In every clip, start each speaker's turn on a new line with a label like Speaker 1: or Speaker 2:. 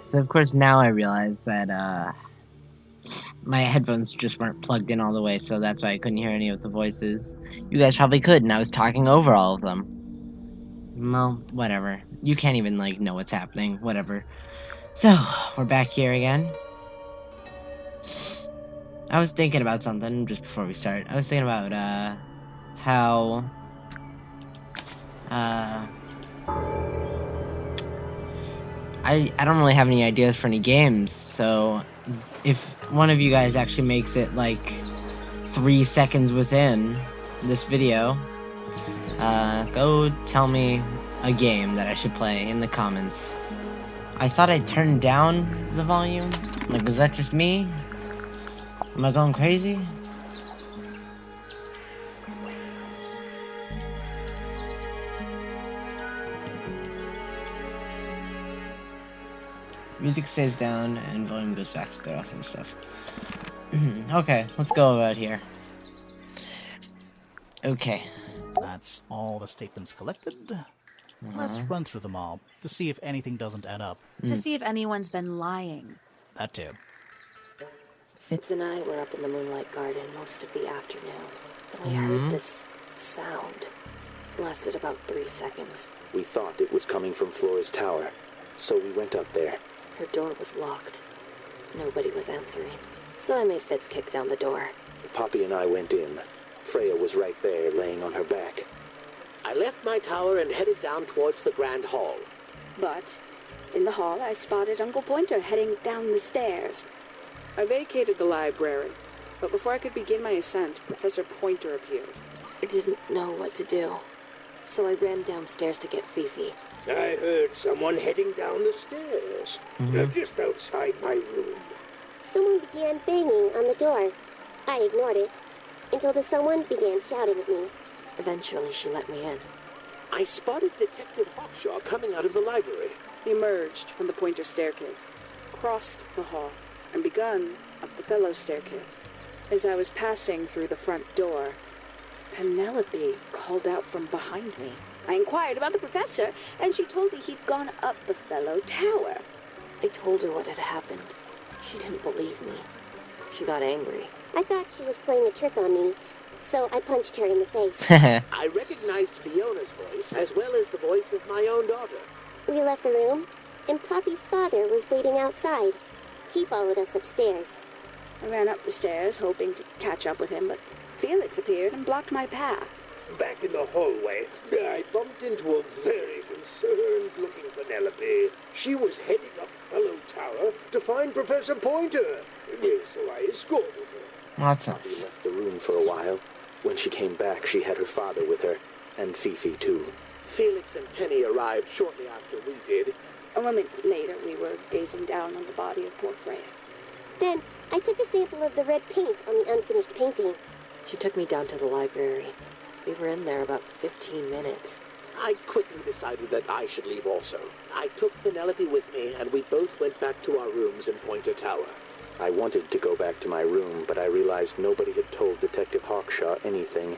Speaker 1: So of course now I realize that my headphones just weren't plugged in all the way, so that's why I couldn't hear any of the voices. You guys probably could, and I was talking over all of them. Well, whatever. You can't even, like, know what's happening. Whatever. So, we're back here again. I was thinking about something just before we start. I was thinking about, how... I don't really have any ideas for any games, so if one of you guys actually makes it, like, 3 seconds within this video, go tell me a game that I should play in the comments. I thought I turned down the volume. Like, was that just me? Am I going crazy? Music stays down and volume goes back to the off and stuff. Okay, let's go about here. Okay.
Speaker 2: That's all the statements collected. Let's run through them all to see if anything doesn't add up.
Speaker 3: To see if anyone's been lying.
Speaker 2: That too.
Speaker 4: Fitz and I were up in the Moonlight Garden most of the afternoon. Then we heard this sound. Lasted about 3 seconds.
Speaker 5: We thought it was coming from Flora's tower, so we went up there.
Speaker 4: Her door was locked. Nobody was answering. So I made Fitz kick down the door.
Speaker 5: Poppy and I went in. Freya was right there, laying on her back.
Speaker 6: I left my tower and headed down towards the Grand Hall.
Speaker 7: But in the hall, I spotted Uncle Pointer heading down the stairs. I vacated the library, but before I could begin my ascent, Professor Pointer appeared.
Speaker 4: I didn't know what to do, so I ran downstairs to get Fifi.
Speaker 6: I heard someone heading down the stairs, just outside my room.
Speaker 8: Someone began banging on the door. I ignored it, until the someone began shouting at me.
Speaker 4: Eventually, she let me in.
Speaker 6: I spotted Detective Hawkshaw coming out of the library.
Speaker 7: He emerged from the Pointer staircase, crossed the hall, and begun up the fellow staircase. As I was passing through the front door, Penelope called out from behind me. I inquired about the professor, and she told me he'd gone up the fellow tower.
Speaker 4: I told her what had happened. She didn't believe me. She got angry.
Speaker 8: I thought she was playing a trick on me, so I punched her in the face.
Speaker 6: I recognized Fiona's voice as well as the voice of my own daughter.
Speaker 8: We left the room, and Poppy's father was waiting outside. He followed us upstairs.
Speaker 7: I ran up the stairs, hoping to catch up with him, but Felix appeared and blocked my path.
Speaker 6: Back in the hallway, I bumped into a very concerned-looking Penelope. She was heading up Fellow Tower to find Professor Pointer, so I escorted her.
Speaker 1: That's
Speaker 5: We
Speaker 1: nice.
Speaker 5: left the room for a while. When she came back, she had her father with her, and Fifi too.
Speaker 6: Felix and Penny arrived shortly after we did.
Speaker 7: A moment later, we were gazing down on the body of poor Freya.
Speaker 8: Then I took a sample of the red paint on the unfinished painting.
Speaker 4: She took me down to the library. We were in there about 15 minutes.
Speaker 6: I quickly decided that I should leave also. I took Penelope with me, and we both went back to our rooms in Pointer Tower.
Speaker 5: I wanted to go back to my room, but I realized nobody had told Detective Hawkshaw anything.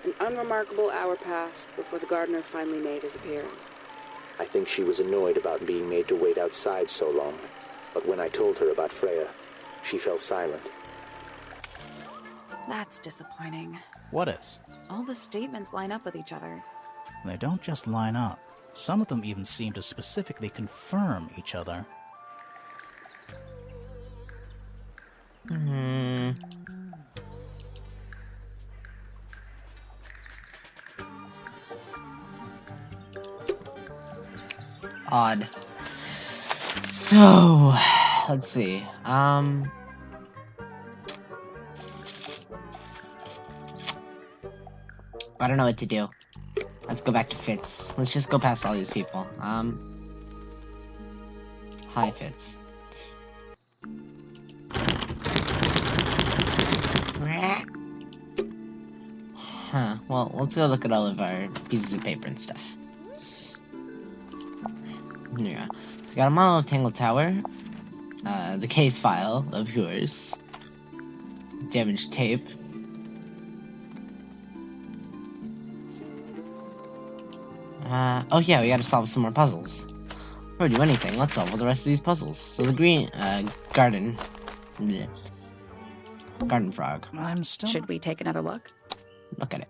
Speaker 7: An unremarkable hour passed before the gardener finally made his appearance.
Speaker 5: I think she was annoyed about being made to wait outside so long. But when I told her about Freya, she fell silent.
Speaker 3: That's disappointing.
Speaker 2: What is?
Speaker 3: All the statements line up with each other.
Speaker 2: They don't just line up. Some of them even seem to specifically confirm each other.
Speaker 1: Odd. So, let's see. I don't know what to do. Let's go back to Fitz. Let's just go past all these people. Hi, Fitz. Huh, well, let's go look at all of our pieces of paper and stuff. Yeah. We got a model of Tangle Tower. The case file of yours. Damaged tape. Oh yeah, we gotta solve some more puzzles. Before we do anything, let's solve all the rest of these puzzles. So the green, garden. Bleh. Garden frog.
Speaker 2: I'm still...
Speaker 3: Should we take another look?
Speaker 1: Look at it.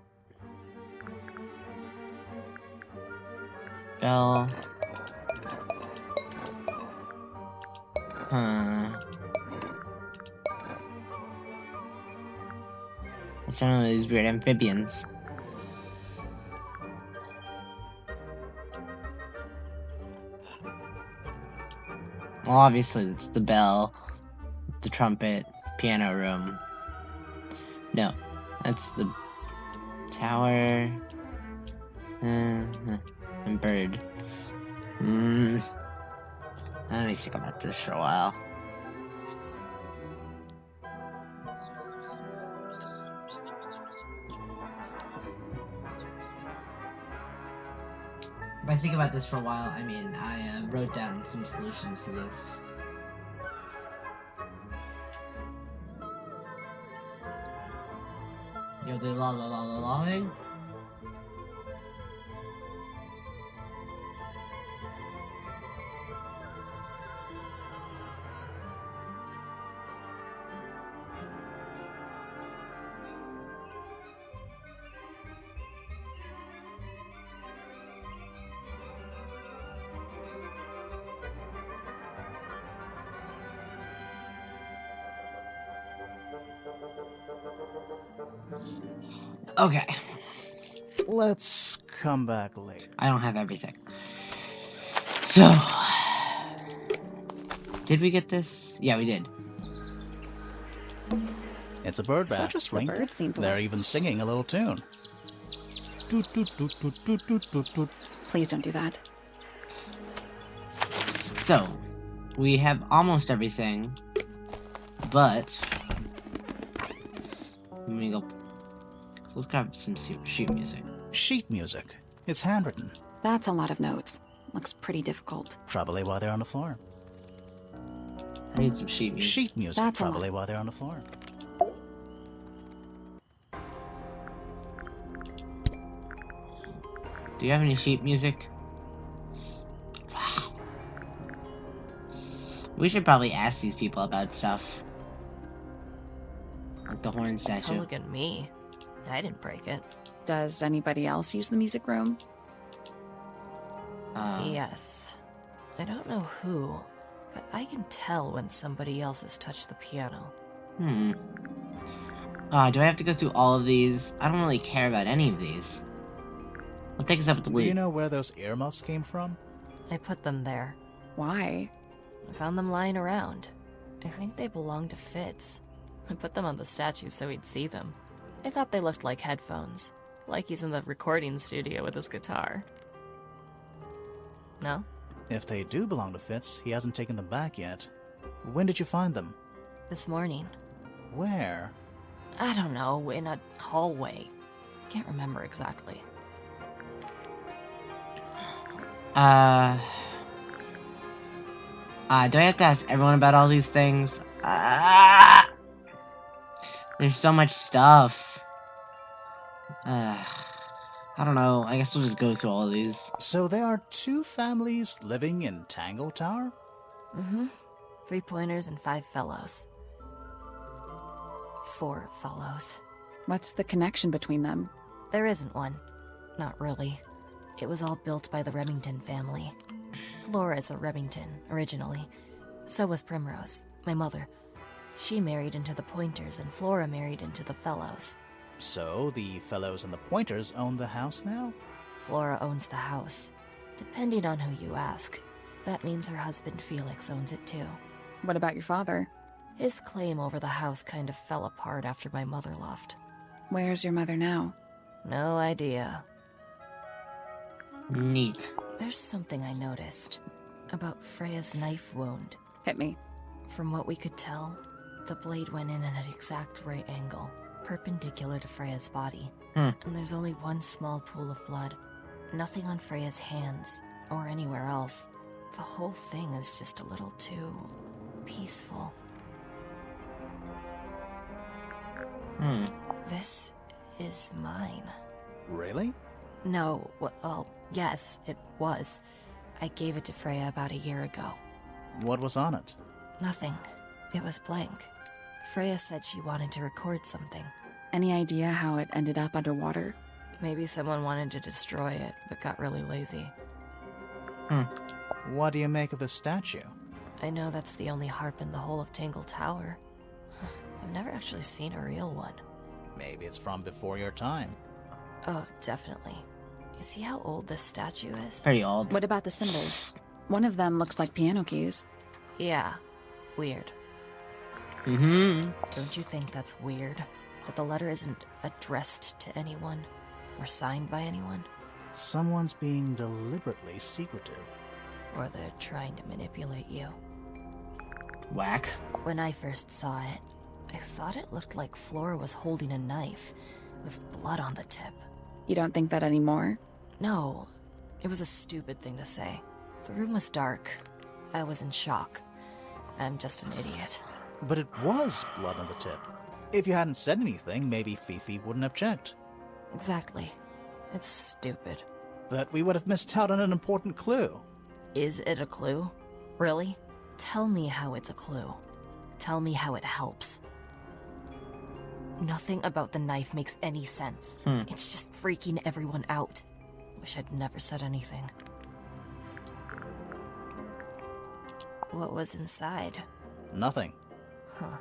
Speaker 1: Bell. It's one of these weird amphibians. Well, obviously it's the bell, the trumpet, piano room. No, that's the tower, and bird. Let me think about this for a while. If I think about this for a while, I mean, I wrote down some solutions to this. Yo, the la la la la la thing. Okay.
Speaker 2: Let's come back later.
Speaker 1: I don't have everything. So, did we get this? Yeah, we did.
Speaker 2: It's a bird
Speaker 3: So
Speaker 2: bath.
Speaker 3: just the
Speaker 2: Link.
Speaker 3: birds seem to
Speaker 2: They're
Speaker 3: like-
Speaker 2: even singing a little tune. Toot, toot, toot, toot, toot, toot, toot, toot.
Speaker 3: Please don't do that.
Speaker 1: So, we have almost everything, but let me go. So let's grab some sheet music.
Speaker 2: Sheet music. It's handwritten.
Speaker 3: That's a lot of notes. Looks pretty difficult.
Speaker 2: Probably while they're on the floor.
Speaker 1: I need some sheet music.
Speaker 2: Sheet music.
Speaker 3: That's a
Speaker 2: Probably
Speaker 3: lot.
Speaker 2: while they're on the floor.
Speaker 1: Do you have any sheet music? We should probably ask these people about stuff. Like the horn
Speaker 9: Don't
Speaker 1: statue.
Speaker 9: look at me. I didn't break it.
Speaker 3: Does anybody else use the music room?
Speaker 9: Yes. I don't know who, but I can tell when somebody else has touched the piano.
Speaker 1: Do I have to go through all of these? I don't really care about any of these. What takes up the
Speaker 2: Do
Speaker 1: lead?
Speaker 2: you know where those earmuffs came from?
Speaker 9: I put them there.
Speaker 3: Why?
Speaker 9: I found them lying around. I think they belong to Fitz. I put them on the statue so he'd see them. I thought they looked like headphones, like he's in the recording studio with his guitar. No?
Speaker 2: If they do belong to Fitz, he hasn't taken them back yet. When did you find them?
Speaker 9: This morning.
Speaker 2: Where?
Speaker 9: I don't know, in a hallway. Can't remember exactly.
Speaker 1: Do I have to ask everyone about all these things? There's so much stuff. I don't know. I guess we'll just go through all of these.
Speaker 2: So there are two families living in Tangle Tower?
Speaker 9: Mm-hmm. 3 pointers and 5 fellows. 4 fellows.
Speaker 3: What's the connection between them?
Speaker 9: There isn't one. Not really. It was all built by the Remington family. Flora's a Remington, originally. So was Primrose, my mother. She married into the Pointers, and Flora married into the Fellows.
Speaker 2: So the Fellows and the Pointers own the house now?
Speaker 9: Flora owns the house. Depending on who you ask, that means her husband Felix owns it too.
Speaker 3: What about your father?
Speaker 9: His claim over the house kind of fell apart after my mother left.
Speaker 3: Where's your mother now?
Speaker 9: No idea.
Speaker 1: Neat.
Speaker 9: There's something I noticed about Freya's knife wound.
Speaker 3: Hit me.
Speaker 9: From what we could tell, the blade went in at an exact right angle, perpendicular to Freya's body. And there's only one small pool of blood. Nothing on Freya's hands, or anywhere else. The whole thing is just a little too peaceful. This is mine.
Speaker 2: Really?
Speaker 9: No, well, yes, it was. I gave it to Freya about a year ago.
Speaker 2: What was on it?
Speaker 9: Nothing. It was blank. Freya said she wanted to record something.
Speaker 3: Any idea how it ended up underwater?
Speaker 9: Maybe someone wanted to destroy it, but got really lazy.
Speaker 2: What do you make of the statue?
Speaker 9: I know that's the only harp in the whole of Tangle Tower. I've never actually seen a real one.
Speaker 2: Maybe it's from before your time.
Speaker 9: Oh, definitely. You see how old this statue is?
Speaker 1: Pretty old.
Speaker 3: What about the symbols? One of them looks like piano keys.
Speaker 9: Yeah. Weird.
Speaker 1: Mm-hmm.
Speaker 9: Don't you think that's weird? That the letter isn't addressed to anyone? Or signed by anyone?
Speaker 2: Someone's being deliberately secretive.
Speaker 9: Or they're trying to manipulate you.
Speaker 1: Whack.
Speaker 9: When I first saw it, I thought it looked like Flora was holding a knife, with blood on the tip.
Speaker 3: You don't think that anymore?
Speaker 9: No, it was a stupid thing to say. The room was dark. I was in shock. I'm just an idiot.
Speaker 2: But it was blood on the tip. If you hadn't said anything, maybe Fifi wouldn't have checked.
Speaker 9: Exactly. It's stupid.
Speaker 2: But we would have missed out on an important clue.
Speaker 9: Is it a clue? Really? Tell me how it's a clue. Tell me how it helps. Nothing about the knife makes any sense. It's just freaking everyone out. Wish I'd never said anything. What was inside?
Speaker 2: Nothing.
Speaker 9: Huh.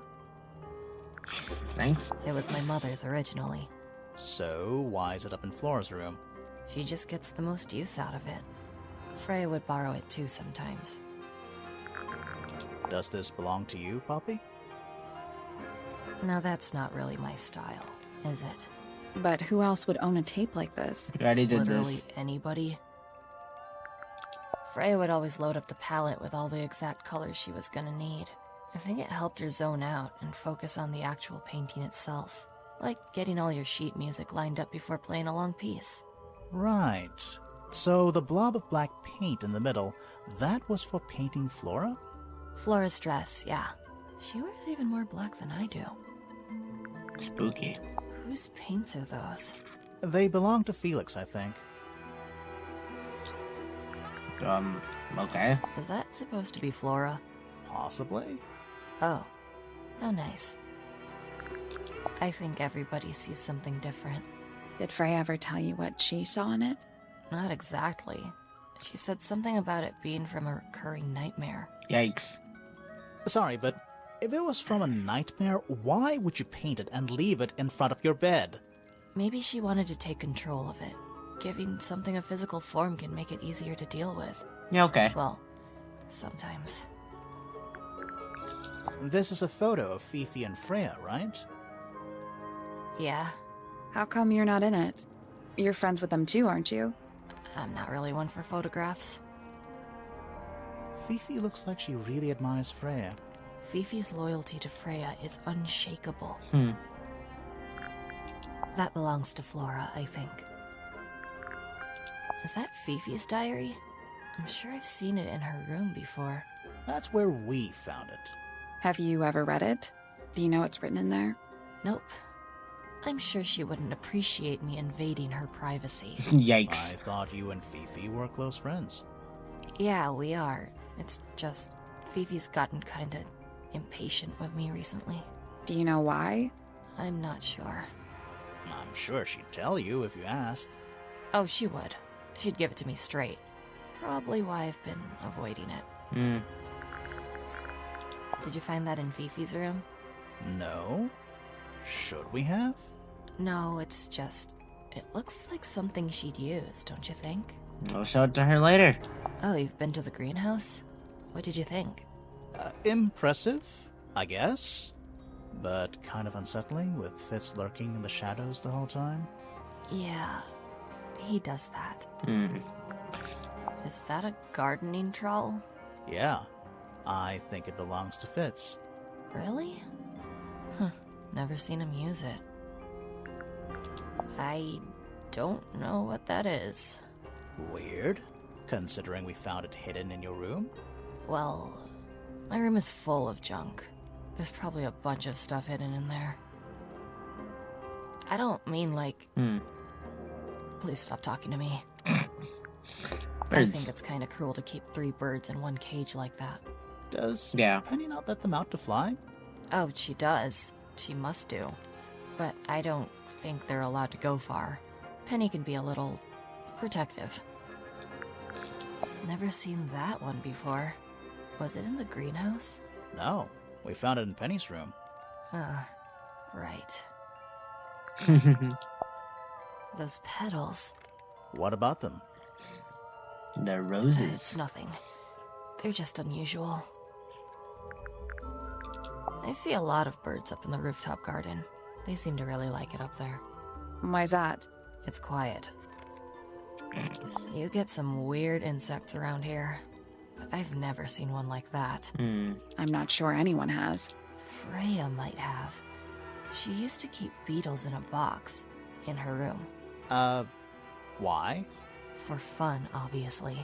Speaker 1: Thanks.
Speaker 9: It was my mother's originally.
Speaker 2: So, why is it up in Flora's room?
Speaker 9: She just gets the most use out of it. Freya would borrow it too sometimes.
Speaker 2: Does this belong to you, Poppy?
Speaker 9: Now that's not really my style, is it?
Speaker 3: But who else would own a tape like this?
Speaker 1: You already did
Speaker 9: Literally
Speaker 1: this.
Speaker 9: anybody. Freya would always load up the palette with all the exact colors she was gonna need. I think it helped her zone out and focus on the actual painting itself. Like getting all your sheet music lined up before playing a long piece.
Speaker 2: Right. So the blob of black paint in the middle, that was for painting Flora?
Speaker 9: Flora's dress, yeah. She wears even more black than I do.
Speaker 1: Spooky.
Speaker 9: Whose paints are those?
Speaker 2: They belong to Felix, I think.
Speaker 1: Okay.
Speaker 9: Is that supposed to be Flora?
Speaker 2: Possibly?
Speaker 9: Oh. How nice. I think everybody sees something different.
Speaker 3: Did Freya ever tell you what she saw in it?
Speaker 9: Not exactly. She said something about it being from a recurring nightmare.
Speaker 1: Yikes.
Speaker 2: Sorry, but if it was from a nightmare, why would you paint it and leave it in front of your bed?
Speaker 9: Maybe she wanted to take control of it. Giving something a physical form can make it easier to deal with.
Speaker 1: Yeah, okay.
Speaker 9: Well, sometimes.
Speaker 2: This is a photo of Fifi and Freya, right?
Speaker 9: Yeah,
Speaker 3: How come you're not in it? You're friends with them too, aren't you?
Speaker 9: I'm not really one for photographs.
Speaker 2: Fifi looks like she really admires Freya.
Speaker 9: Fifi's loyalty to Freya is unshakable. That belongs to Flora, I think. Is that Fifi's diary? I'm sure I've seen it in her room before.
Speaker 2: That's where we found it.
Speaker 3: Have you ever read it? Do you know what's written in there?
Speaker 9: Nope. I'm sure she wouldn't appreciate me invading her privacy.
Speaker 1: Yikes.
Speaker 2: I thought you and Fifi were close friends.
Speaker 9: Yeah, we are. It's just Fifi's gotten kinda impatient with me recently.
Speaker 3: Do you know why?
Speaker 9: I'm not sure.
Speaker 2: I'm sure she'd tell you if you asked.
Speaker 9: Oh, she would. She'd give it to me straight. Probably why I've been avoiding it. Did you find that in Fifi's room?
Speaker 2: No? Should we have?
Speaker 9: No, it's just... It looks like something she'd use, don't you think?
Speaker 1: I'll show it to her later.
Speaker 9: Oh, you've been to the greenhouse? What did you think?
Speaker 2: Impressive, I guess. But kind of unsettling, with Fitz lurking in the shadows the whole time.
Speaker 9: Yeah, he does that. Is that a gardening trowel?
Speaker 2: Yeah, I think it belongs to Fitz.
Speaker 9: Really? Huh, never seen him use it. I don't know what that is.
Speaker 2: Weird, considering we found it hidden in your room.
Speaker 9: Well, my room is full of junk. There's probably a bunch of stuff hidden in there. I don't mean like... Please stop talking to me. I think it's kind of cruel to keep 3 birds in one cage like that.
Speaker 2: Does
Speaker 1: Yeah.
Speaker 2: Penny not let them out to fly?
Speaker 9: Oh, she does. She must do. But I don't think they're allowed to go far. Penny can be a little protective. Never seen that one before. Was it in the greenhouse?
Speaker 2: No. We found it in Penny's room.
Speaker 9: Right. Those petals.
Speaker 2: What about them?
Speaker 1: They're roses.
Speaker 9: It's nothing. They're just unusual. I see a lot of birds up in the rooftop garden. They seem to really like it up there.
Speaker 3: Why's that?
Speaker 9: It's quiet. You get some weird insects around here, but I've never seen one like that.
Speaker 3: I'm not sure anyone has.
Speaker 9: Freya might have. She used to keep beetles in a box in her room.
Speaker 2: Why?
Speaker 9: For fun, obviously.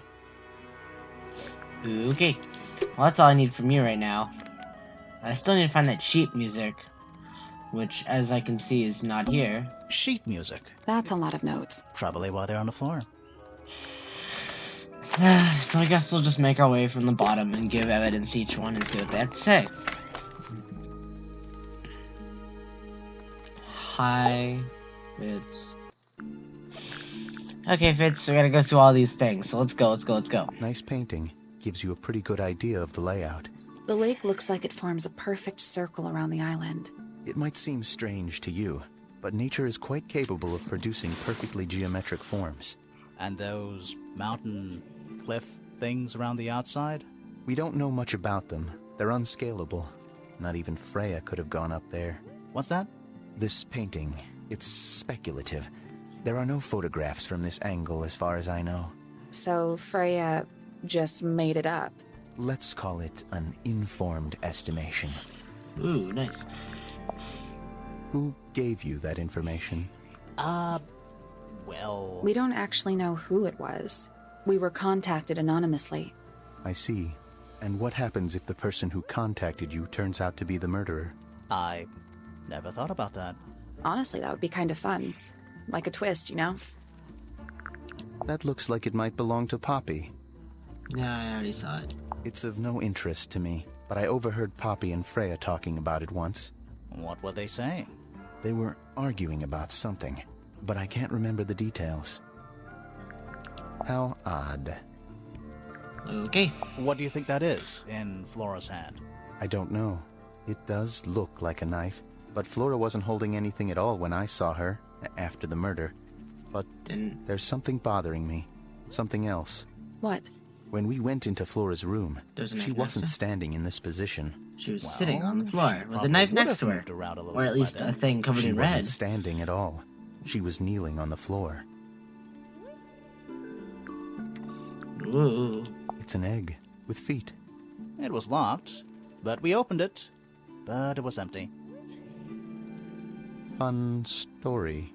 Speaker 1: Okay. Well, that's all I need from you right now. I still need to find that sheep music, which, as I can see, is not here.
Speaker 2: Sheet music.
Speaker 3: That's a lot of notes.
Speaker 2: Probably while they're on the floor.
Speaker 1: So I guess we'll just make our way from the bottom and give evidence to each one and see what they have to say. Hi, Fitz. Okay, Fitz, we gotta go through all these things, so let's go.
Speaker 5: Nice painting. Gives you a pretty good idea of the layout.
Speaker 3: The lake looks like it forms a perfect circle around the island.
Speaker 5: It might seem strange to you, but nature is quite capable of producing perfectly geometric forms.
Speaker 2: And those mountain cliff things around the outside?
Speaker 5: We don't know much about them. They're unscalable. Not even Freya could have gone up there.
Speaker 2: What's that?
Speaker 5: This painting, it's speculative. There are no photographs from this angle as far as I know.
Speaker 3: So Freya just made it up.
Speaker 5: Let's call it an informed estimation.
Speaker 1: Ooh, nice.
Speaker 5: Who gave you that information?
Speaker 2: Well...
Speaker 3: We don't actually know who it was. We were contacted anonymously.
Speaker 5: I see. And what happens if the person who contacted you turns out to be the murderer?
Speaker 2: I never thought about that.
Speaker 3: Honestly, that would be kind of fun. Like a twist, you know?
Speaker 5: That looks like it might belong to Poppy.
Speaker 1: Yeah, I already saw it.
Speaker 5: It's of no interest to me, but I overheard Poppy and Freya talking about it once.
Speaker 2: What were they saying?
Speaker 5: They were arguing about something, but I can't remember the details. How odd.
Speaker 1: Okay.
Speaker 2: What do you think that is in Flora's hand?
Speaker 5: I don't know. It does look like a knife, but Flora wasn't holding anything at all when I saw her, after the murder. But there's something bothering me. Something else.
Speaker 3: What?
Speaker 5: When we went into Flora's room, she wasn't
Speaker 1: next
Speaker 5: standing in this position.
Speaker 1: She was sitting on the floor with a knife next to her. Or at least a thing covered in red.
Speaker 5: She wasn't standing at all. She was kneeling on the floor.
Speaker 1: Ooh.
Speaker 5: It's an egg with feet.
Speaker 2: It was locked, but we opened it, but it was empty.
Speaker 5: Fun story.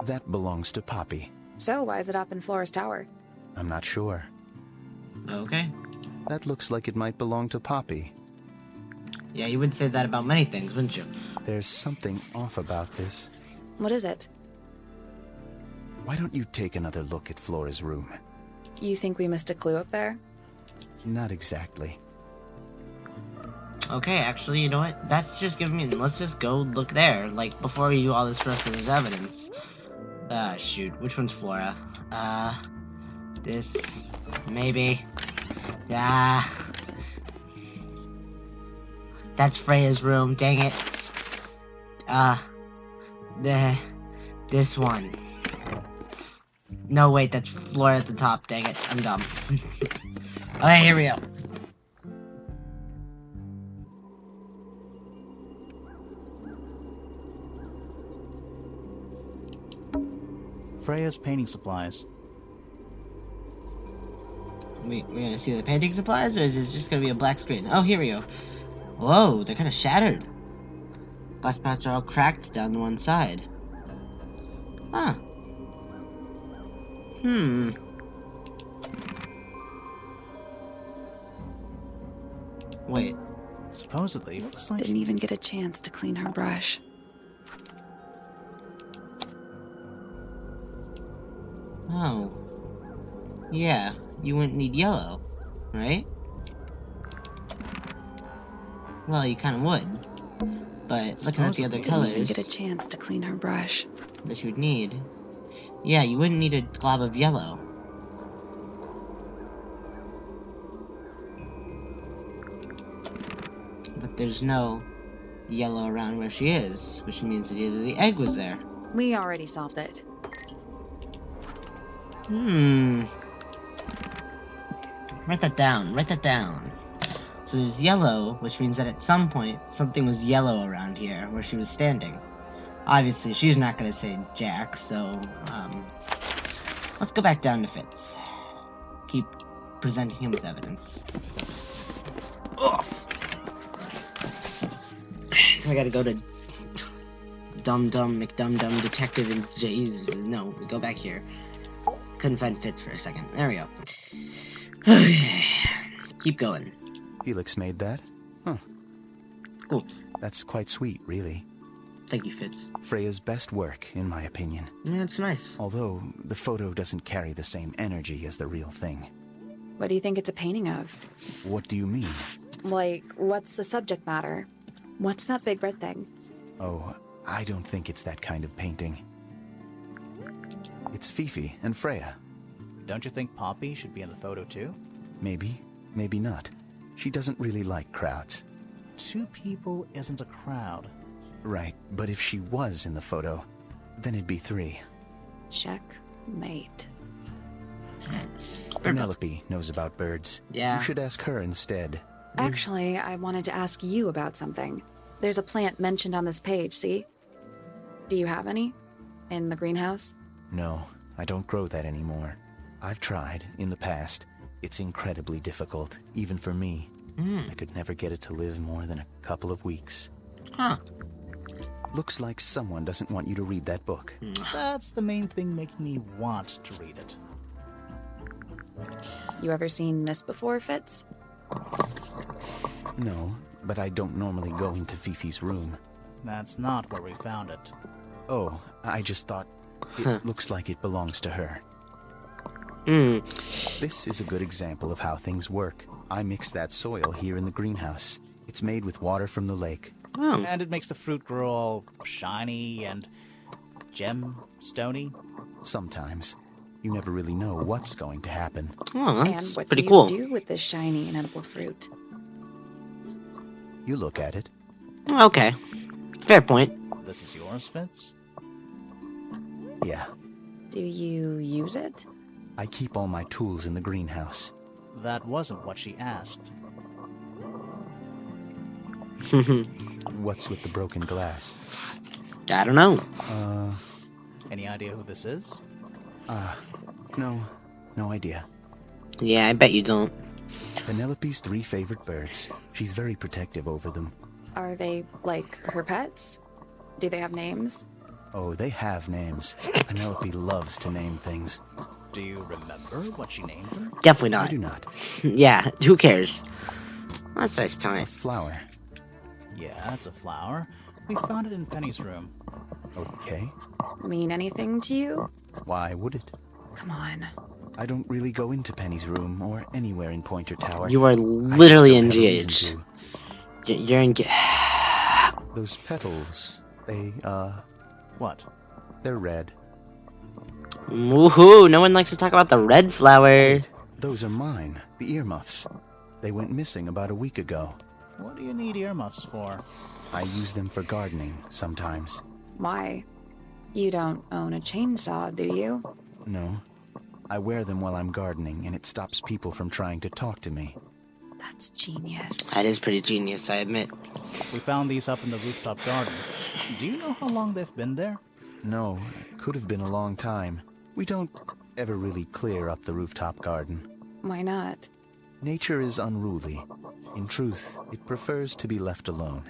Speaker 5: That belongs to Poppy.
Speaker 3: So why is it up in Flora's tower?
Speaker 5: I'm not sure.
Speaker 1: Okay.
Speaker 5: That looks like it might belong to Poppy.
Speaker 1: Yeah, you would say that about many things, wouldn't you?
Speaker 5: There's something off about this.
Speaker 3: What is it?
Speaker 5: Why don't you take another look at Flora's room?
Speaker 3: You think we missed a clue up there?
Speaker 5: Not exactly.
Speaker 1: Okay, actually, you know what? That's just giving me... Let's just go look there, like, before we do all this rest of this evidence. Shoot. Which one's Flora? This... Maybe... That's Freya's room, dang it. This one. No, wait, that's Flora at the top, dang it, I'm dumb. Okay, here we go.
Speaker 2: Freya's painting supplies.
Speaker 1: We're gonna see the painting supplies, or is this just gonna be a black screen? Oh, here we go. Whoa, they're kind of shattered. Glass parts are all cracked down to one side. Huh. Wait.
Speaker 2: Supposedly, looks like...
Speaker 3: Didn't even get a chance to clean her brush.
Speaker 1: Oh. Yeah, you wouldn't need yellow, right? Well, you kind of would. But looking at the other
Speaker 3: Didn't even
Speaker 1: colors
Speaker 3: get a chance to clean her brush.
Speaker 1: that you would need, yeah, you wouldn't need a glob of yellow. But there's no yellow around where she is, which means that either the egg was there.
Speaker 3: We already solved it.
Speaker 1: Write that down. Write that down. So there's yellow, which means that at some point, something was yellow around here where she was standing. Obviously, she's not going to say Jack, so, let's go back down to Fitz. Keep presenting him with evidence. Ugh. I gotta go to Dum McDum Detective and Jay's. No, we go back here. Couldn't find Fitz for a second. There we go. Okay. Keep going.
Speaker 5: Felix made that? Huh.
Speaker 1: Cool.
Speaker 5: That's quite sweet, really.
Speaker 1: Thank you, Fitz.
Speaker 5: Freya's best work, in my opinion.
Speaker 1: Yeah, it's nice.
Speaker 5: Although, the photo doesn't carry the same energy as the real thing.
Speaker 3: What do you think it's a painting of?
Speaker 5: What do you mean?
Speaker 3: Like, what's the subject matter? What's that big red thing?
Speaker 5: Oh, I don't think it's that kind of painting. It's Fifi and Freya.
Speaker 2: Don't you think Poppy should be in the photo too?
Speaker 5: Maybe, maybe not. She doesn't really like crowds.
Speaker 2: 2 people isn't a crowd.
Speaker 5: Right, but if she was in the photo, then it'd be 3.
Speaker 3: Checkmate.
Speaker 5: Penelope knows about birds.
Speaker 1: Yeah.
Speaker 5: You should ask her instead.
Speaker 3: Actually, I wanted to ask you about something. There's a plant mentioned on this page, see? Do you have any? In the greenhouse?
Speaker 5: No, I don't grow that anymore. I've tried, in the past. It's incredibly difficult, even for me. I could never get it to live more than a couple of weeks.
Speaker 1: Huh.
Speaker 5: Looks like someone doesn't want you to read that book.
Speaker 2: That's the main thing making me want to read it.
Speaker 3: You ever seen this before, Fitz?
Speaker 5: No, but I don't normally go into Fifi's room.
Speaker 2: That's not where we found it.
Speaker 5: Oh, I just thought it looks like it belongs to her. This is a good example of how things work. I mix that soil here in the greenhouse. It's made with water from the lake.
Speaker 1: Oh.
Speaker 2: And it makes the fruit grow all shiny and gem-stony.
Speaker 5: Sometimes. You never really know what's going to happen.
Speaker 1: Oh, that's
Speaker 3: and what
Speaker 1: pretty
Speaker 3: do
Speaker 1: cool.
Speaker 3: you do with this shiny and edible fruit?
Speaker 5: You look at it.
Speaker 1: Okay. Fair point.
Speaker 2: This is yours, Fitz?
Speaker 5: Yeah.
Speaker 3: Do you use it?
Speaker 5: I keep all my tools in the greenhouse.
Speaker 2: That wasn't what she asked.
Speaker 5: What's with the broken glass?
Speaker 1: I don't know.
Speaker 2: Any idea who this is?
Speaker 5: No idea.
Speaker 1: Yeah, I bet you don't.
Speaker 5: Penelope's 3 favorite birds. She's very protective over them.
Speaker 3: Are they, like, her pets? Do they have names?
Speaker 5: Oh, they have names. Penelope loves to name things.
Speaker 2: Do you remember what she named them?
Speaker 1: Definitely not.
Speaker 5: I do not.
Speaker 1: Yeah, who cares? That's a nice
Speaker 5: A
Speaker 1: plant.
Speaker 5: flower.
Speaker 2: Yeah, it's a flower. We found it in Penny's room.
Speaker 5: Okay.
Speaker 3: Mean anything to you?
Speaker 5: Why would it?
Speaker 3: Come on.
Speaker 5: I don't really go into Penny's room or anywhere in Pointer Tower.
Speaker 1: You are
Speaker 5: I just
Speaker 1: literally
Speaker 5: don't have a reason
Speaker 1: engaged.
Speaker 5: to.
Speaker 1: You're engaged.
Speaker 5: Those petals, they,
Speaker 2: What?
Speaker 5: they're red.
Speaker 1: Woohoo! No one likes to talk about the red flower.
Speaker 5: Wait, those are mine, the earmuffs. They went missing about a week ago.
Speaker 2: What do you need earmuffs for?
Speaker 5: I use them for gardening sometimes.
Speaker 3: Why? You don't own a chainsaw, do you?
Speaker 5: No. I wear them while I'm gardening, and it stops people from trying to talk to me.
Speaker 3: That's genius.
Speaker 1: That is pretty genius, I admit.
Speaker 2: We found these up in the rooftop garden. Do you know how long they've been there?
Speaker 5: No, it could have been a long time. We don't ever really clear up the rooftop garden.
Speaker 3: Why not?
Speaker 5: Nature is unruly. In truth, it prefers to be left alone.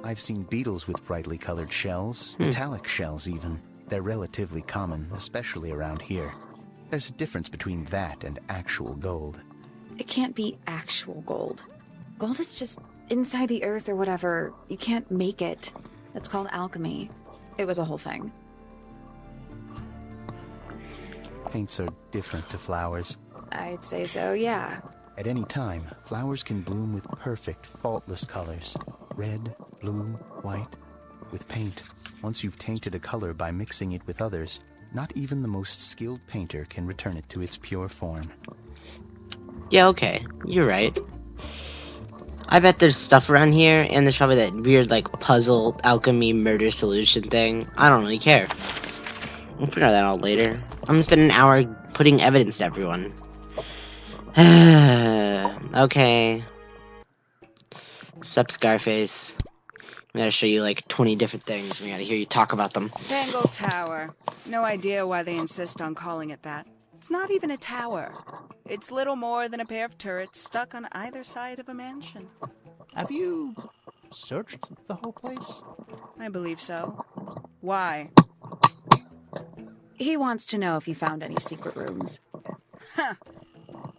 Speaker 5: I've seen beetles with brightly colored shells, metallic shells even. They're relatively common, especially around here. There's a difference between that and actual gold.
Speaker 3: It can't be actual gold. Gold is just inside the earth or whatever. You can't make it. It's called alchemy. It was a whole thing.
Speaker 5: paints are different to flowers.
Speaker 3: I'd say so, yeah.
Speaker 5: At any time, flowers can bloom with perfect, faultless colors. Red, blue, white. With paint, once you've tainted a color by mixing it with others, not even the most skilled painter can return it to its pure form.
Speaker 1: Yeah, okay. You're right. I bet there's stuff around here, and there's probably that weird, like, puzzle, alchemy, murder solution thing. I don't really care. We'll figure that out later. I'm gonna spend an hour putting evidence to everyone. Okay. Sup, Scarface. I gotta show you, like, 20 different things. We gotta hear you talk about them.
Speaker 7: Tangle Tower. No idea why they insist on calling it that. It's not even a tower. It's little more than a pair of turrets stuck on either side of a mansion.
Speaker 2: Have you searched the whole place?
Speaker 7: I believe so. Why?
Speaker 3: He wants to know if you found any secret rooms.
Speaker 7: Huh.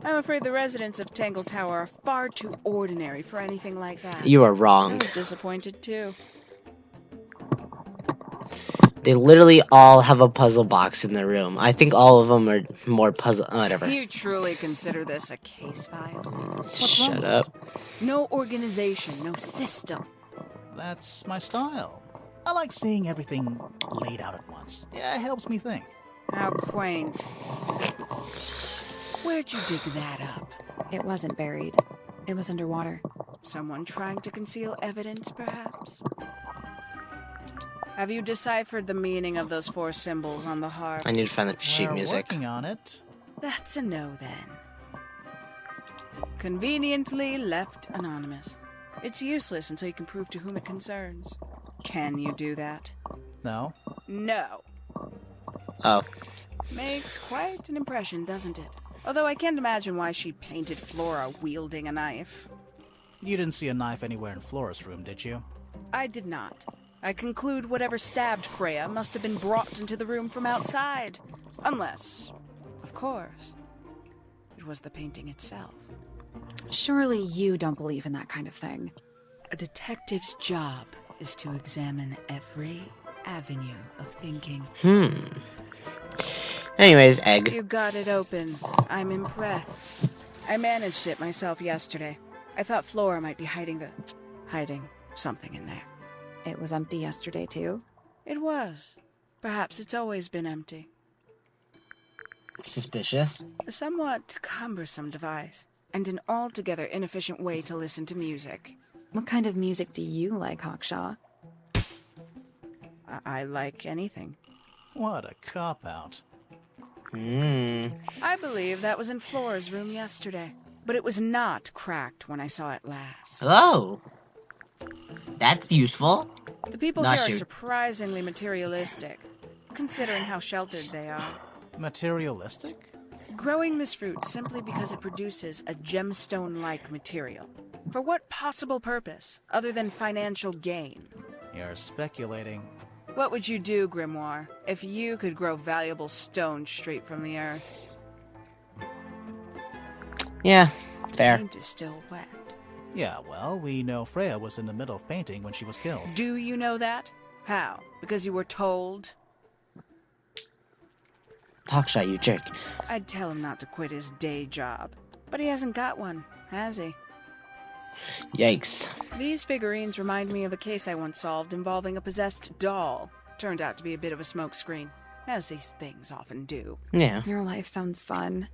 Speaker 7: I'm afraid the residents of Tangle Tower are far too ordinary for anything like that.
Speaker 1: You are
Speaker 7: I
Speaker 1: wrong.
Speaker 7: was disappointed too.
Speaker 1: They literally all have a puzzle box in their room. I think all of them are more puzzle... whatever.
Speaker 7: You truly consider this a case file?
Speaker 1: Shut up.
Speaker 7: No organization, no system.
Speaker 2: That's my style. I like seeing everything laid out at once. Yeah, it helps me think.
Speaker 7: How quaint. Where'd you dig that up?
Speaker 3: It wasn't buried. It was underwater.
Speaker 7: Someone trying to conceal evidence, perhaps? Have you deciphered the meaning of those 4 symbols on the harp?
Speaker 1: I need to find the sheet
Speaker 2: We're
Speaker 1: music.
Speaker 2: working on it.
Speaker 7: That's a no, then. Conveniently left anonymous. It's useless until you can prove to whom it concerns. Can you do that?
Speaker 2: No.
Speaker 7: No.
Speaker 1: Oh.
Speaker 7: Makes quite an impression, doesn't it? Although I can't imagine why she painted Flora wielding a knife.
Speaker 2: You didn't see a knife anywhere in Flora's room, did you?
Speaker 7: I did not. I conclude whatever stabbed Freya must have been brought into the room from outside. Unless, of course, it was the painting itself.
Speaker 3: Surely you don't believe in that kind of thing.
Speaker 7: A detective's job is to examine every avenue of thinking.
Speaker 1: Anyways, egg.
Speaker 7: You got it open. I'm impressed. I managed it myself yesterday. I thought Flora might be hiding something in there.
Speaker 3: It was empty yesterday, too?
Speaker 7: It was. Perhaps it's always been empty.
Speaker 1: Suspicious.
Speaker 7: A somewhat cumbersome device, and an altogether inefficient way to listen to music.
Speaker 3: What kind of music do you like, Hawkshaw?
Speaker 7: I like anything.
Speaker 2: What a cop-out.
Speaker 7: I believe that was in Flora's room yesterday, but it was not cracked when I saw it last.
Speaker 1: Oh. That's useful.
Speaker 7: The people
Speaker 1: Not
Speaker 7: here are
Speaker 1: you.
Speaker 7: surprisingly materialistic, considering how sheltered they are.
Speaker 2: Materialistic?
Speaker 7: Growing this fruit simply because it produces a gemstone-like material. For what possible purpose, other than financial gain?
Speaker 2: You're speculating.
Speaker 7: What would you do, Grimoire, if you could grow valuable stone straight from the earth?
Speaker 1: Yeah, fair.
Speaker 7: Paint is still wet.
Speaker 2: Yeah, well, we know Freya was in the middle of painting when she was killed.
Speaker 7: Do you know that? How? Because you were told?
Speaker 1: Hawkshaw, you jerk.
Speaker 7: I'd tell him not to quit his day job. But he hasn't got one, has he?
Speaker 1: Yikes.
Speaker 7: These figurines remind me of a case I once solved involving a possessed doll. Turned out to be a bit of a smokescreen, as these things often do.
Speaker 1: Yeah.
Speaker 3: Your life sounds fun.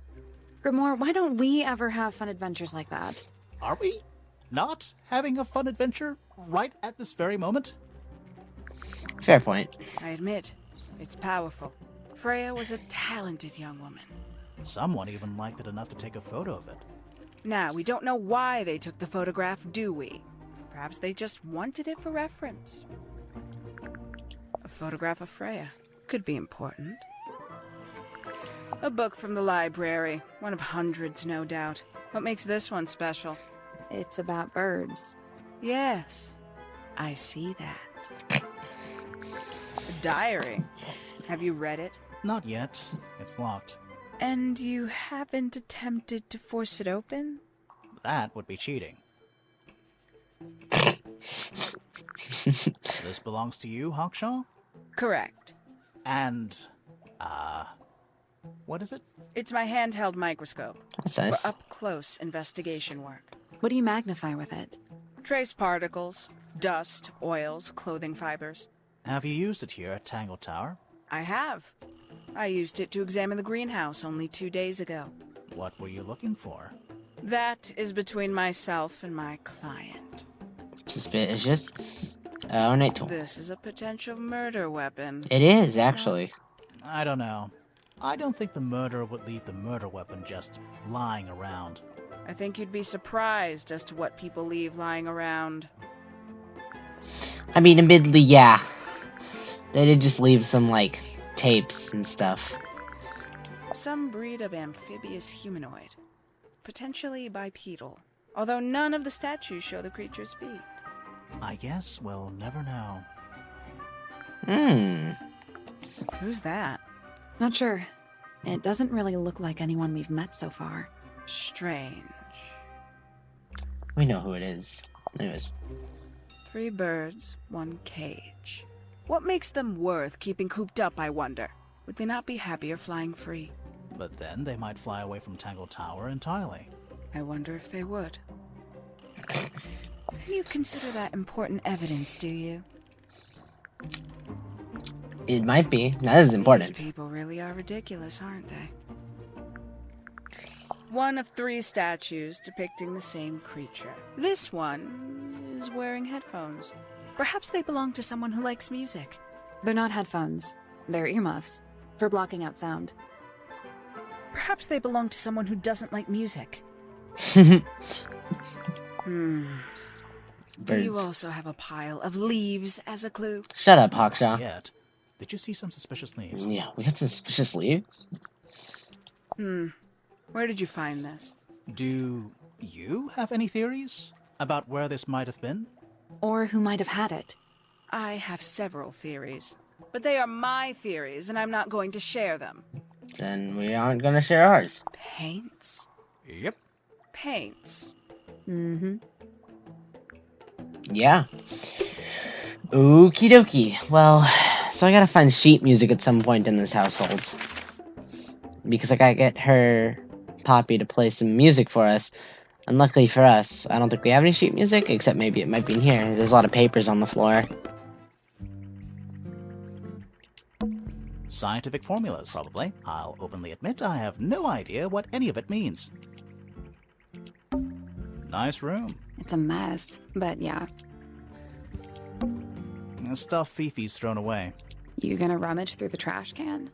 Speaker 3: Grimoire, why don't we ever have fun adventures like that?
Speaker 2: Are we not having a fun adventure right at this very moment?
Speaker 1: Fair point.
Speaker 7: I admit, it's powerful. Freya was a talented young woman.
Speaker 2: Someone even liked it enough to take a photo of it.
Speaker 7: Now, we don't know why they took the photograph, do we? Perhaps they just wanted it for reference. A photograph of Freya could be important. A book from the library. One of hundreds, no doubt. What makes this one special?
Speaker 3: It's about birds.
Speaker 7: Yes, I see that. A diary. Have you read it?
Speaker 2: Not yet. It's locked.
Speaker 7: And you haven't attempted to force it open?
Speaker 2: That would be cheating. This belongs to you, Hawkshaw?
Speaker 7: Correct.
Speaker 2: And, What is it?
Speaker 7: It's my handheld microscope.
Speaker 1: That's nice.
Speaker 7: For up-close investigation work.
Speaker 3: What do you magnify with it?
Speaker 7: Trace particles, dust, oils, clothing fibers.
Speaker 2: Have you used it here at Tangle Tower?
Speaker 7: I have. I used it to examine the greenhouse only 2 days ago.
Speaker 2: What were you looking for?
Speaker 7: That is between myself and my client.
Speaker 1: Suspicious. Ornate tool.
Speaker 7: This is a potential murder weapon.
Speaker 1: It is, actually.
Speaker 2: I don't know. I don't think the murderer would leave the murder weapon just lying around.
Speaker 7: I think you'd be surprised as to what people leave lying around.
Speaker 1: I mean, admittedly, yeah. They did just leave some, like, tapes and stuff.
Speaker 7: Some breed of amphibious humanoid. Potentially bipedal. Although none of the statues show the creature's feet.
Speaker 2: I guess we'll never know.
Speaker 7: Who's that?
Speaker 3: Not sure. It doesn't really look like anyone we've met so far.
Speaker 7: Strange.
Speaker 1: We know who it is. Anyways.
Speaker 7: 3 birds, 1 cage. What makes them worth keeping cooped up, I wonder? Would they not be happier flying free?
Speaker 2: But then they might fly away from Tangle Tower entirely.
Speaker 7: I wonder if they would. You consider that important evidence, do you?
Speaker 1: It might be. That is important.
Speaker 7: These people really are ridiculous, aren't they? One of 3 statues depicting the same creature. This one is wearing headphones. Perhaps they belong to someone who likes music.
Speaker 3: They're not headphones. They're earmuffs. For blocking out sound.
Speaker 7: Perhaps they belong to someone who doesn't like music. Do you also have a pile of leaves as a clue?
Speaker 1: Shut up, Hawkshaw.
Speaker 2: Yet. Did you see some suspicious leaves?
Speaker 1: Yeah, we got suspicious leaves.
Speaker 7: Where did you find this?
Speaker 2: Do you have any theories about where this might have been?
Speaker 3: Or who might have had it.
Speaker 7: I have several theories. But they are my theories, and I'm not going to share them.
Speaker 1: Then we aren't gonna share ours.
Speaker 7: Paints?
Speaker 2: Yep.
Speaker 7: Paints.
Speaker 1: Yeah. Okie dokie. Well, so I gotta find sheet music at some point in this household. Because I gotta get her, Poppy, to play some music for us. And luckily for us, I don't think we have any sheet music, except maybe it might be in here. There's a lot of papers on the floor.
Speaker 2: Scientific formulas, probably. I'll openly admit I have no idea what any of it means. Nice room.
Speaker 3: It's a mess, but yeah.
Speaker 2: Stuff Fifi's thrown away.
Speaker 3: You gonna rummage through the trash can?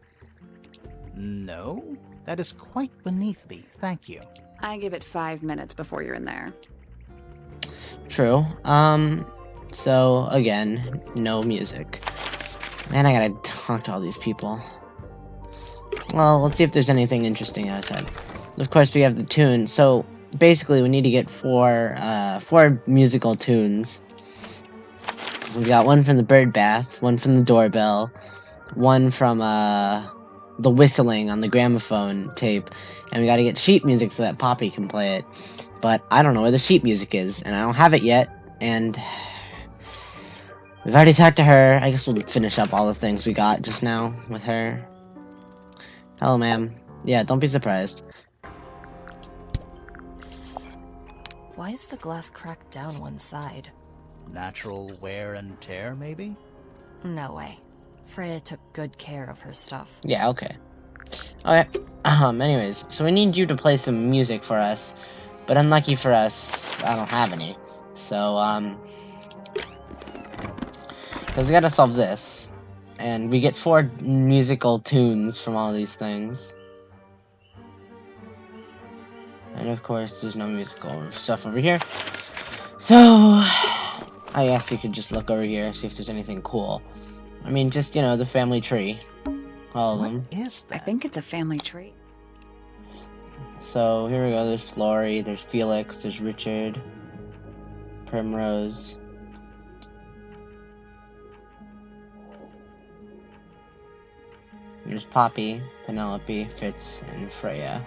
Speaker 2: No, that is quite beneath me, thank you.
Speaker 3: I give it 5 minutes before you're in there.
Speaker 1: True. So, again, no music. Man, I gotta talk to all these people. Well, let's see if there's anything interesting outside. Of course, we have the tune. So, basically, we need to get four musical tunes. We got one from the bird bath, one from the doorbell, one from, the whistling on the gramophone tape, and we gotta get sheet music so that Poppy can play it. But I don't know where the sheet music is, and I don't have it yet, and we've already talked to her. I guess we'll finish up all the things we got just now with her. Hello, ma'am. Yeah, don't be surprised.
Speaker 9: Why is the glass cracked down one side?
Speaker 2: Natural wear and tear, maybe?
Speaker 9: No way. Freya took good care of her stuff.
Speaker 1: Yeah, okay. Okay, anyways, so we need you to play some music for us, but unlucky for us, I don't have any. So, because we gotta solve this, and we get 4 musical tunes from all these things. And of course, there's no musical stuff over here. So, I guess you could just look over here and see if there's anything cool. I mean, just, you know, the family tree. All of them.
Speaker 2: What is that?
Speaker 3: I think it's a family tree.
Speaker 1: So, here we go. There's Flory, there's Felix, there's Richard, Primrose. There's Poppy, Penelope, Fitz, and Freya.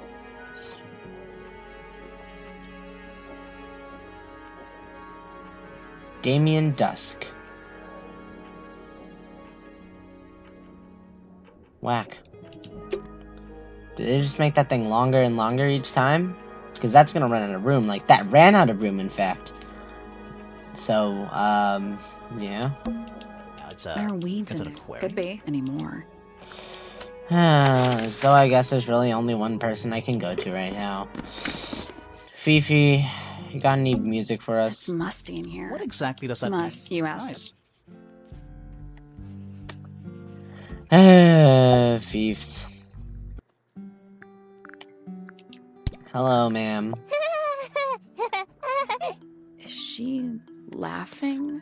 Speaker 1: Damien Dusk. Whack. Did they just make that thing longer and longer each time? Because that's gonna run out of room. Like, that ran out of room, in fact. So, yeah.
Speaker 3: There are weeds in it. Could be anymore.
Speaker 1: So I guess there's really only one person I can go to right now. Fifi, you got any music for us?
Speaker 3: It's musty in here.
Speaker 2: What exactly does that mean?
Speaker 3: You asked.
Speaker 1: Nice. Fiefs. Hello, ma'am.
Speaker 3: Is she laughing?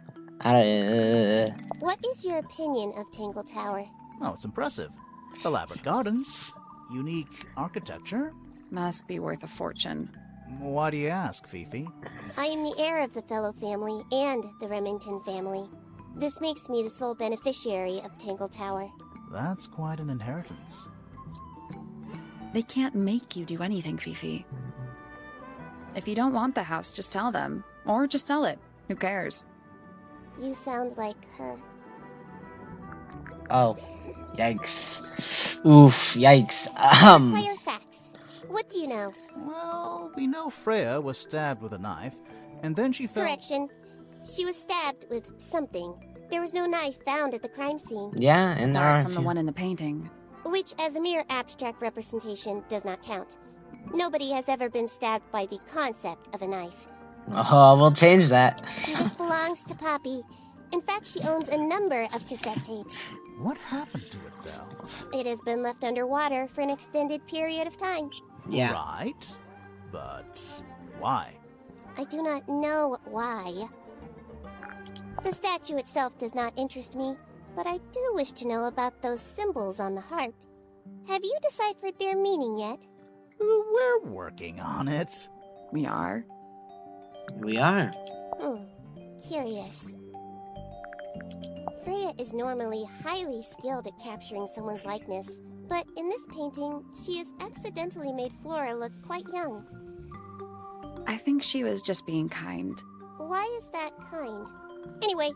Speaker 8: What is your opinion of Tangle Tower?
Speaker 2: Oh, it's impressive. Elaborate gardens, unique architecture.
Speaker 3: Must be worth a fortune.
Speaker 2: Why do you ask, Fifi?
Speaker 8: I am the heir of the Fellow family and the Remington family. This makes me the sole beneficiary of Tangle Tower.
Speaker 2: That's quite an inheritance.
Speaker 3: They can't make you do anything, Fifi. If you don't want the house, just tell them. Or just sell it. Who cares?
Speaker 8: You sound like her.
Speaker 1: Oh, yikes. Oof, yikes.
Speaker 8: Player facts. What do you know?
Speaker 2: Well, we know Freya was stabbed with a knife, and then she fell...
Speaker 8: Correction. She was stabbed with something. There was no knife found at the crime scene.
Speaker 1: Yeah, and there are...
Speaker 3: from the one in the painting.
Speaker 8: Which, as a mere abstract representation, does not count. Nobody has ever been stabbed by the concept of a knife.
Speaker 1: Oh, we'll change that.
Speaker 8: This belongs to Poppy. In fact, she owns a number of cassette tapes.
Speaker 2: What happened to it, though?
Speaker 8: It has been left underwater for an extended period of time.
Speaker 1: Yeah.
Speaker 2: Right. But why?
Speaker 8: I do not know why. The statue itself does not interest me, but I do wish to know about those symbols on the harp. Have you deciphered their meaning yet?
Speaker 2: We're working on it.
Speaker 3: We are?
Speaker 1: We are.
Speaker 8: Curious. Freya is normally highly skilled at capturing someone's likeness, but in this painting, she has accidentally made Flora look quite young.
Speaker 3: I think she was just being kind.
Speaker 8: Why is that kind? Anyway,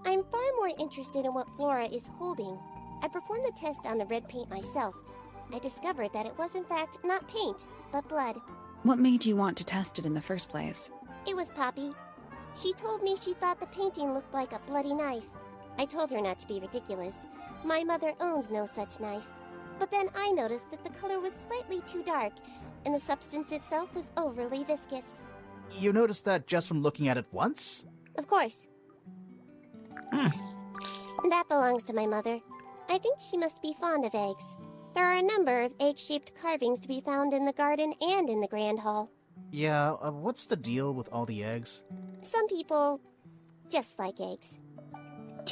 Speaker 8: I'm far more interested in what Flora is holding. I performed the test on the red paint myself. I discovered that it was in fact not paint, but blood.
Speaker 3: What made you want to test it in the first place?
Speaker 8: It was Poppy. She told me she thought the painting looked like a bloody knife. I told her not to be ridiculous. My mother owns no such knife. But then I noticed that the color was slightly too dark, and the substance itself was overly viscous.
Speaker 2: You noticed that just from looking at it once?
Speaker 8: Of course. That belongs to my mother. I think she must be fond of eggs. There are a number of egg-shaped carvings to be found in the garden and in the Grand Hall.
Speaker 2: Yeah, what's the deal with all the eggs?
Speaker 8: Some people just like eggs.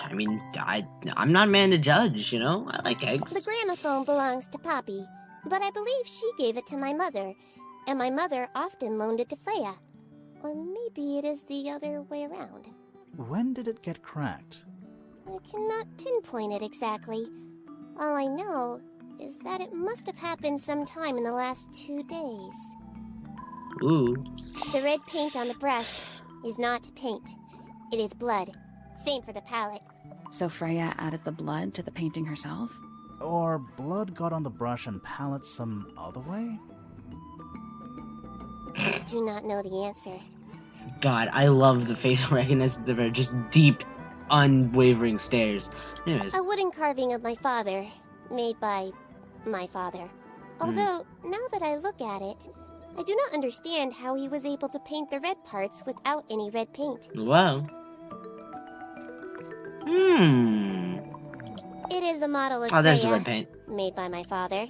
Speaker 1: I mean, I'm not a man to judge, you know? I like eggs.
Speaker 8: The gramophone belongs to Poppy, but I believe she gave it to my mother, and my mother often loaned it to Freya. Or maybe it is the other way around.
Speaker 2: When did it get cracked?
Speaker 8: I cannot pinpoint it exactly. All I know is that it must have happened sometime in the last 2 days.
Speaker 1: Ooh.
Speaker 8: The red paint on the brush is not paint. It is blood. Same for the palette.
Speaker 3: So Freya added the blood to the painting herself?
Speaker 2: Or blood got on the brush and palette some other way?
Speaker 8: I do not know the answer.
Speaker 1: God, I love the facial recognition of her. Just deep, unwavering stares. Anyways.
Speaker 8: A wooden carving of my father, made by my father. Although, now that I look at it, I do not understand how he was able to paint the red parts without any red paint.
Speaker 1: Well.
Speaker 8: It is a model of
Speaker 1: there's the
Speaker 8: Freya,
Speaker 1: red paint.
Speaker 8: made by my father.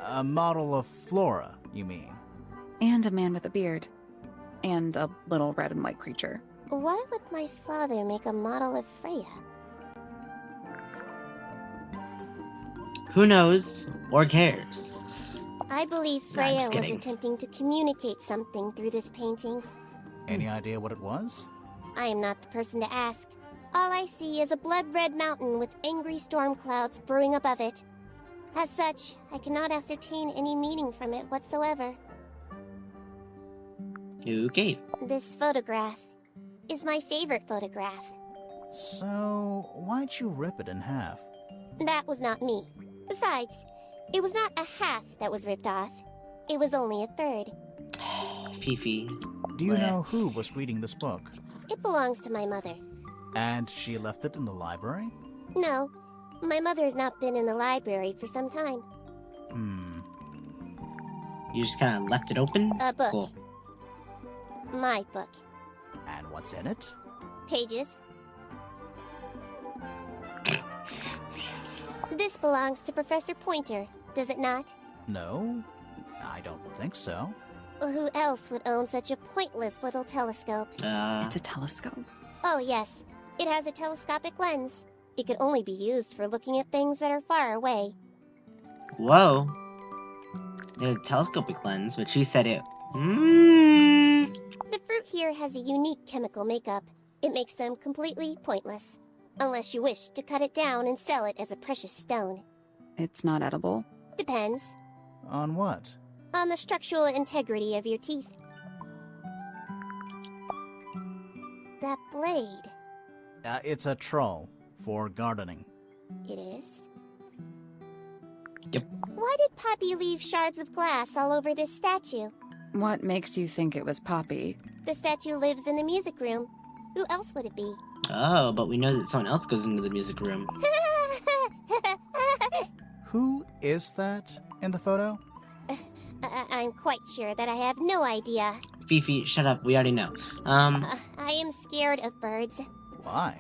Speaker 2: A model of Flora, you mean?
Speaker 3: And a man with a beard. And a little red and white creature.
Speaker 8: Why would my father make a model of Freya?
Speaker 1: Who knows or cares?
Speaker 8: I believe
Speaker 1: No, I'm
Speaker 8: Freya
Speaker 1: just
Speaker 8: was
Speaker 1: kidding.
Speaker 8: attempting to communicate something through this painting.
Speaker 2: Any idea what it was?
Speaker 8: I am not the person to ask. All I see is a blood-red mountain with angry storm clouds brewing above it. As such, I cannot ascertain any meaning from it whatsoever.
Speaker 1: Okay.
Speaker 8: This photograph is my favorite photograph.
Speaker 2: So, why'd you rip it in half?
Speaker 8: That was not me. Besides, It was not a half that was ripped off. It was only a third.
Speaker 1: Fifi.
Speaker 2: Do you know who was reading this book?
Speaker 8: It belongs to my mother.
Speaker 2: And she left it in the library?
Speaker 8: No, my mother's not been in the library for some time.
Speaker 1: You just kind of left it open?
Speaker 8: A book.
Speaker 1: Cool.
Speaker 8: My book.
Speaker 2: And what's in it?
Speaker 8: Pages. This belongs to Professor Pointer, does it not?
Speaker 2: No, I don't think so.
Speaker 8: Who else would own such a pointless little telescope?
Speaker 3: It's a telescope.
Speaker 8: Oh, yes. It has a telescopic lens. It could only be used for looking at things that are far away.
Speaker 1: Whoa. There's a telescopic lens, but she said it. The
Speaker 8: fruit here has a unique chemical makeup. It makes them completely pointless. Unless you wish to cut it down and sell it as a precious stone.
Speaker 3: It's not edible.
Speaker 8: Depends.
Speaker 2: On what?
Speaker 8: On the structural integrity of your teeth. That blade.
Speaker 2: It's a troll for gardening.
Speaker 8: It is?
Speaker 1: Yep.
Speaker 8: Why did Poppy leave shards of glass all over this statue?
Speaker 3: What makes you think it was Poppy?
Speaker 8: The statue lives in the music room. Who else would it be?
Speaker 1: Oh, but we know that someone else goes into the music room.
Speaker 2: Who is that in the photo?
Speaker 8: I'm quite sure that I have no idea.
Speaker 1: Fifi, shut up. We already know.
Speaker 8: I am scared of birds.
Speaker 2: Why?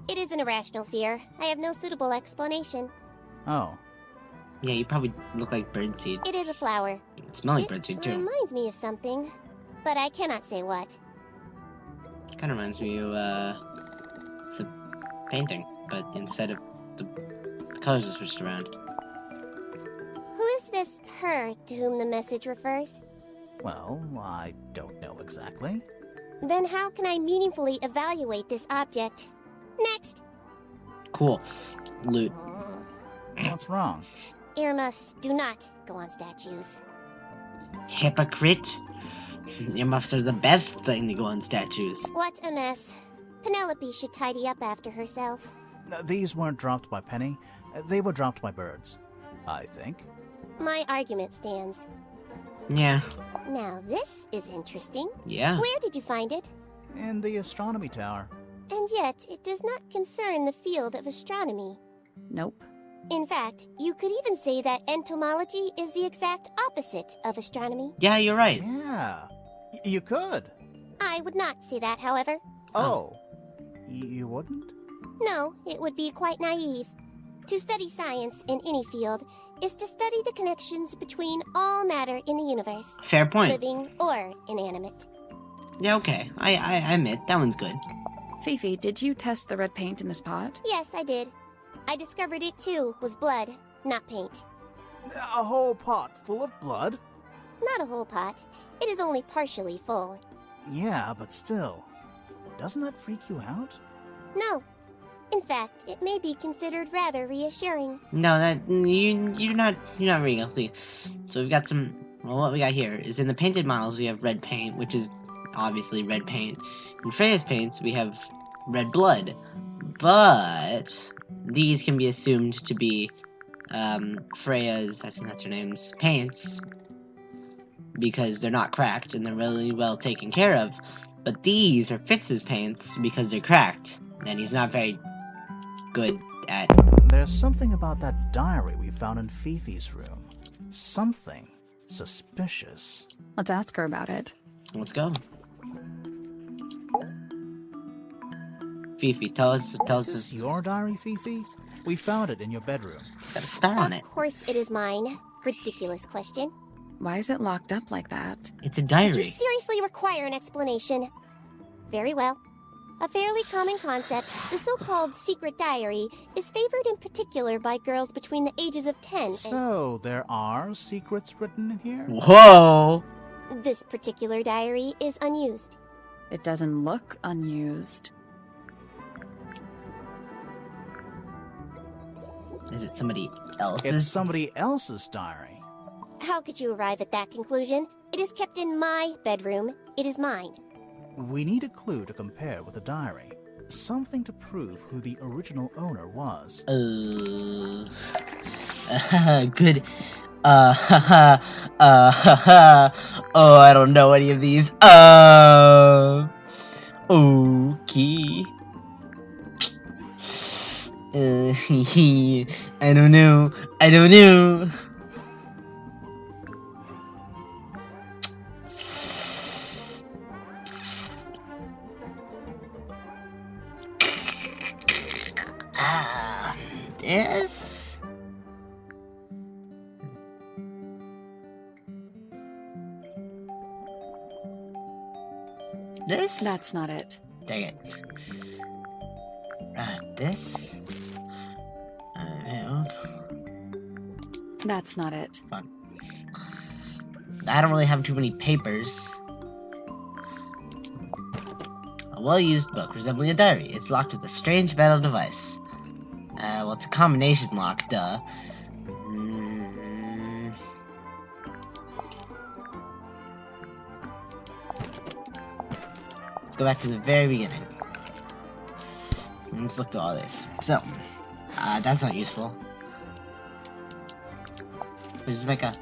Speaker 8: It is an irrational fear. I have no suitable explanation.
Speaker 2: Oh.
Speaker 1: Yeah, you probably look like birdseed.
Speaker 8: It is a flower.
Speaker 1: You smell like birdseed,
Speaker 8: It
Speaker 1: too.
Speaker 8: reminds me of something, but I cannot say what.
Speaker 1: Kind of reminds me of, the painting, but instead of the colors are switched around.
Speaker 8: Who is this her to whom the message refers?
Speaker 2: Well, I don't know exactly.
Speaker 8: Then how can I meaningfully evaluate this object? Next!
Speaker 1: Cool. Loot.
Speaker 2: What's wrong?
Speaker 8: Earmuffs do not go on statues.
Speaker 1: Hypocrite. Earmuffs are the best thing to go on statues.
Speaker 8: What a mess. Penelope should tidy up after herself.
Speaker 2: These weren't dropped by Penny. They were dropped by Birds, I think.
Speaker 8: My argument stands.
Speaker 1: Yeah.
Speaker 8: Now this is interesting.
Speaker 1: Yeah.
Speaker 8: Where did you find it?
Speaker 2: In the astronomy tower.
Speaker 8: And yet, it does not concern the field of astronomy.
Speaker 3: Nope.
Speaker 8: In fact, you could even say that entomology is the exact opposite of astronomy.
Speaker 1: Yeah, you're right.
Speaker 2: Yeah. You could.
Speaker 8: I would not say that, however.
Speaker 2: Oh. You wouldn't?
Speaker 8: No, it would be quite naive. To study science in any field is to study the connections between all matter in the universe.
Speaker 1: Fair point.
Speaker 8: Living or inanimate.
Speaker 1: Yeah, okay. I admit, that one's good.
Speaker 3: Fifi, did you test the red paint in this pot?
Speaker 8: Yes, I did. I discovered it too was blood, not paint.
Speaker 2: A whole pot full of blood?
Speaker 8: Not a whole pot. It is only partially full.
Speaker 2: Yeah, but still. Doesn't that freak you out?
Speaker 8: No. In fact, it may be considered rather reassuring.
Speaker 1: No, that you're not reading healthy. So we've got some. Well, what we got here is in the painted models we have red paint, which is obviously red paint. In Freya's paints we have red blood, but these can be assumed to be Freya's. I think that's her name's paints because they're not cracked and they're really well taken care of. But these are Fitz's paints because they're cracked, and he's not very good at.
Speaker 2: There's something about that diary we found in Fifi's room. Something suspicious.
Speaker 3: Let's ask her about it.
Speaker 1: Let's go. Fifi, tell us.
Speaker 2: Is this your diary, Fifi? We found it in your bedroom.
Speaker 1: It's got a star on it.
Speaker 8: Of course it is mine. Ridiculous question.
Speaker 3: Why is it locked up like that?
Speaker 1: It's a
Speaker 8: You
Speaker 1: diary.
Speaker 8: seriously require an explanation. Very well. A fairly common concept, the so-called secret diary, is favored in particular by girls between the ages of 10
Speaker 2: So, there are secrets written in here?
Speaker 1: Whoa!
Speaker 8: and this particular diary is unused.
Speaker 3: It doesn't look unused.
Speaker 1: Is it somebody else's?
Speaker 2: It's somebody else's diary.
Speaker 8: How could you arrive at that conclusion? It is kept in my bedroom. It is mine.
Speaker 2: We need a clue to compare with the diary. Something to prove who the original owner was.
Speaker 1: Good. Oh, I don't know any of these. Okay. I don't know. I don't know. This? This?
Speaker 3: That's not it.
Speaker 1: Dang it. This?
Speaker 3: That's not it.
Speaker 1: Fun. I don't really have too many papers. A well-used book resembling a diary. It's locked with a strange metal device. Well, it's a combination lock, duh. Let's go back to the very beginning. Let's look through all this. So, that's not useful. But just make a...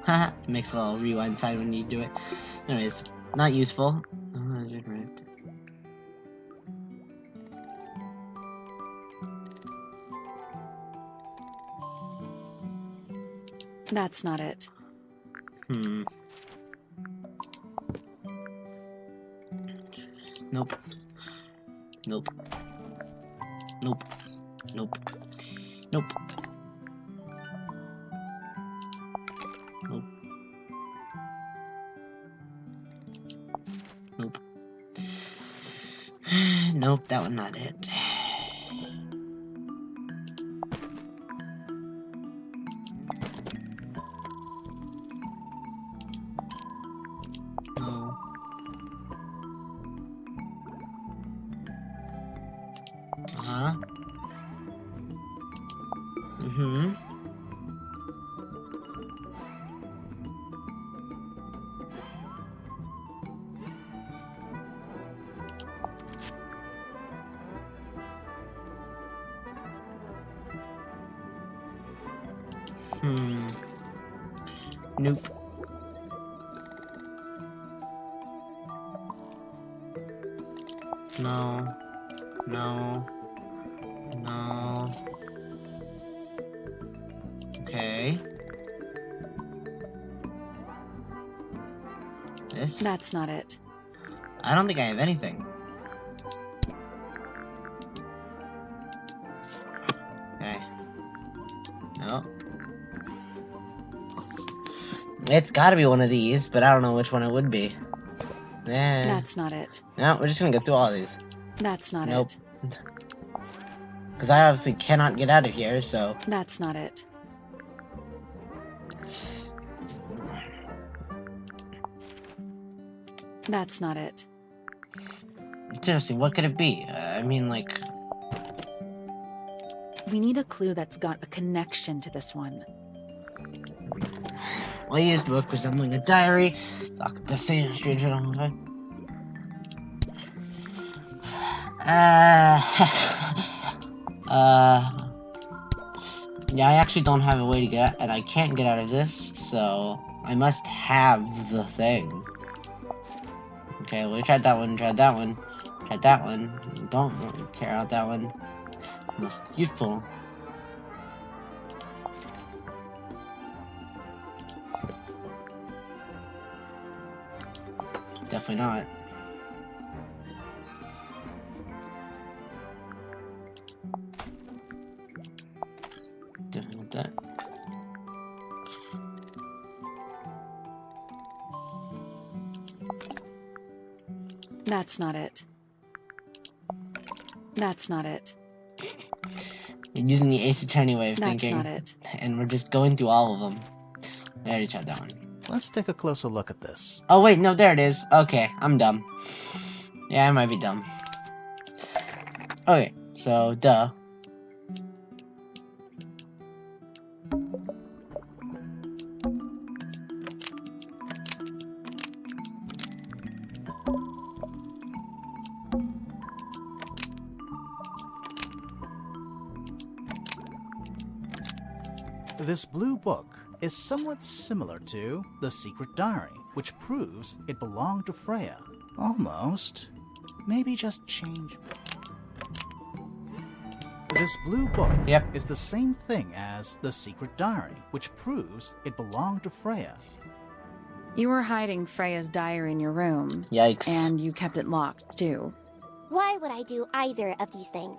Speaker 1: Haha, it makes a little rewind sound when you do it. Anyways, not useful.
Speaker 3: That's not it.
Speaker 1: Nope. Nope. Nope. Nope. Nope. Nope. Nope. Nope, that one not it. No. Uh-huh. Mm-hmm. Nope. No. No. No. Okay. This?
Speaker 3: That's not it.
Speaker 1: I don't think I have anything. Okay. No. It's gotta be one of these, but I don't know which one it would be.
Speaker 3: That's not it.
Speaker 1: No, we're just gonna go through all of these.
Speaker 3: That's not
Speaker 1: Nope.
Speaker 3: it.
Speaker 1: Because I obviously cannot get out of here, so...
Speaker 3: That's not it. That's not it.
Speaker 1: Seriously, what could it be? I mean, like...
Speaker 3: We need a clue that's got a connection to this one.
Speaker 1: Well, used book resembling a diary. The same stranger. Yeah, I actually don't have a way to get out, and I can't get out of this, so I must have the thing. Okay, well, we tried that one, tried that one, tried that one. Don't really care about that one. Most useful. Definitely not. Definitely not that.
Speaker 3: That's not it. That's not it.
Speaker 1: We're using the Ace Attorney way of thinking.
Speaker 3: That's not it.
Speaker 1: And we're just going through all of them. I already tried that one.
Speaker 2: Let's take a closer look at this.
Speaker 1: Oh wait, no, there it is. Okay, I'm dumb. Yeah, I might be dumb. Okay, so, duh.
Speaker 2: This blue book is somewhat similar to the secret diary, which proves it belonged to Freya. Almost. Maybe just change. This blue book is the same thing as the secret diary, which proves it belonged to Freya.
Speaker 3: You were hiding Freya's diary in your room.
Speaker 1: Yikes.
Speaker 3: And you kept it locked, too.
Speaker 8: Why would I do either of these things?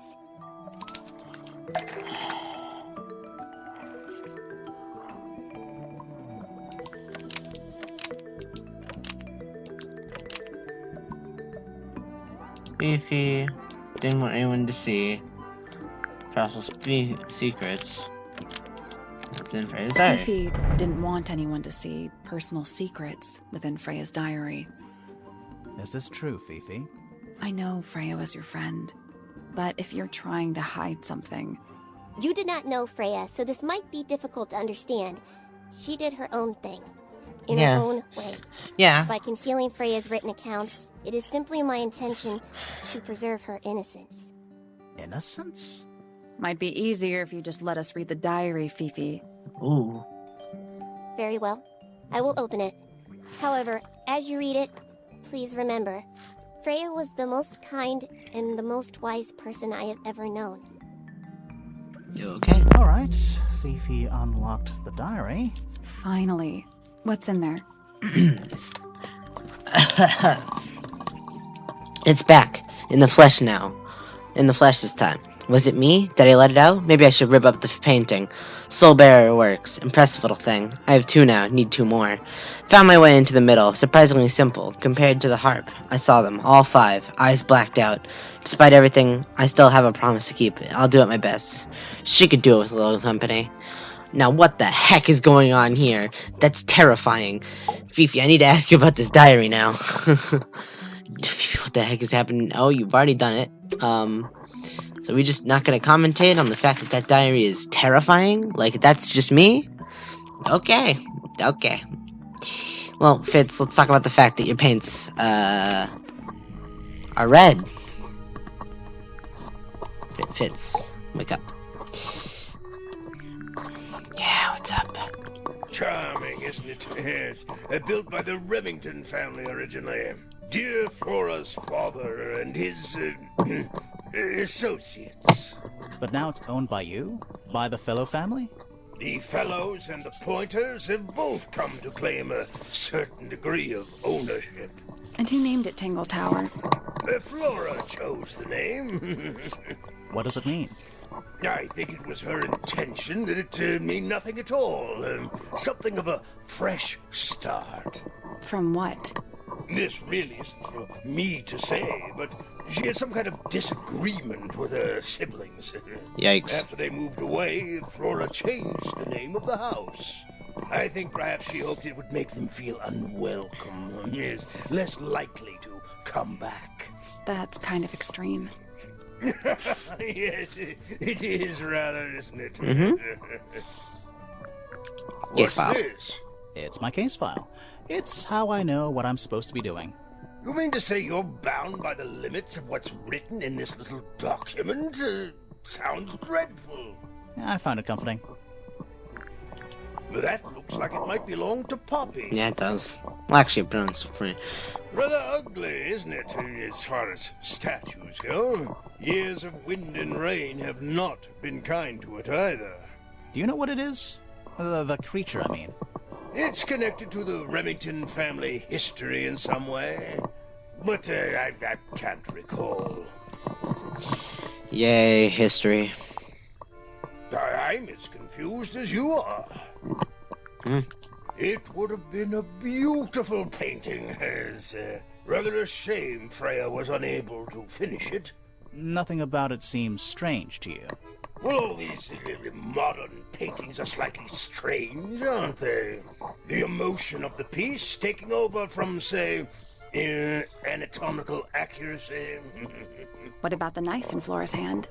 Speaker 1: Fifi didn't want anyone to see Fossil secrets. That's in Freya's diary.
Speaker 3: Fifi didn't want anyone to see personal secrets within Freya's diary.
Speaker 2: Is this true, Fifi?
Speaker 3: I know Freya was your friend, but if you're trying to hide something...
Speaker 8: You did not know Freya, so this might be difficult to understand. She did her own thing. In her own way.
Speaker 1: Yeah.
Speaker 8: By concealing Freya's written accounts, it is simply my intention to preserve her innocence.
Speaker 2: Innocence?
Speaker 3: Might be easier if you just let us read the diary, Fifi.
Speaker 1: Ooh.
Speaker 8: Very well. I will open it. However, as you read it, please remember, Freya was the most kind and the most wise person I have ever known.
Speaker 1: You okay?
Speaker 2: Alright, Fifi unlocked the diary.
Speaker 3: Finally. What's in there?
Speaker 1: It's back. In the flesh now. In the flesh this time. Was it me? Did I let it out? Maybe I should rip up the painting. Soul Bearer works. Impressive little thing. I have 2 now. Need 2 more. Found my way into the middle. Surprisingly simple. Compared to the harp. I saw them. All 5. Eyes blacked out. Despite everything, I still have a promise to keep. I'll do it my best. She could do it with a little company. Now what the heck is going on here? That's terrifying. Fifi, I need to ask you about this diary now. What the heck is happening? Oh, you've already done it. So we just not gonna commentate on the fact that that diary is terrifying? Like, that's just me? Okay. Okay. Well, Fitz, let's talk about the fact that your paints, are red. Fitz, wake up. Yeah, what's up?
Speaker 6: Charming, isn't it? Yes. Built by the Remington family originally. Dear Flora's father and his, associates.
Speaker 2: But now it's owned by you? By the Fellow family?
Speaker 6: The Fellows and the Pointers have both come to claim a certain degree of ownership.
Speaker 3: And who named it Tangle Tower?
Speaker 6: Flora chose the name.
Speaker 2: What does it mean?
Speaker 6: I think it was her intention that it mean nothing at all. Something of a fresh start.
Speaker 3: From what?
Speaker 6: This really isn't for me to say, but she had some kind of disagreement with her siblings.
Speaker 1: Yikes.
Speaker 6: After they moved away, Flora changed the name of the house. I think perhaps she hoped it would make them feel unwelcome, is less likely to come back.
Speaker 3: That's kind of extreme.
Speaker 6: Yes, it is rather, isn't it?
Speaker 1: Case
Speaker 6: What's
Speaker 1: file.
Speaker 6: this?
Speaker 2: It's my case file. It's how I know what I'm supposed to be doing.
Speaker 6: You mean to say you're bound by the limits of what's written in this little document? Sounds dreadful.
Speaker 2: I found it comforting.
Speaker 6: That looks like it might belong to Poppy.
Speaker 1: Yeah, it does. Well, actually, it belongs to me.
Speaker 6: Rather ugly, isn't it, as far as statues go? Years of wind and rain have not been kind to it either.
Speaker 2: Do you know what it is? The creature, I mean.
Speaker 6: It's connected to the Remington family history in some way, but I can't recall.
Speaker 1: Yay, history.
Speaker 6: I'm as confused as you are. It would have been a beautiful painting. It's rather a shame Freya was unable to finish it.
Speaker 2: Nothing about it seems strange to you.
Speaker 6: Well, all these modern paintings are slightly strange, aren't they? The emotion of the piece taking over from, say, anatomical accuracy.
Speaker 3: What about the knife in Flora's hand?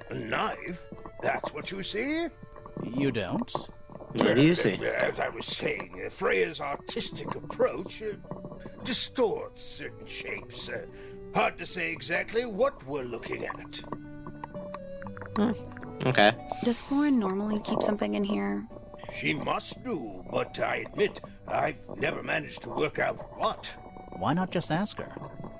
Speaker 6: A knife? That's what you see?
Speaker 2: You don't?
Speaker 1: What do you see?
Speaker 6: As I was saying, Freya's artistic approach distorts certain shapes. Hard to say exactly what we're looking at.
Speaker 1: Okay.
Speaker 3: Does Flora normally keep something in here?
Speaker 6: she must do, but I admit I've never managed to work out what.
Speaker 2: Why not just ask her?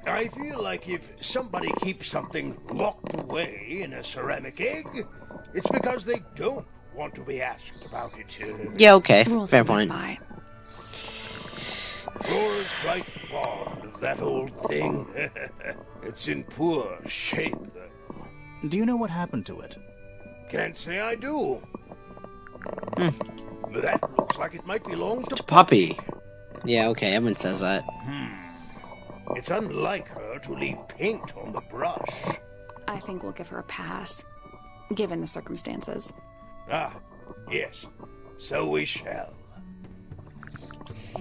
Speaker 6: I feel like if somebody keeps something locked away in a ceramic egg, it's because they don't want to be asked about it.
Speaker 1: Yeah, okay.
Speaker 3: Rules
Speaker 1: Fair
Speaker 3: to live
Speaker 1: point.
Speaker 3: by.
Speaker 6: Flora's quite fond of that old thing. It's in poor shape, though.
Speaker 2: Do you know what happened to it?
Speaker 6: Can't say I do. But that looks like it might belong to
Speaker 1: Puppy. Yeah, okay, everyone says that.
Speaker 6: It's unlike her to leave paint on the brush.
Speaker 3: I think we'll give her a pass, given the circumstances.
Speaker 6: Ah, yes. So we shall.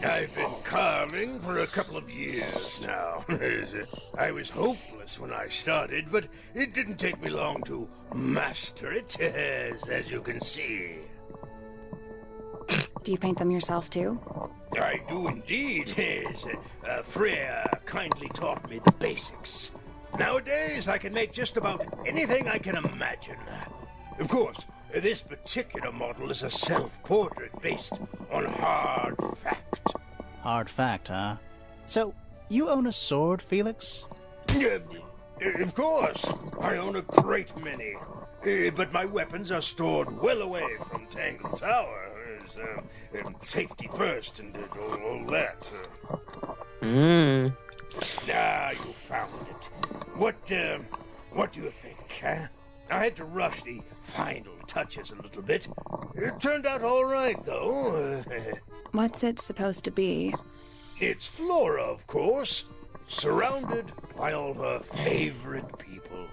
Speaker 6: I've been carving for a couple of years now. I was hopeless when I started, but it didn't take me long to master it, as you can see.
Speaker 3: Do you paint them yourself, too?
Speaker 6: I do indeed, yes. Freya kindly taught me the basics. Nowadays, I can make just about anything I can imagine. Of course, this particular model is a self-portrait based on hard fact.
Speaker 2: Hard fact, huh? So, you own a sword, Felix?
Speaker 6: Of course, I own a great many. But my weapons are stored well away from Tangle Tower. Safety first and all that. Ah, you found it. What do you think, huh? I had to rush the final touches a little bit. It turned out all right, though.
Speaker 3: What's it supposed to be?
Speaker 6: It's Flora, of course, surrounded by all her favorite people.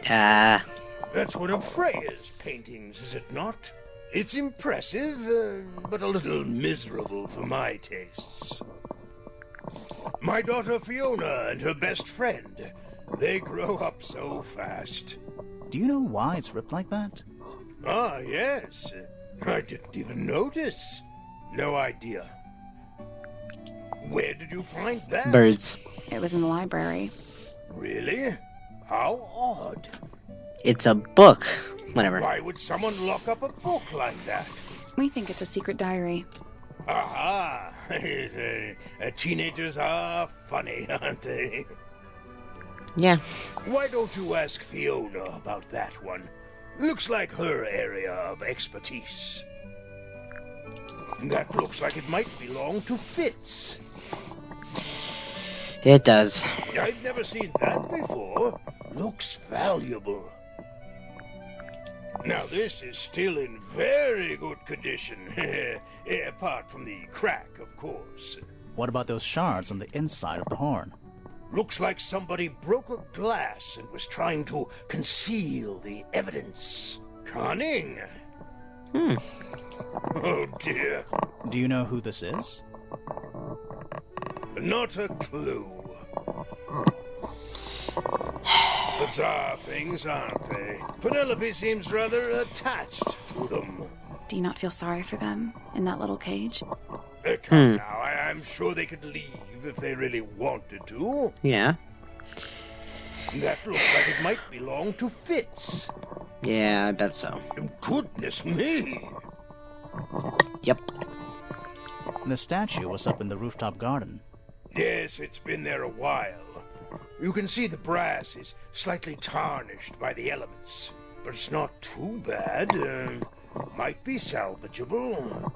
Speaker 6: That's one of Freya's paintings, is it not? It's impressive, but a little miserable for my tastes. My daughter Fiona and her best friend, they grow up so fast.
Speaker 2: Do you know why it's ripped like that?
Speaker 6: Ah, yes. I didn't even notice. No idea. Where did you find that?
Speaker 1: Birds.
Speaker 3: It was in the library.
Speaker 6: Really? How odd.
Speaker 1: It's a book. Whatever.
Speaker 6: Why would someone lock up a book like that?
Speaker 3: We think it's a secret diary.
Speaker 6: Aha! Teenagers are funny, aren't they?
Speaker 1: Yeah.
Speaker 6: Why don't you ask Fiona about that one? Looks like her area of expertise. That looks like it might belong to Fitz.
Speaker 1: It does.
Speaker 6: I've never seen that before. Looks valuable. Now this is still in very good condition. Apart from the crack, of course.
Speaker 2: What about those shards on the inside of the horn?
Speaker 6: Looks like somebody broke a glass and was trying to conceal the evidence. Cunning. Oh dear.
Speaker 2: Do you know who this is?
Speaker 6: Not a clue. Bizarre things, aren't they? Penelope seems rather attached to them.
Speaker 3: Do you not feel sorry for them in that little cage?
Speaker 6: Come now, I'm sure they could leave if they really wanted to.
Speaker 1: Yeah.
Speaker 6: That looks like it might belong to Fitz.
Speaker 1: Yeah, I bet so.
Speaker 6: Goodness me!
Speaker 1: Yep.
Speaker 2: The statue was up in the rooftop garden.
Speaker 6: Yes, it's been there a while. You can see the brass is slightly tarnished by the elements, but it's not too bad. Might be salvageable.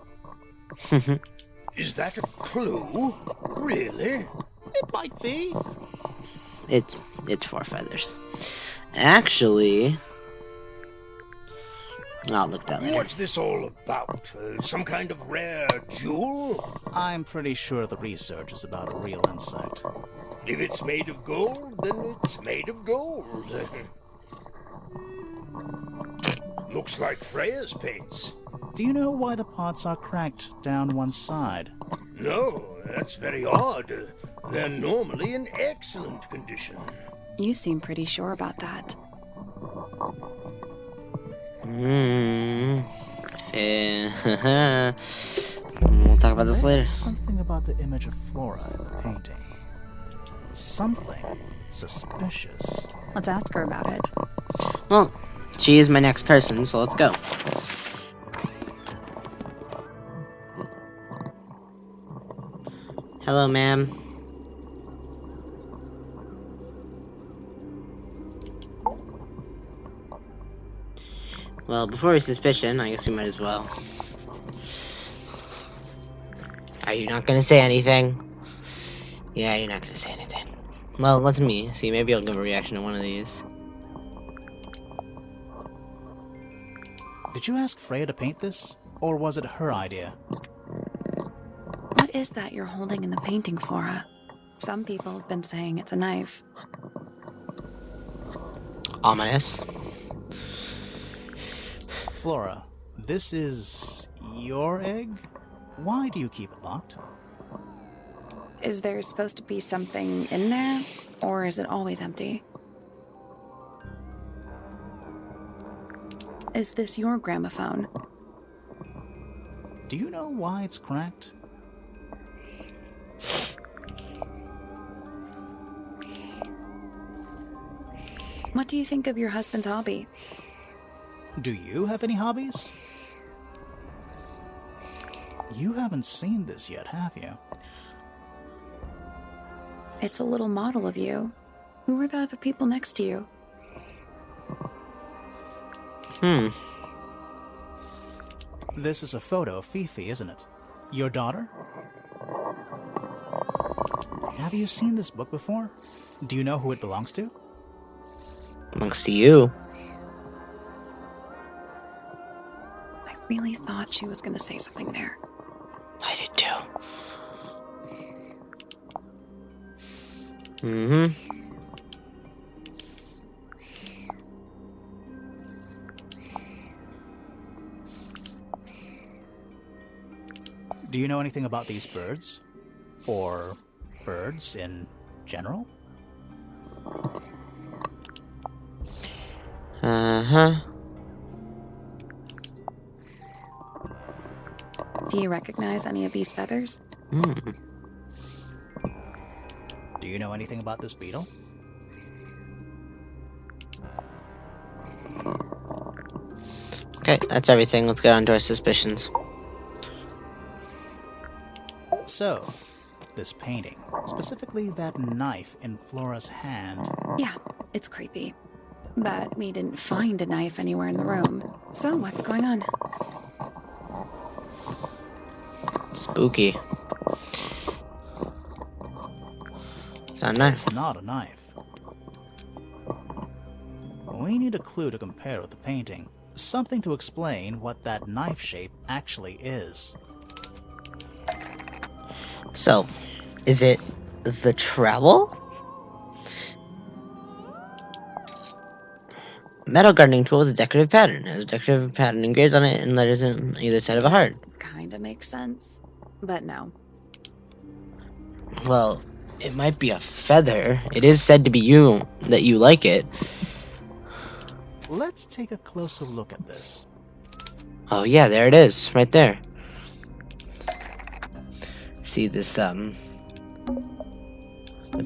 Speaker 6: Is that a clue? Really?
Speaker 2: It might be.
Speaker 1: It's 4 feathers. Actually, I'll look that later.
Speaker 6: What's this all about? Some kind of rare jewel?
Speaker 2: I'm pretty sure the research is about a real insect.
Speaker 6: If it's made of gold, then it's made of gold. Looks like Freya's paints.
Speaker 2: Do you know why the pots are cracked down one side?
Speaker 6: No, that's very odd. They're normally in excellent condition.
Speaker 3: You seem pretty sure about that.
Speaker 1: We'll talk about this later.
Speaker 2: There's something about the image of Flora in the painting. Something suspicious.
Speaker 3: Let's ask her about it.
Speaker 1: Well, she is my next person, so let's go. Hello, ma'am. Well, before we suspicion, I guess we might as well. Are you not gonna say anything? Yeah, you're not gonna say anything. Well, let's see. Maybe I'll give a reaction to one of these.
Speaker 2: Did you ask Freya to paint this? Or was it her idea?
Speaker 3: What is that you're holding in the painting, Flora? Some people have been saying it's a knife.
Speaker 1: Ominous.
Speaker 2: Flora, this is your egg? Why do you keep it locked?
Speaker 3: Is there supposed to be something in there? Or is it always empty? Is this your gramophone?
Speaker 2: Do you know why it's cracked?
Speaker 3: What do you think of your husband's hobby?
Speaker 2: Do you have any hobbies? You haven't seen this yet, have you?
Speaker 3: It's a little model of you. Who are the other people next to you?
Speaker 2: This is a photo of Fifi, isn't it? Your daughter? Have you seen this book before? Do you know who it belongs to?
Speaker 1: Belongs to you.
Speaker 3: I really thought she was going to say something there.
Speaker 1: I did too.
Speaker 2: Do you know anything about these birds? Or birds in general?
Speaker 3: Do you recognize any of these feathers?
Speaker 2: Do you know anything about this beetle?
Speaker 1: Okay, that's everything. Let's get on to our suspicions.
Speaker 2: So, this painting, specifically that knife in Flora's hand.
Speaker 3: Yeah, it's creepy. But we didn't find a knife anywhere in the room. So what's going on?
Speaker 1: Spooky. It's not a knife.
Speaker 2: It's not a knife. We need a clue to compare with the painting. Something to explain what that knife shape actually is.
Speaker 1: So, is it the trowel? Metal gardening tool with a decorative pattern. It has a decorative pattern engraved on it and letters on either side of a heart.
Speaker 3: Kinda makes sense. But no.
Speaker 1: Well, it might be a feather. It is said to be you, that you like it.
Speaker 2: Let's take a closer look at this.
Speaker 1: Oh yeah, there it is, right there. See this, the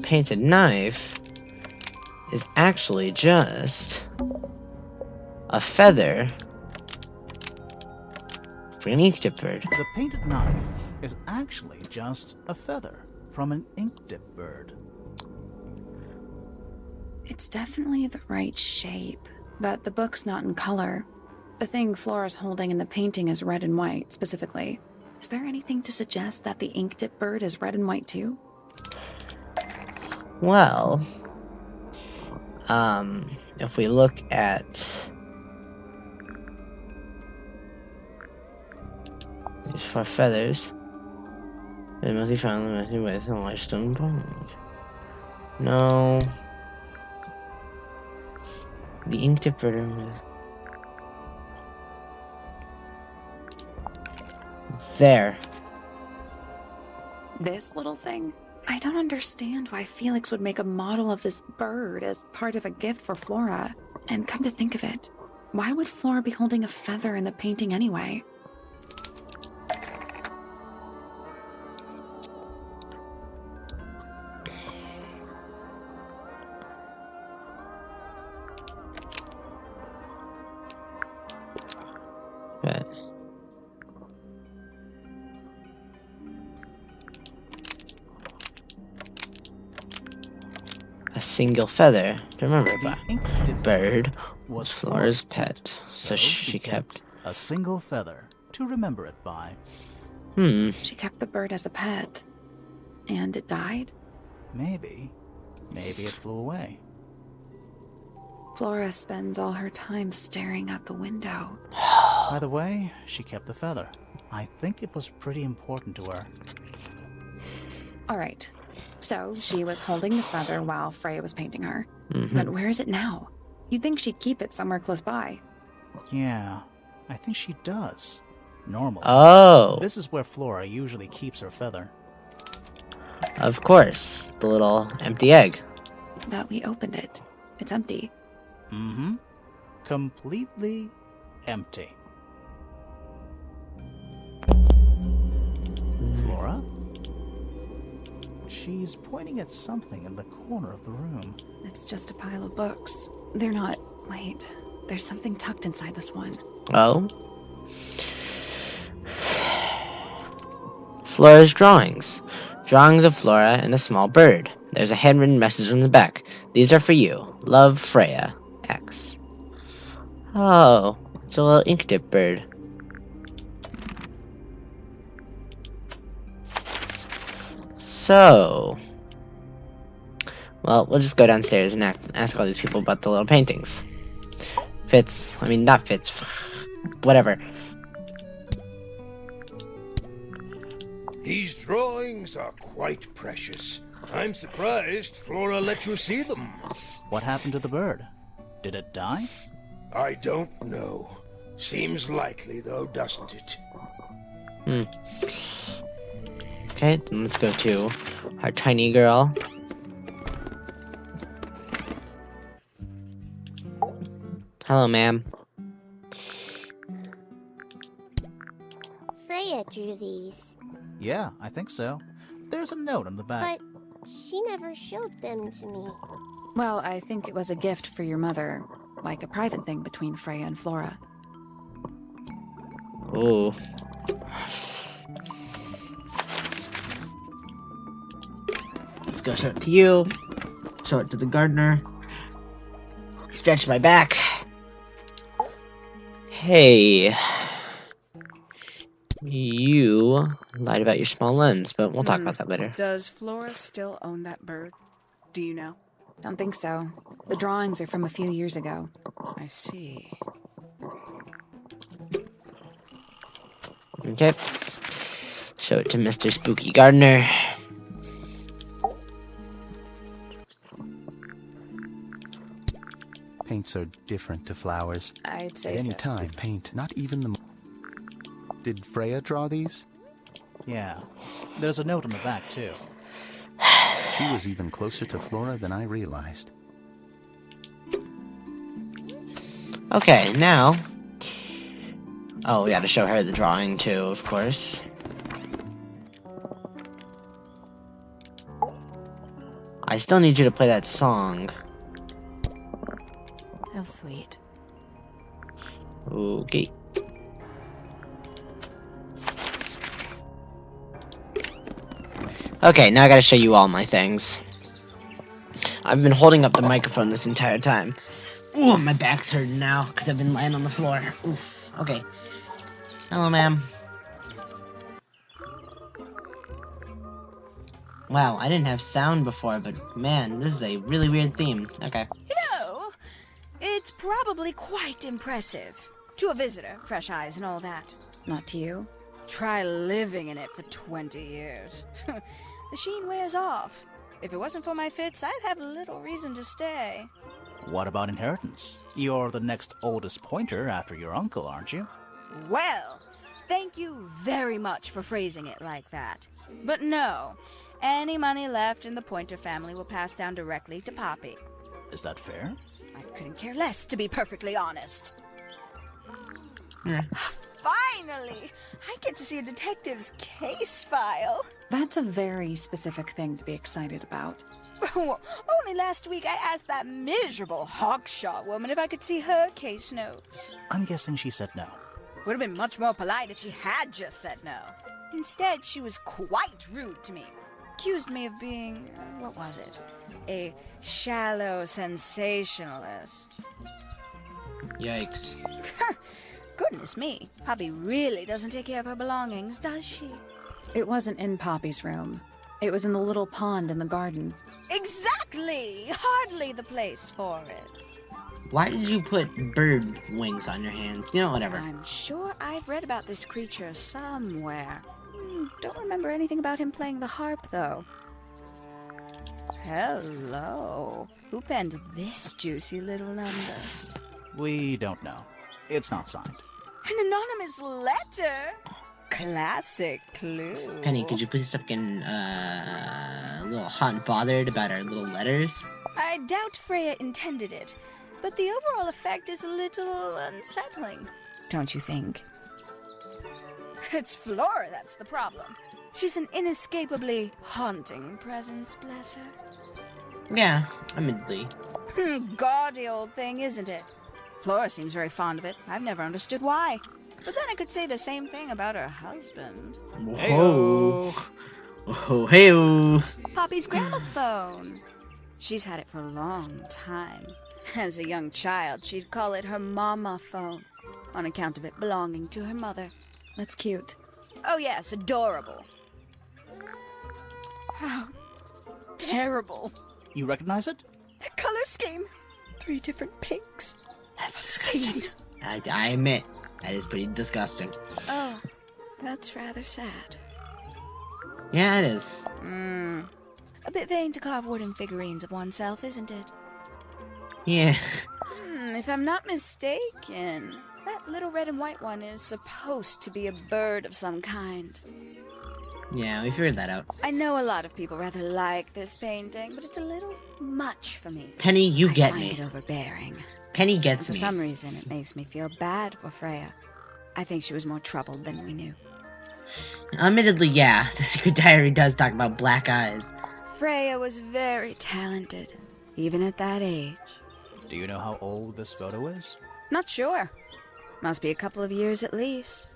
Speaker 1: painted knife is actually just a feather for an ink dip bird.
Speaker 2: The painted knife is actually just a feather from an ink dip bird.
Speaker 3: It's definitely the right shape, but the book's not in color. The thing Flora's holding in the painting is red and white, specifically. Is there anything to suggest that the ink dip bird is red and white too?
Speaker 1: Well, if we look at these 4 feathers, they must be found in with a limestone pond. No. The ink dip bird there.
Speaker 3: This little thing? I don't understand why Felix would make a model of this bird as part of a gift for Flora. And come to think of it, why would Flora be holding a feather in the painting anyway?
Speaker 1: A single feather to remember it
Speaker 2: The
Speaker 1: by.
Speaker 2: ink-dipped
Speaker 1: Bird
Speaker 2: was
Speaker 1: Flora's pet, so she kept.
Speaker 2: a single feather to remember it by.
Speaker 3: She kept the bird as a pet. And it died?
Speaker 2: Maybe it flew away.
Speaker 3: Flora spends all her time staring out the window.
Speaker 2: By the way, she kept the feather. I think it was pretty important to her.
Speaker 3: All right. So she was holding the feather while Freya was painting her.
Speaker 1: Mm-hmm.
Speaker 3: But where is it now? You'd think she'd keep it somewhere close by.
Speaker 2: Yeah, I think she does. Normally.
Speaker 1: Oh,
Speaker 2: This is where Flora usually keeps her feather.
Speaker 1: of course. The little empty egg.
Speaker 3: But we opened it. It's empty.
Speaker 2: Mm-hmm. Completely empty. Flora? She's pointing at something in the corner of the room.
Speaker 3: It's just a pile of books. They're not... Wait. There's something tucked inside this one.
Speaker 1: Oh. Flora's drawings. Drawings of Flora and a small bird. There's a handwritten message on the back. These are for you. Love, Freya. X. Oh, it's a little ink dip bird. So, well, we'll just go downstairs and ask all these people about the little paintings. Not Fitz. Whatever.
Speaker 6: These drawings are quite precious. I'm surprised Flora let you see them.
Speaker 2: What happened to the bird? Did it die?
Speaker 6: I don't know. Seems likely, though, doesn't it?
Speaker 1: Okay, then let's go to our tiny girl. Hello, ma'am.
Speaker 8: Freya drew these,
Speaker 2: Yeah, I think so. There's a note on the back.
Speaker 8: but she never showed them to me.
Speaker 3: Well, I think it was a gift for your mother. Like a private thing between Freya and Flora.
Speaker 1: Ooh. Let's go show it to you. Show it to the gardener. Stretch my back. Hey. You lied about your small lens, but we'll talk about that later.
Speaker 7: Does Flora still own that bird? Do you know?
Speaker 3: Don't think so. The drawings are from a few years ago.
Speaker 7: I see.
Speaker 1: Okay. Show it to Mr. Spooky Gardener.
Speaker 5: Paints are different to flowers.
Speaker 3: I'd say
Speaker 5: At any
Speaker 3: so.
Speaker 5: time, paint, not even the... Did Freya draw these?
Speaker 2: Yeah. There's a note on the back, too.
Speaker 5: She was even closer to Flora than I realized.
Speaker 1: Okay, now... Oh, we gotta show her the drawing, too, of course. I still need you to play that song.
Speaker 9: How sweet.
Speaker 1: Okay. Okay, now I gotta show you all my things. I've been holding up the microphone this entire time. Ooh, my back's hurting now, because I've been lying on the floor. Oof. Okay. Hello, ma'am. Wow, I didn't have sound before, but man, this is a really weird theme. Okay.
Speaker 10: Hello! It's probably quite impressive. To a visitor, fresh eyes and all that.
Speaker 3: Not to you?
Speaker 10: Try living in it for 20 years. The sheen wears off. If it wasn't for my fits, I'd have little reason to stay.
Speaker 2: What about inheritance? You're the next oldest pointer after your uncle, aren't you?
Speaker 10: Well, thank you very much for phrasing it like that. But no, any money left in the Pointer family will pass down directly to Poppy.
Speaker 2: Is that fair?
Speaker 10: I couldn't care less, to be perfectly honest.
Speaker 1: Yeah.
Speaker 10: Finally! I get to see a detective's case file.
Speaker 3: That's a very specific thing to be excited about.
Speaker 10: Only last week I asked that miserable Hawkshaw woman if I could see her case notes.
Speaker 2: I'm guessing she said no.
Speaker 10: Would have been much more polite if she had just said no. Instead, she was quite rude to me. accused me of being, what was it? A shallow sensationalist.
Speaker 1: Yikes.
Speaker 10: Goodness me, Poppy really doesn't take care of her belongings, does she?
Speaker 3: It wasn't in Poppy's room. It was in the little pond in the garden.
Speaker 10: Exactly! Hardly the place for it.
Speaker 1: Why did you put bird wings on your hands? You know, whatever.
Speaker 10: I'm sure I've read about this creature somewhere. Don't remember anything about him playing the harp, though. Hello. Who penned this juicy little number?
Speaker 2: We don't know. It's not signed.
Speaker 10: An anonymous letter? Classic clue.
Speaker 1: Penny, could you please stop getting a little hot and bothered about our little letters?
Speaker 10: I doubt Freya intended it, but the overall effect is a little unsettling. Don't you think? It's Flora that's the problem. She's an inescapably haunting presence, bless her.
Speaker 1: Yeah, admittedly.
Speaker 10: Gaudy old thing, isn't it? Flora seems very fond of it. I've never understood why. But then I could say the same thing about her husband.
Speaker 1: Whoa. Oh, hey-oh.
Speaker 10: Poppy's gramophone. She's had it for a long time. As a young child, she'd call it her mama phone, on account of it belonging to her mother.
Speaker 3: That's cute.
Speaker 10: Oh yes, adorable. How terrible.
Speaker 2: You recognize it?
Speaker 10: The color scheme. 3 different pinks.
Speaker 1: That's disgusting. I admit, that is pretty disgusting.
Speaker 10: Oh, that's rather sad.
Speaker 1: Yeah, it is.
Speaker 10: A bit vain to carve wooden figurines of oneself, isn't it?
Speaker 1: Yeah.
Speaker 10: If I'm not mistaken, that little red and white one is supposed to be a bird of some kind.
Speaker 1: Yeah, we figured that out.
Speaker 10: I know a lot of people rather like this painting, but it's a little much for me.
Speaker 1: Penny, you get
Speaker 10: I
Speaker 1: me.
Speaker 10: find it overbearing.
Speaker 1: Penny gets
Speaker 10: For
Speaker 1: me.
Speaker 10: some reason, it makes me feel bad for Freya. I think she was more troubled than we knew.
Speaker 1: Admittedly, yeah, the Secret Diary does talk about black eyes.
Speaker 10: Freya was very talented, even at that age.
Speaker 2: Do you know how old this photo is?
Speaker 10: Not sure. Must be a couple of years at least.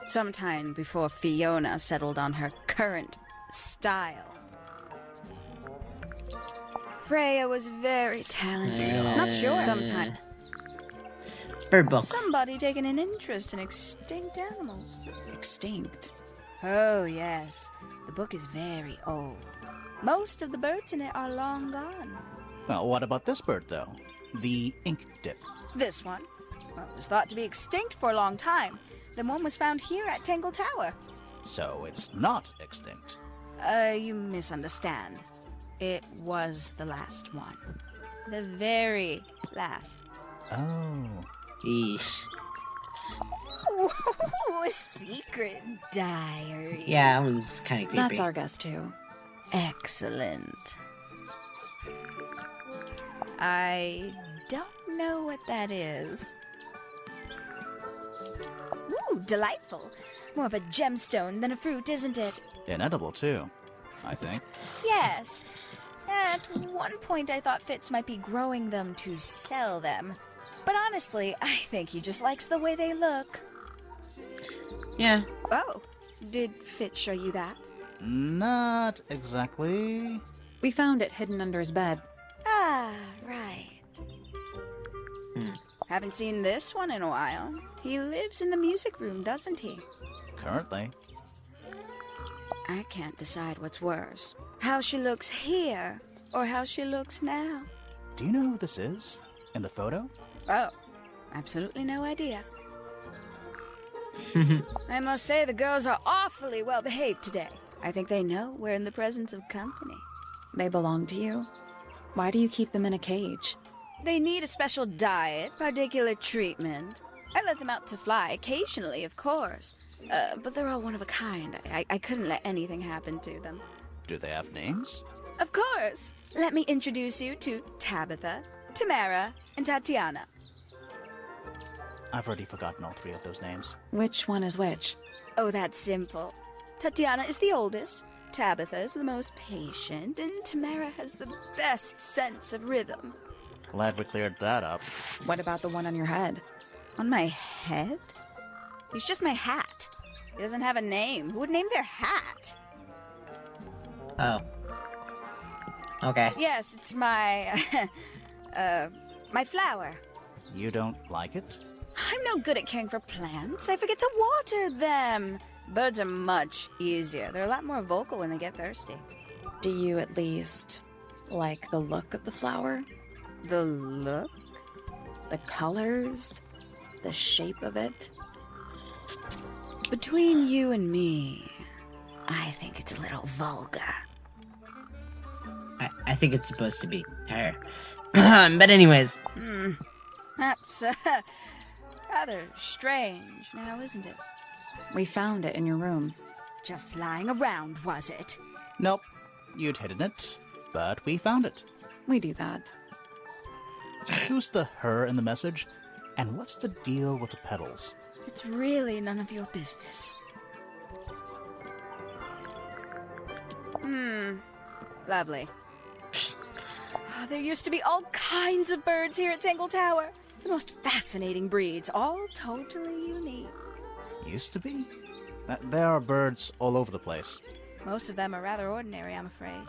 Speaker 10: Sometime before Fiona settled on her current style. Freya was very talented. Not sure. Sometime.
Speaker 1: Bird book.
Speaker 10: Somebody taking an interest in extinct animals.
Speaker 3: Extinct?
Speaker 10: Oh, yes. The book is very old. Most of the birds in it are long gone.
Speaker 2: Well, what about this bird, though? The ink dip.
Speaker 10: This one? Well, it was thought to be extinct for a long time. Then one was found here at Tangle Tower.
Speaker 2: So it's not extinct.
Speaker 10: You misunderstand. It was the last one. The very last.
Speaker 2: Oh.
Speaker 1: Eesh.
Speaker 10: Ooh, a secret diary.
Speaker 1: Yeah, that one's kind of creepy.
Speaker 3: That's our guess, too.
Speaker 10: Excellent. I don't know what that is. Ooh, delightful. More of a gemstone than a fruit, isn't it?
Speaker 2: Inedible, too, I think.
Speaker 10: Yes. At one point I thought Fitz might be growing them to sell them. But honestly, I think he just likes the way they look.
Speaker 1: Yeah.
Speaker 10: Oh, did Fitz show you that?
Speaker 2: Not exactly.
Speaker 3: We found it hidden under his bed.
Speaker 10: Ah, right. Haven't seen this one in a while. He lives in the music room, doesn't he?
Speaker 2: Currently.
Speaker 10: I can't decide what's worse. How she looks here, or how she looks now.
Speaker 2: Do you know who this is? In the photo?
Speaker 10: Oh, absolutely no idea. I must say the girls are awfully well behaved today. I think they know we're in the presence of company.
Speaker 3: They belong to you? Why do you keep them in a cage?
Speaker 10: They need a special diet, particular treatment. I let them out to fly occasionally, of course. But they're all one of a kind. I couldn't let anything happen to them.
Speaker 2: Do they have names?
Speaker 10: Of course. Let me introduce you to Tabitha, Tamara, and Tatiana.
Speaker 2: I've already forgotten all 3 of those names.
Speaker 3: Which one is which?
Speaker 10: Oh, that's simple. Tatiana is the oldest, Tabitha is the most patient, and Tamara has the best sense of rhythm.
Speaker 2: Glad we cleared that up.
Speaker 3: What about the one on your head?
Speaker 10: On my head? He's just my hat. He doesn't have a name. Who would name their hat?
Speaker 1: Oh. Okay.
Speaker 10: Yes, it's my, my flower.
Speaker 2: You don't like it?
Speaker 10: I'm no good at caring for plants. I forget to water them. Birds are much easier. They're a lot more vocal when they get thirsty.
Speaker 3: Do you at least like the look of the flower?
Speaker 10: The look?
Speaker 3: The colors? The shape of it?
Speaker 10: Between you and me, I think it's a little vulgar.
Speaker 1: I think it's supposed to be her. But anyways.
Speaker 10: That's rather strange now, isn't it?
Speaker 3: We found it in your room.
Speaker 10: Just lying around, was it?
Speaker 2: Nope. You'd hidden it, but we found it.
Speaker 3: We do that.
Speaker 2: Who's the her in the message? And what's the deal with the petals?
Speaker 10: It's really none of your business. Lovely. There used to be all kinds of birds here at Tangle Tower. The most fascinating breeds, all totally unique.
Speaker 2: Used to be? There are birds all over the place.
Speaker 10: Most of them are rather ordinary, I'm afraid.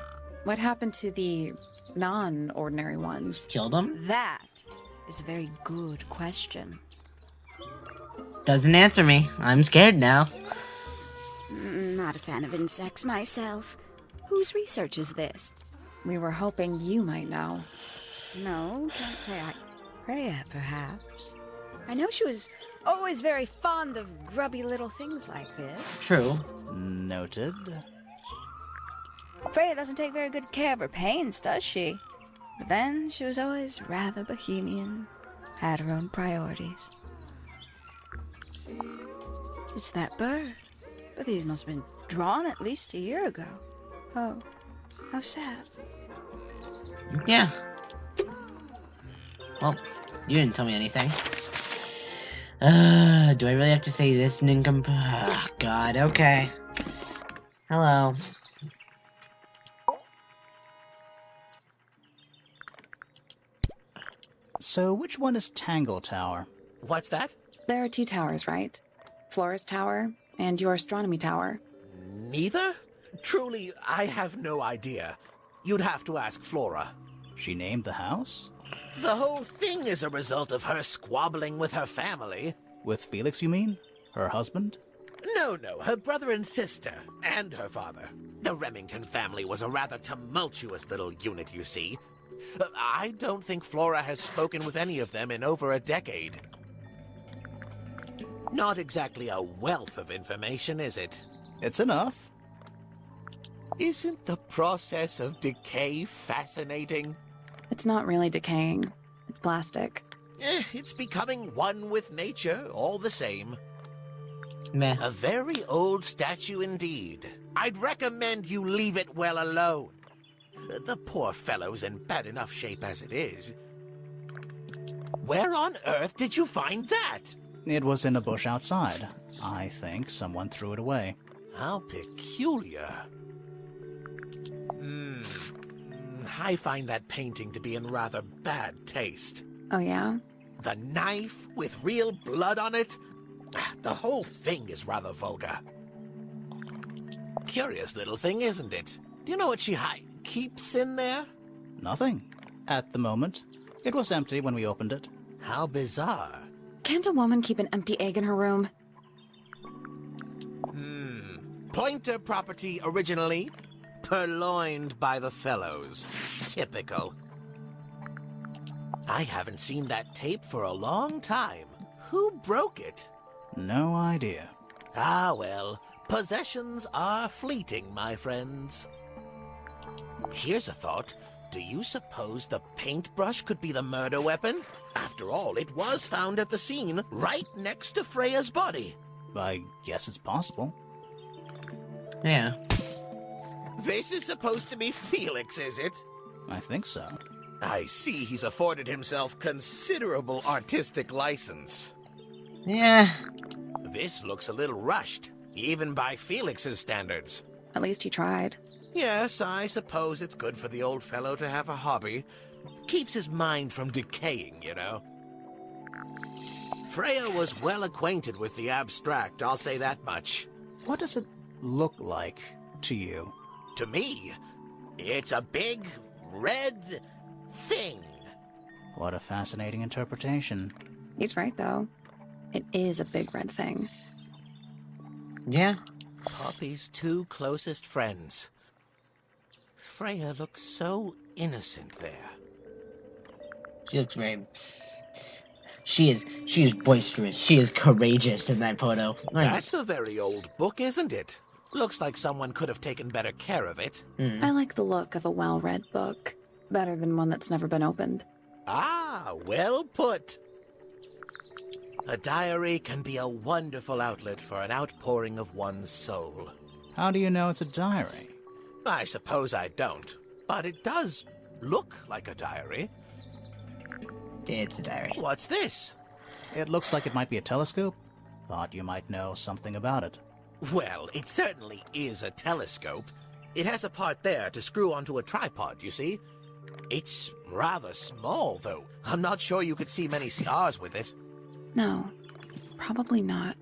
Speaker 3: What happened to the non-ordinary ones?
Speaker 1: Killed them?
Speaker 10: That is a very good question.
Speaker 1: Doesn't answer me. I'm scared now.
Speaker 10: Not a fan of insects myself. Whose research is this?
Speaker 3: We were hoping you might know.
Speaker 10: No, can't say I... Freya, perhaps. I know she was always very fond of grubby little things like this.
Speaker 1: True.
Speaker 2: Noted.
Speaker 10: Freya doesn't take very good care of her paints, does she? But then she was always rather bohemian, had her own priorities. It's that bird. But these must have been drawn at least a year ago. Oh, how sad.
Speaker 1: Yeah. Well, you didn't tell me anything. Do I really have to say this, nincompoop? Oh, God, okay. Hello.
Speaker 2: So which one is Tangle Tower?
Speaker 11: What's that?
Speaker 3: There are 2 towers, right? Flora's tower and your astronomy tower.
Speaker 11: Neither? Truly, I have no idea. You'd have to ask Flora.
Speaker 2: She named the house?
Speaker 11: The whole thing is a result of her squabbling with her family.
Speaker 2: With Felix, you mean? Her husband?
Speaker 11: No, her brother and sister, and her father. The Remington family was a rather tumultuous little unit, you see. I don't think Flora has spoken with any of them in over a decade. Not exactly a wealth of information, is it?
Speaker 2: It's enough.
Speaker 11: Isn't the process of decay fascinating?
Speaker 3: It's not really decaying. It's plastic.
Speaker 11: It's becoming one with nature, all the same.
Speaker 1: Meh.
Speaker 11: A very old statue indeed. I'd recommend you leave it well alone. The poor fellow's in bad enough shape as it is. Where on earth did you find that?
Speaker 2: It was in a bush outside. I think someone threw it away.
Speaker 11: How peculiar. I find that painting to be in rather bad taste.
Speaker 3: Oh, yeah?
Speaker 11: The knife with real blood on it? The whole thing is rather vulgar. Curious little thing, isn't it? Do you know what she keeps in there?
Speaker 2: Nothing. At the moment. It was empty when we opened it.
Speaker 11: How bizarre.
Speaker 3: Can't a woman keep an empty egg in her room?
Speaker 11: Pointer property originally, purloined by the fellows. Typical. I haven't seen that tape for a long time. Who broke it?
Speaker 2: No idea.
Speaker 11: Ah, well, possessions are fleeting, my friends. Here's a thought. Do you suppose the paintbrush could be the murder weapon? After all, it was found at the scene, right next to Freya's body.
Speaker 2: I guess it's possible.
Speaker 1: Yeah.
Speaker 11: This is supposed to be Felix, is it?
Speaker 2: I think so.
Speaker 11: I see he's afforded himself considerable artistic license.
Speaker 1: Yeah.
Speaker 11: This looks a little rushed, even by Felix's standards.
Speaker 3: At least he tried.
Speaker 11: Yes, I suppose it's good for the old fellow to have a hobby. Keeps his mind from decaying, you know. Freya was well acquainted with the abstract, I'll say that much.
Speaker 2: What does it look like to you?
Speaker 11: To me, it's a big, red thing.
Speaker 2: What a fascinating interpretation.
Speaker 3: He's right, though. It is a big red thing.
Speaker 1: Yeah.
Speaker 11: Poppy's two closest friends. Freya looks so innocent there.
Speaker 1: She looks very... She is boisterous. She is courageous in that photo. Nice.
Speaker 11: That's a very old book, isn't it? Looks like someone could have taken better care of it.
Speaker 3: I like the look of a well-read book. Better than one that's never been opened.
Speaker 11: Ah, well put. A diary can be a wonderful outlet for an outpouring of one's soul.
Speaker 2: How do you know it's a diary?
Speaker 11: I suppose I don't, but it does look like a diary.
Speaker 1: It's a diary.
Speaker 11: What's this?
Speaker 2: It looks like it might be a telescope. Thought you might know something about it.
Speaker 11: Well, it certainly is a telescope. It has a part there to screw onto a tripod, you see. It's rather small, though. I'm not sure you could see many stars with it.
Speaker 3: No, probably not.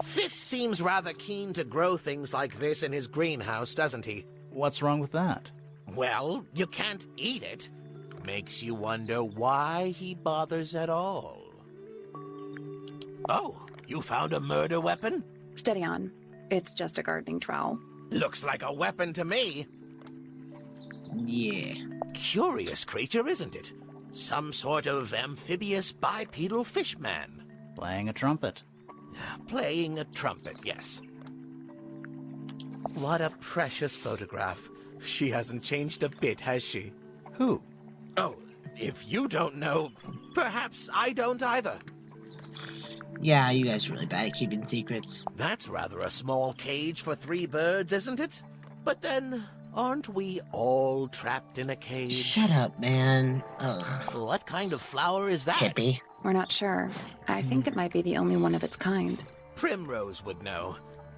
Speaker 11: Fitz seems rather keen to grow things like this in his greenhouse, doesn't he?
Speaker 2: What's wrong with that?
Speaker 11: Well, you can't eat it. Makes you wonder why he bothers at all. Oh, you found a murder weapon?
Speaker 3: Steady on. It's just a gardening trowel.
Speaker 11: Looks like a weapon to me.
Speaker 1: Yeah.
Speaker 11: Curious creature, isn't it? Some sort of amphibious bipedal fishman.
Speaker 2: Playing a trumpet.
Speaker 11: Playing a trumpet, yes. What a precious photograph. She hasn't changed a bit, has she?
Speaker 2: Who?
Speaker 11: Oh, if you don't know, perhaps I don't either.
Speaker 1: Yeah, you guys are really bad at keeping secrets.
Speaker 11: That's rather a small cage for 3 birds, isn't it? But then, aren't we all trapped in a cage?
Speaker 1: Shut up, man. Ugh.
Speaker 11: What kind of flower is that?
Speaker 1: Hippie.
Speaker 3: We're not sure. I think it might be the only one of its kind.
Speaker 11: Primrose would know.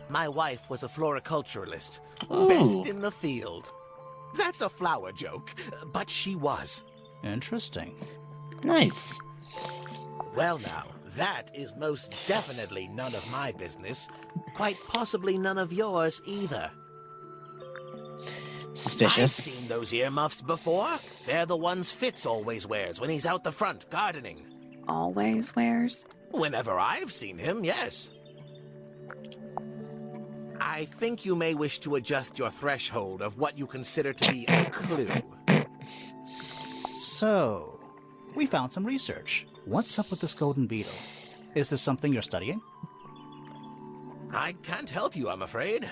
Speaker 11: My wife was a floriculturalist.
Speaker 1: Ooh.
Speaker 11: Best in the field. That's a flower joke, but she was.
Speaker 2: Interesting.
Speaker 1: Nice.
Speaker 11: Well now, that is most definitely none of my business. Quite possibly none of yours either.
Speaker 1: Suspicious.
Speaker 11: I've seen those earmuffs before. They're the ones Fitz always wears when he's out the front gardening.
Speaker 3: Always wears?
Speaker 11: Whenever I've seen him, yes. I think you may wish to adjust your threshold of what you consider to be a clue.
Speaker 2: So, we found some research. What's up with this golden beetle? Is this something you're studying?
Speaker 11: I can't help you, I'm afraid.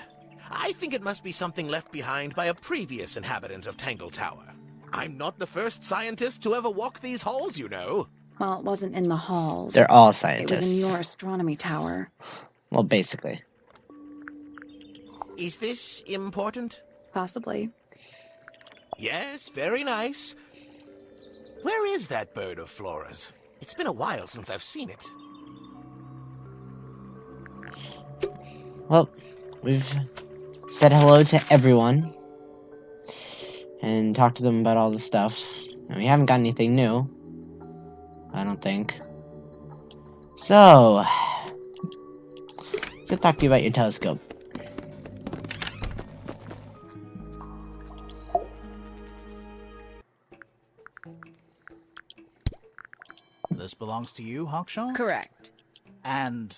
Speaker 11: I think it must be something left behind by a previous inhabitant of Tangle Tower. I'm not the first scientist to ever walk these halls, you know.
Speaker 3: Well, it wasn't in the halls.
Speaker 1: They're all scientists.
Speaker 3: It was in your astronomy tower.
Speaker 1: Well, basically.
Speaker 11: Is this important?
Speaker 3: Possibly.
Speaker 11: Yes, very nice. Where is that bird of Flora's? It's been a while since I've seen it.
Speaker 1: Well, we've said hello to everyone and talked to them about all the stuff. And we haven't got anything new, I don't think. So, let's talk to you about your telescope.
Speaker 2: This belongs to you, Hawkshaw?
Speaker 10: Correct.
Speaker 2: And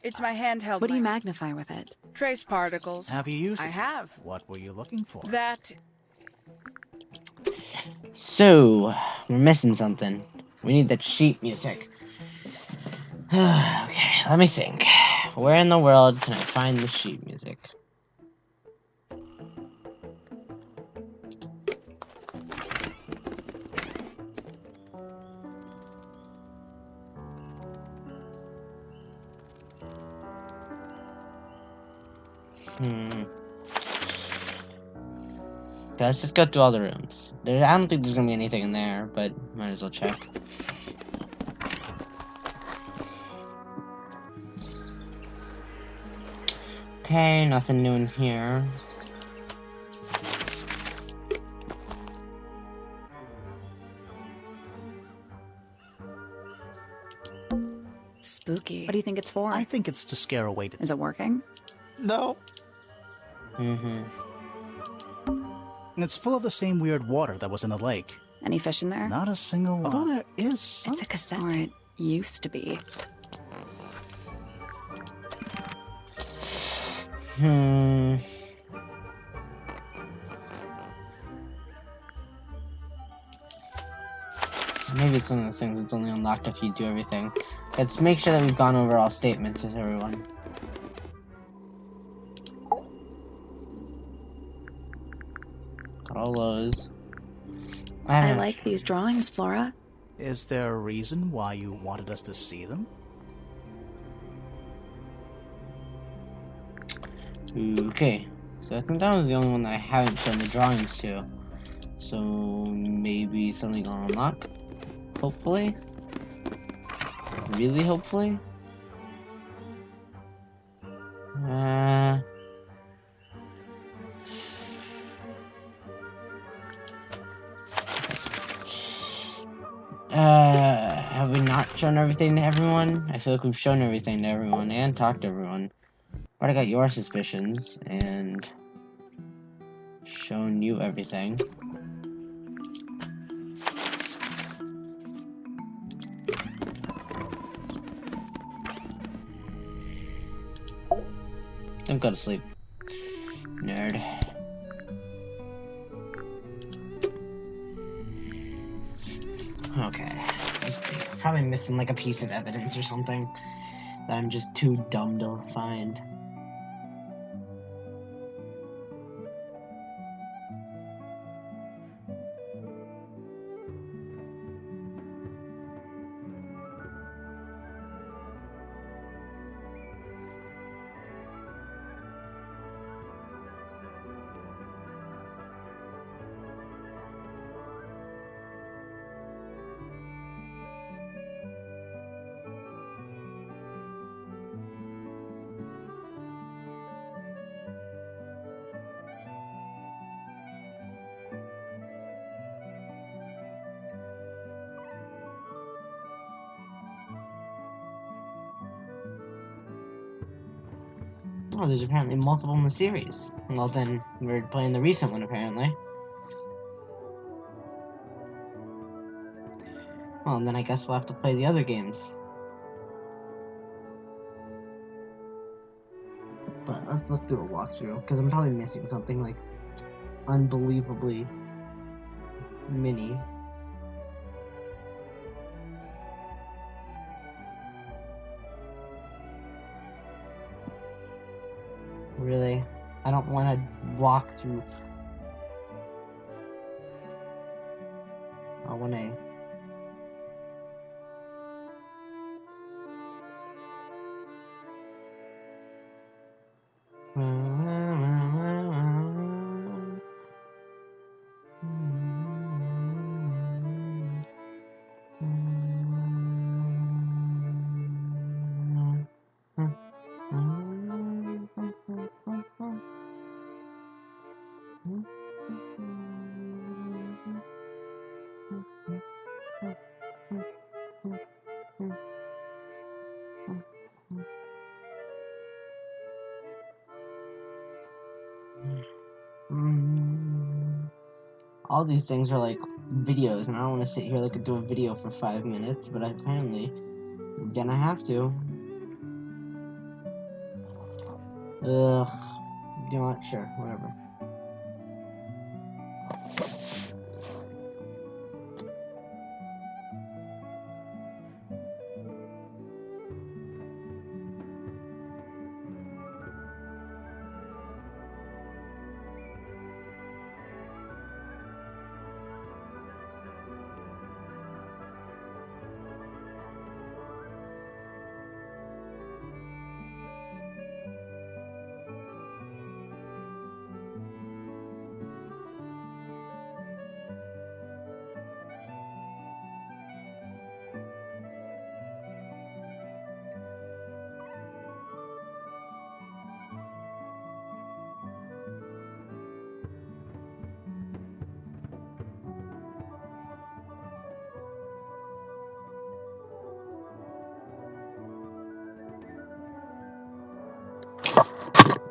Speaker 10: It's my handheld.
Speaker 3: What do you
Speaker 10: mic.
Speaker 3: magnify with it?
Speaker 10: Trace particles.
Speaker 2: have you used it?
Speaker 10: I have.
Speaker 2: What were you looking for?
Speaker 10: That.
Speaker 1: So, we're missing something. We need that sheet music. Okay, let me think. Where in the world can I find the sheet music? Okay, let's just go through all the rooms. I don't think there's gonna be anything in there, but might as well check. Okay, nothing new in here.
Speaker 3: Spooky. What do you think it's for?
Speaker 2: I think it's to scare away.
Speaker 3: Is it working?
Speaker 2: No.
Speaker 1: Mm-hmm.
Speaker 2: And it's full of the same weird water that was in the lake.
Speaker 3: Any fish in there?
Speaker 2: Not a single one. Although there is some...
Speaker 3: It's a cassette tape. Or it used to be.
Speaker 1: Maybe it's one of those things that's only unlocked if you do everything. Let's make sure that we've gone over all statements with everyone. Got all those.
Speaker 3: I like these drawings, Flora.
Speaker 2: Is there a reason why you wanted us to see them?
Speaker 1: Okay, so I think that was the only one that I haven't shown the drawings to. So maybe something will unlock. Hopefully. Really hopefully. Have we not shown everything to everyone? I feel like we've shown everything to everyone and talked to everyone. But I got your suspicions and shown you everything. Don't go to sleep, nerd. Okay, let's see. Probably missing like a piece of evidence or something that I'm just too dumb to find. Oh, there's apparently multiple in the series. Well, then we're playing the recent one, apparently. Well, and then I guess we'll have to play the other games. But let's look through a walkthrough, because I'm probably missing something, like, unbelievably mini. Really? I don't want to walk through... I want to... All these things are like videos, and I don't want to sit here like do a video for 5 minutes, but apparently I'm gonna have to. Ugh. You know what? Sure, whatever.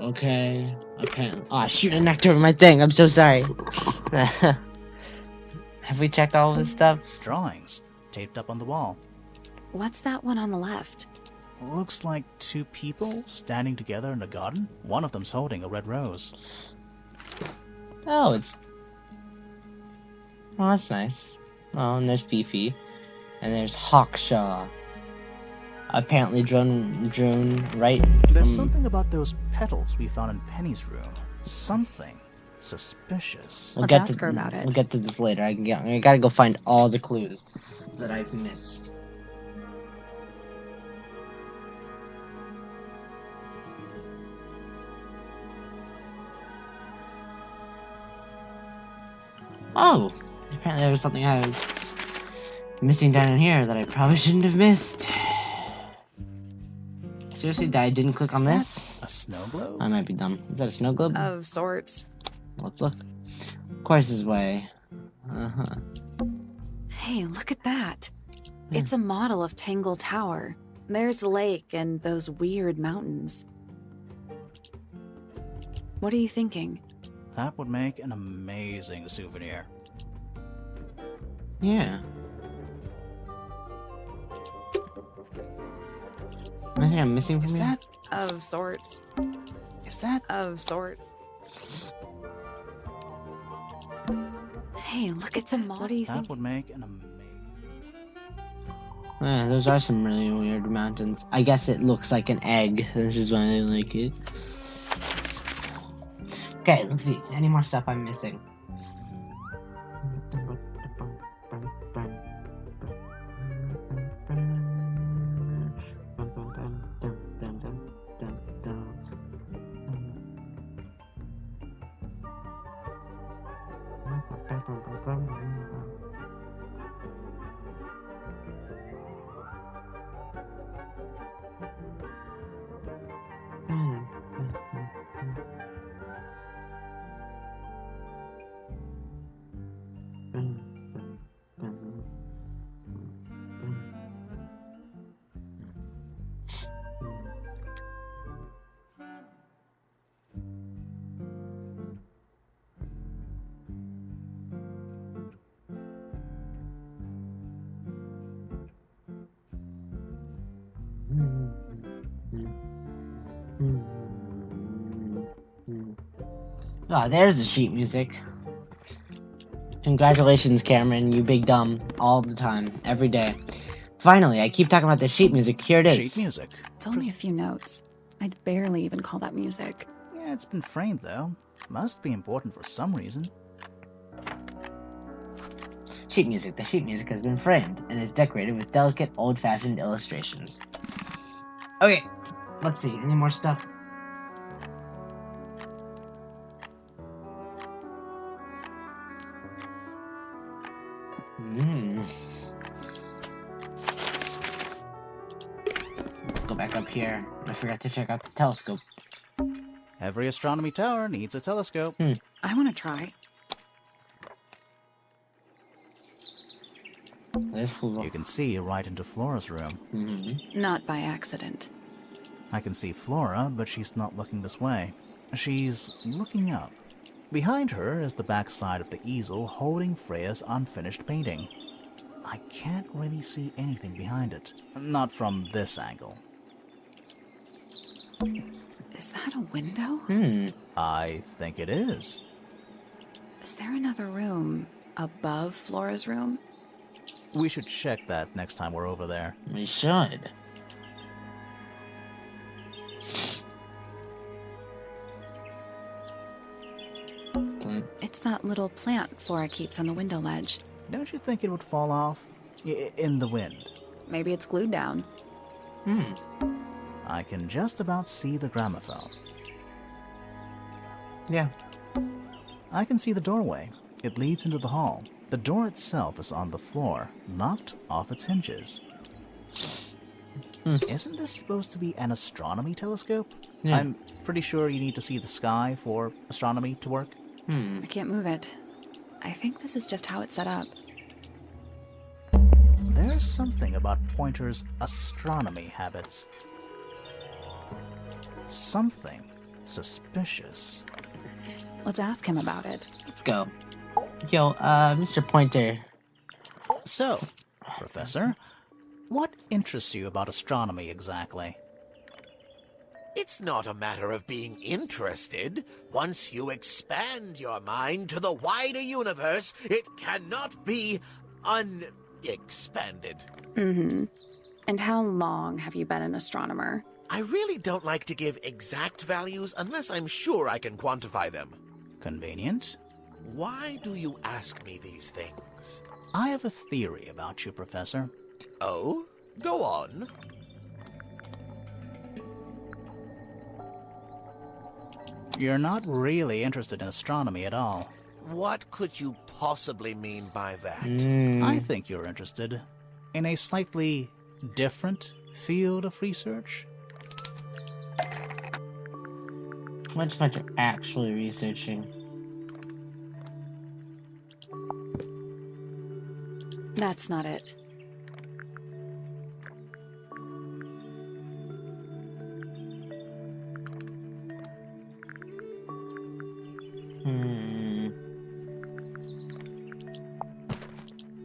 Speaker 1: Okay. Apparently. Oh, shoot, I knocked over my thing. I'm so sorry. Have we checked all of this stuff?
Speaker 2: Drawings taped up on the wall.
Speaker 3: What's that one on the left?
Speaker 2: Looks like two people standing together in a garden. One of them's holding a red rose.
Speaker 1: Oh, it's... Oh, that's nice. Oh, and there's Fifi. And there's Hawkshaw. Apparently drawn right
Speaker 2: There's
Speaker 1: from...
Speaker 2: something about those petals we found in Penny's room. Something suspicious.
Speaker 3: Let's ask her about it.
Speaker 1: We'll get to this later. I gotta go find all the clues that I've missed. Oh! Apparently there was something I was missing down in here that I probably shouldn't have missed. Seriously, I didn't click on this?
Speaker 2: A snow globe?
Speaker 1: I might be dumb. Is that a snow globe?
Speaker 3: Of sorts.
Speaker 1: Let's look. Of course, this way. Uh-huh.
Speaker 3: Hey, look at that. It's a model of Tangle Tower. There's the lake and those weird mountains. What are you thinking?
Speaker 2: That would make an amazing souvenir.
Speaker 1: Yeah. Anything I'm missing from
Speaker 2: Is
Speaker 1: here?
Speaker 2: that...
Speaker 3: Of sorts.
Speaker 2: Is that...
Speaker 3: Of sorts. Hey, look at some What do you
Speaker 2: That
Speaker 3: think?
Speaker 2: would make an amazing...
Speaker 1: Yeah, those are some really weird mountains. I guess it looks like an egg. This is why I like it. Okay, let's see. Any more stuff I'm missing? Ah, there's the sheet music. Congratulations, Cameron, you big dumb. All the time, every day. Finally, I keep talking about the sheet music. Here it is.
Speaker 2: Sheet music.
Speaker 3: It's only a few notes. I'd barely even call that music.
Speaker 2: Yeah, it's been framed, though. Must be important for some reason.
Speaker 1: Sheet music. The sheet music has been framed and is decorated with delicate, old-fashioned illustrations. Okay, let's see. Any more stuff? Let's go back up here. I forgot to check out the telescope.
Speaker 2: Every astronomy tower needs a telescope.
Speaker 3: I want to try.
Speaker 2: You can see right into Flora's room.
Speaker 3: Not by accident.
Speaker 2: I can see Flora, but she's not looking this way. She's looking up. Behind her is the backside of the easel holding Freya's unfinished painting. I can't really see anything behind it. Not from this angle.
Speaker 3: Is that a window?
Speaker 2: I think it is.
Speaker 3: Is there another room above Flora's room?
Speaker 2: We should check that next time we're over there.
Speaker 1: We should.
Speaker 3: It's that little plant Flora keeps on the window ledge.
Speaker 2: Don't you think it would fall off? In the wind.
Speaker 3: Maybe it's glued down.
Speaker 2: I can just about see the gramophone.
Speaker 1: Yeah.
Speaker 2: I can see the doorway. It leads into the hall. The door itself is on the floor, knocked off its hinges. Isn't this supposed to be an astronomy telescope?
Speaker 1: Yeah.
Speaker 2: I'm pretty sure you need to see the sky for astronomy to work.
Speaker 3: I can't move it. I think this is just how it's set up.
Speaker 2: There's something about Pointer's astronomy habits. Something Suspicious.
Speaker 3: Let's ask him about it.
Speaker 1: Let's go. Yo, Mr. Pointer.
Speaker 2: So, Professor, what interests you about astronomy exactly?
Speaker 11: It's not a matter of being interested. Once you expand your mind to the wider universe, it cannot be unexpanded.
Speaker 3: Mm-hmm. And how long have you been an astronomer?
Speaker 11: I really don't like to give exact values unless I'm sure I can quantify them.
Speaker 2: Convenient.
Speaker 11: Why do you ask me these things?
Speaker 2: I have a theory about you, Professor.
Speaker 11: Oh? Go on.
Speaker 2: You're not really interested in astronomy at all.
Speaker 11: What could you possibly mean by that?
Speaker 2: I think you're interested in a slightly different field of research.
Speaker 1: What's much you're actually researching?
Speaker 3: That's not it.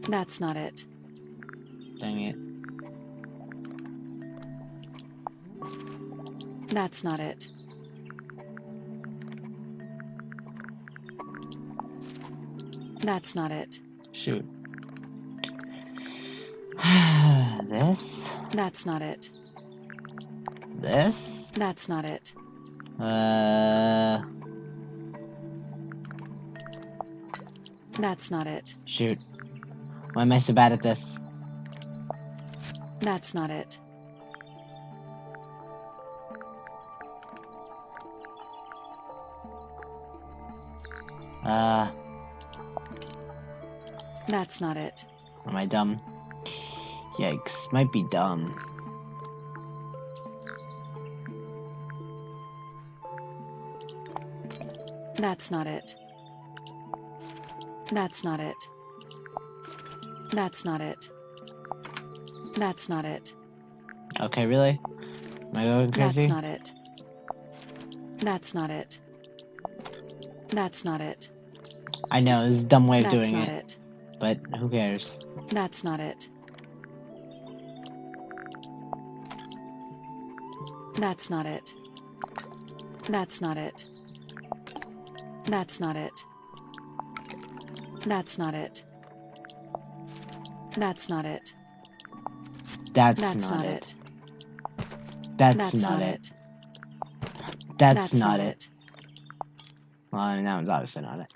Speaker 3: That's not it.
Speaker 1: Dang it.
Speaker 3: That's not it. That's not it.
Speaker 1: Shoot. This?
Speaker 3: That's not it.
Speaker 1: This?
Speaker 3: That's not it. That's not it.
Speaker 1: Shoot. Why am I so bad at this?
Speaker 3: That's not it. That's not it.
Speaker 1: Am I dumb? Yikes. Might be dumb.
Speaker 3: That's not it. That's not it. That's not it. That's not it.
Speaker 1: Okay, really? Am I going crazy?
Speaker 3: That's not it. That's not it. That's not it.
Speaker 1: I know, it's a dumb way of
Speaker 3: That's
Speaker 1: doing
Speaker 3: not
Speaker 1: it. But who cares?
Speaker 3: That's not it. That's not it. That's not it. That's not it. That's not it. That's not it.
Speaker 1: That's
Speaker 3: That's
Speaker 1: not
Speaker 3: not
Speaker 1: it.
Speaker 3: it.
Speaker 1: That's not it. That's not it. Well, I mean, that one's obviously not it.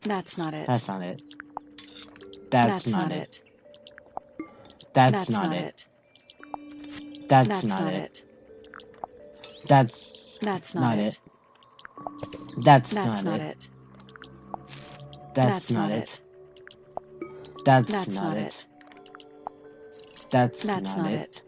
Speaker 3: That's not it.
Speaker 1: That's not it. That's not it. That's not it. That's not it. That's not it. That's not it. That's not it. That's not it. That's not it.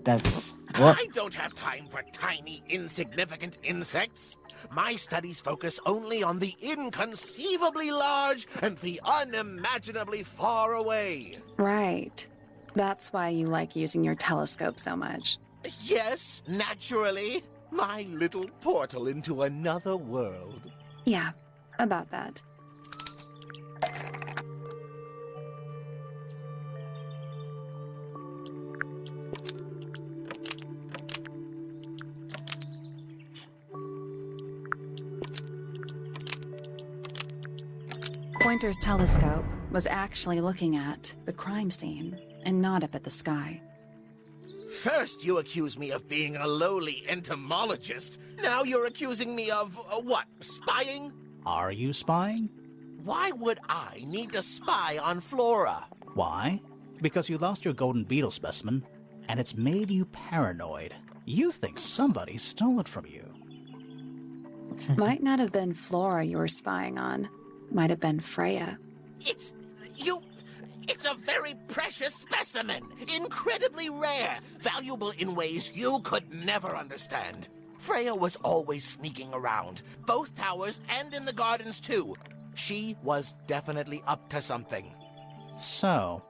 Speaker 1: That's what?
Speaker 11: I don't have time for tiny, insignificant insects. My studies focus only on the inconceivably large and the unimaginably far away.
Speaker 3: Right. That's why you like using your telescope so much.
Speaker 11: Yes, naturally. My little portal into another world.
Speaker 3: Yeah, about that. Pointer's telescope was actually looking at the crime scene and not up at the sky.
Speaker 11: First, you accuse me of being a lowly entomologist. Now you're accusing me of, what, spying?
Speaker 2: Are you spying?
Speaker 11: Why would I need to spy on Flora?
Speaker 2: Why? Because you lost your golden beetle specimen, and it's made you paranoid. You think somebody stole it from you.
Speaker 3: Might not have been Flora you were spying on. Might have been Freya.
Speaker 11: It's a very precious specimen. Incredibly rare. Valuable in ways you could never understand. Freya was always sneaking around. Both towers and in the gardens, too. She was definitely up to something.
Speaker 2: So,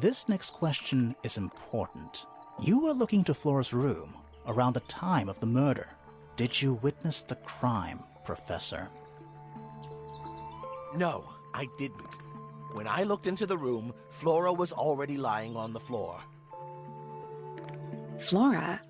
Speaker 2: this next question is important. You were looking to Flora's room. around the time of the murder. Did you witness the crime, Professor?
Speaker 11: No, I didn't. When I looked into the room, Flora was already lying on the floor.
Speaker 3: Flora?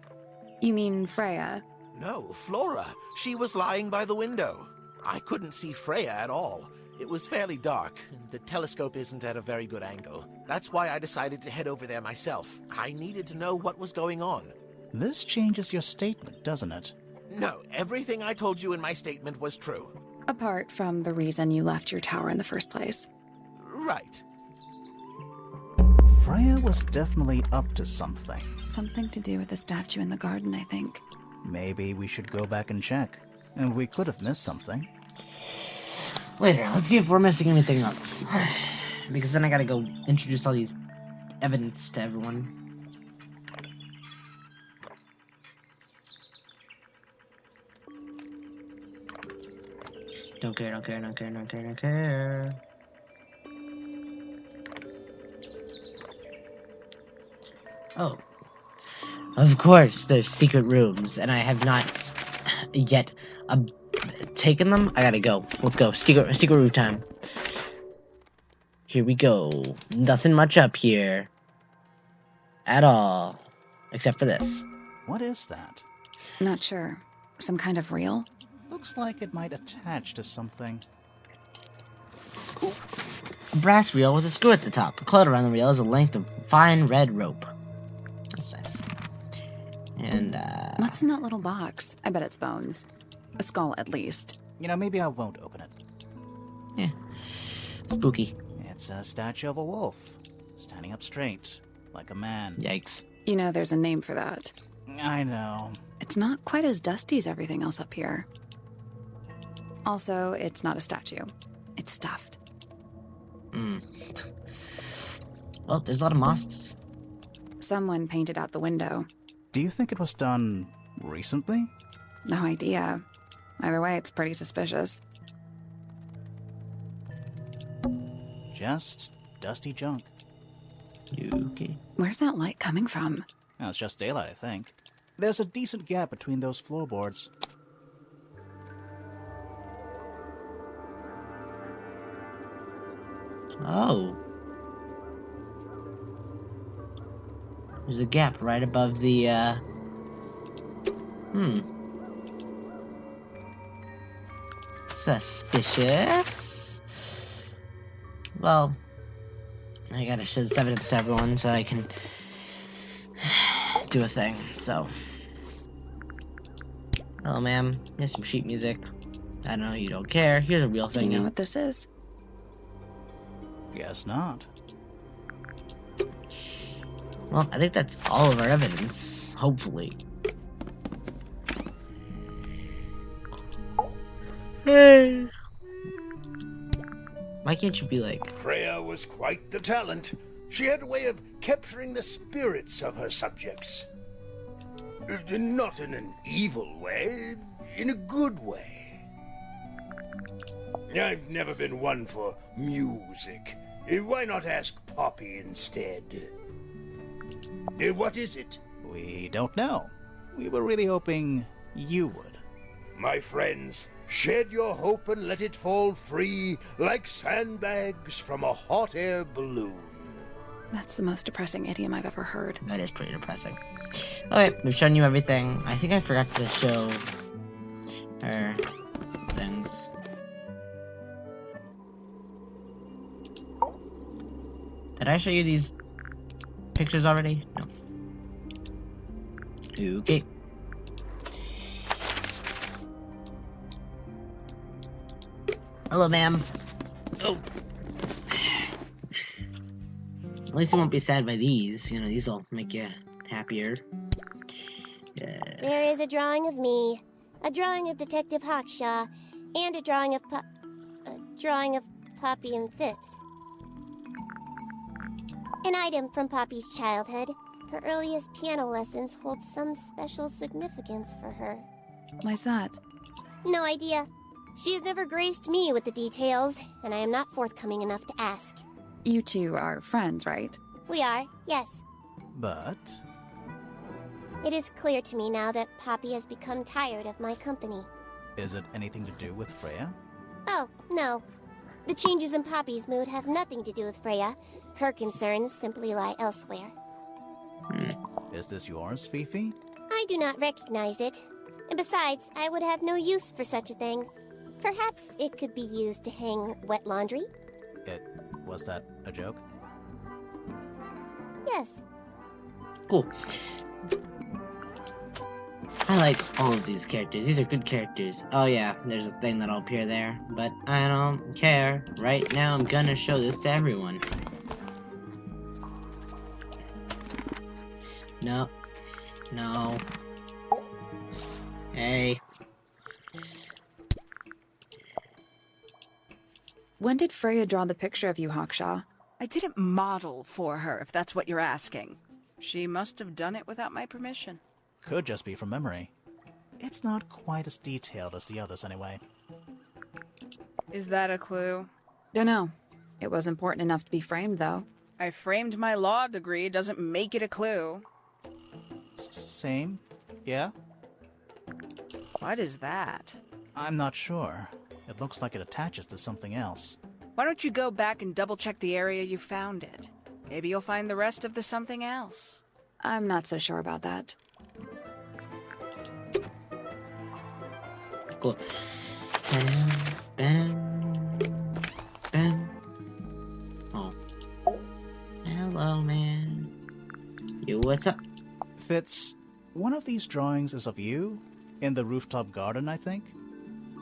Speaker 3: You mean Freya?
Speaker 11: No, Flora. She was lying by the window. I couldn't see Freya at all. It was fairly dark, and the telescope isn't at a very good angle. That's why I decided to head over there myself. I needed to know what was going on.
Speaker 2: This changes your statement, doesn't it?
Speaker 11: No, everything I told you in my statement was true.
Speaker 3: Apart from the reason you left your tower in the first place.
Speaker 11: Right.
Speaker 2: Freya was definitely up to something.
Speaker 3: Something to do with the statue in the garden, I think.
Speaker 2: Maybe we should go back and check. And we could have missed something.
Speaker 1: Later, let's see if we're missing anything else. Because then I gotta go introduce all these evidence to everyone. Don't care, don't care, don't care, don't care, don't care. Oh. Of course, there's secret rooms, and I have not yet taken them. I gotta go. Let's go. Secret room time. Here we go. Nothing much up here. At all. Except for this.
Speaker 2: What is that?
Speaker 3: Not sure. Some kind of reel?
Speaker 2: Looks like it might attach to something.
Speaker 1: A brass reel with a screw at the top. A coiled around the reel is a length of fine red rope. That's nice. And,
Speaker 3: What's in that little box? I bet it's bones. A skull, at least.
Speaker 2: You know, maybe I won't open it.
Speaker 1: Yeah. Spooky.
Speaker 2: It's a statue of a wolf. Standing up straight. Like a man.
Speaker 1: Yikes.
Speaker 3: You know, there's a name for that.
Speaker 2: I know.
Speaker 3: It's not quite as dusty as everything else up here. Also, it's not a statue. It's stuffed.
Speaker 1: Well, there's a lot of mosques.
Speaker 3: Someone painted out the window.
Speaker 2: Do you think it was done recently?
Speaker 3: No idea. Either way, it's pretty suspicious.
Speaker 2: Just dusty junk.
Speaker 1: Okay.
Speaker 3: Where's that light coming from?
Speaker 2: Well, it's just daylight, I think. There's a decent gap between those floorboards.
Speaker 1: Oh. There's a gap right above the, Suspicious. Well, I gotta show this evidence to everyone so I can do a thing, so. Hello, ma'am. Here's some sheet music. I know you don't care. Here's a real thing.
Speaker 3: Do you know what this is?
Speaker 2: Guess not.
Speaker 1: Well, I think that's all of our evidence. Hopefully. Hey. Why can't you be like...
Speaker 6: Freya was quite the talent. She had a way of capturing the spirits of her subjects. Not in an evil way, in a good way. I've never been one for music. Why not ask Poppy instead? What is it?
Speaker 2: We don't know. We were really hoping you would.
Speaker 6: My friends, shed your hope and let it fall free like sandbags from a hot air balloon.
Speaker 3: That's the most depressing idiom I've ever heard.
Speaker 1: That is pretty depressing. Okay, we've shown you everything. I think I forgot to show her things. Did I show you these pictures already? No. Okay. Hello, ma'am. Oh. At least you won't be sad by these. You know, these will make you happier.
Speaker 8: There is a drawing of me, a drawing of Detective Hawkshaw, and a drawing of Poppy and Fitz. An item from Poppy's childhood. Her earliest piano lessons hold some special significance for her.
Speaker 3: Why's that?
Speaker 8: No idea. She has never graced me with the details, and I am not forthcoming enough to ask.
Speaker 3: You two are friends, right?
Speaker 8: We are, yes.
Speaker 2: But...
Speaker 8: It is clear to me now that Poppy has become tired of my company.
Speaker 2: Is it anything to do with Freya?
Speaker 8: Oh, no. The changes in Poppy's mood have nothing to do with Freya. Her concerns simply lie elsewhere.
Speaker 2: Is this yours, Fifi?
Speaker 8: I do not recognize it. And besides, I would have no use for such a thing. Perhaps it could be used to hang wet laundry?
Speaker 2: Was that a joke?
Speaker 8: Yes.
Speaker 1: Cool. I like all of these characters. These are good characters. Oh yeah, there's a thing that'll appear there, but I don't care. Right now I'm gonna show this to everyone. No. No. Hey.
Speaker 3: When did Freya draw the picture of you, Hawkshaw?
Speaker 10: I didn't model for her, if that's what you're asking. She must have done it without my permission.
Speaker 2: Could just be from memory. It's not quite as detailed as the others anyway.
Speaker 10: Is that a clue?
Speaker 3: Dunno. It was important enough to be framed, though.
Speaker 10: I framed my law degree, doesn't make it a clue.
Speaker 2: Same? Yeah?
Speaker 10: What is that?
Speaker 2: I'm not sure. It looks like it attaches to something else.
Speaker 10: Why don't you go back and double-check the area you found it? Maybe you'll find the rest of the something else.
Speaker 3: I'm not so sure about that.
Speaker 1: Cool. Oh. Hello, man. You, what's up?
Speaker 2: Fitz, one of these drawings is of you, in the rooftop garden, I think,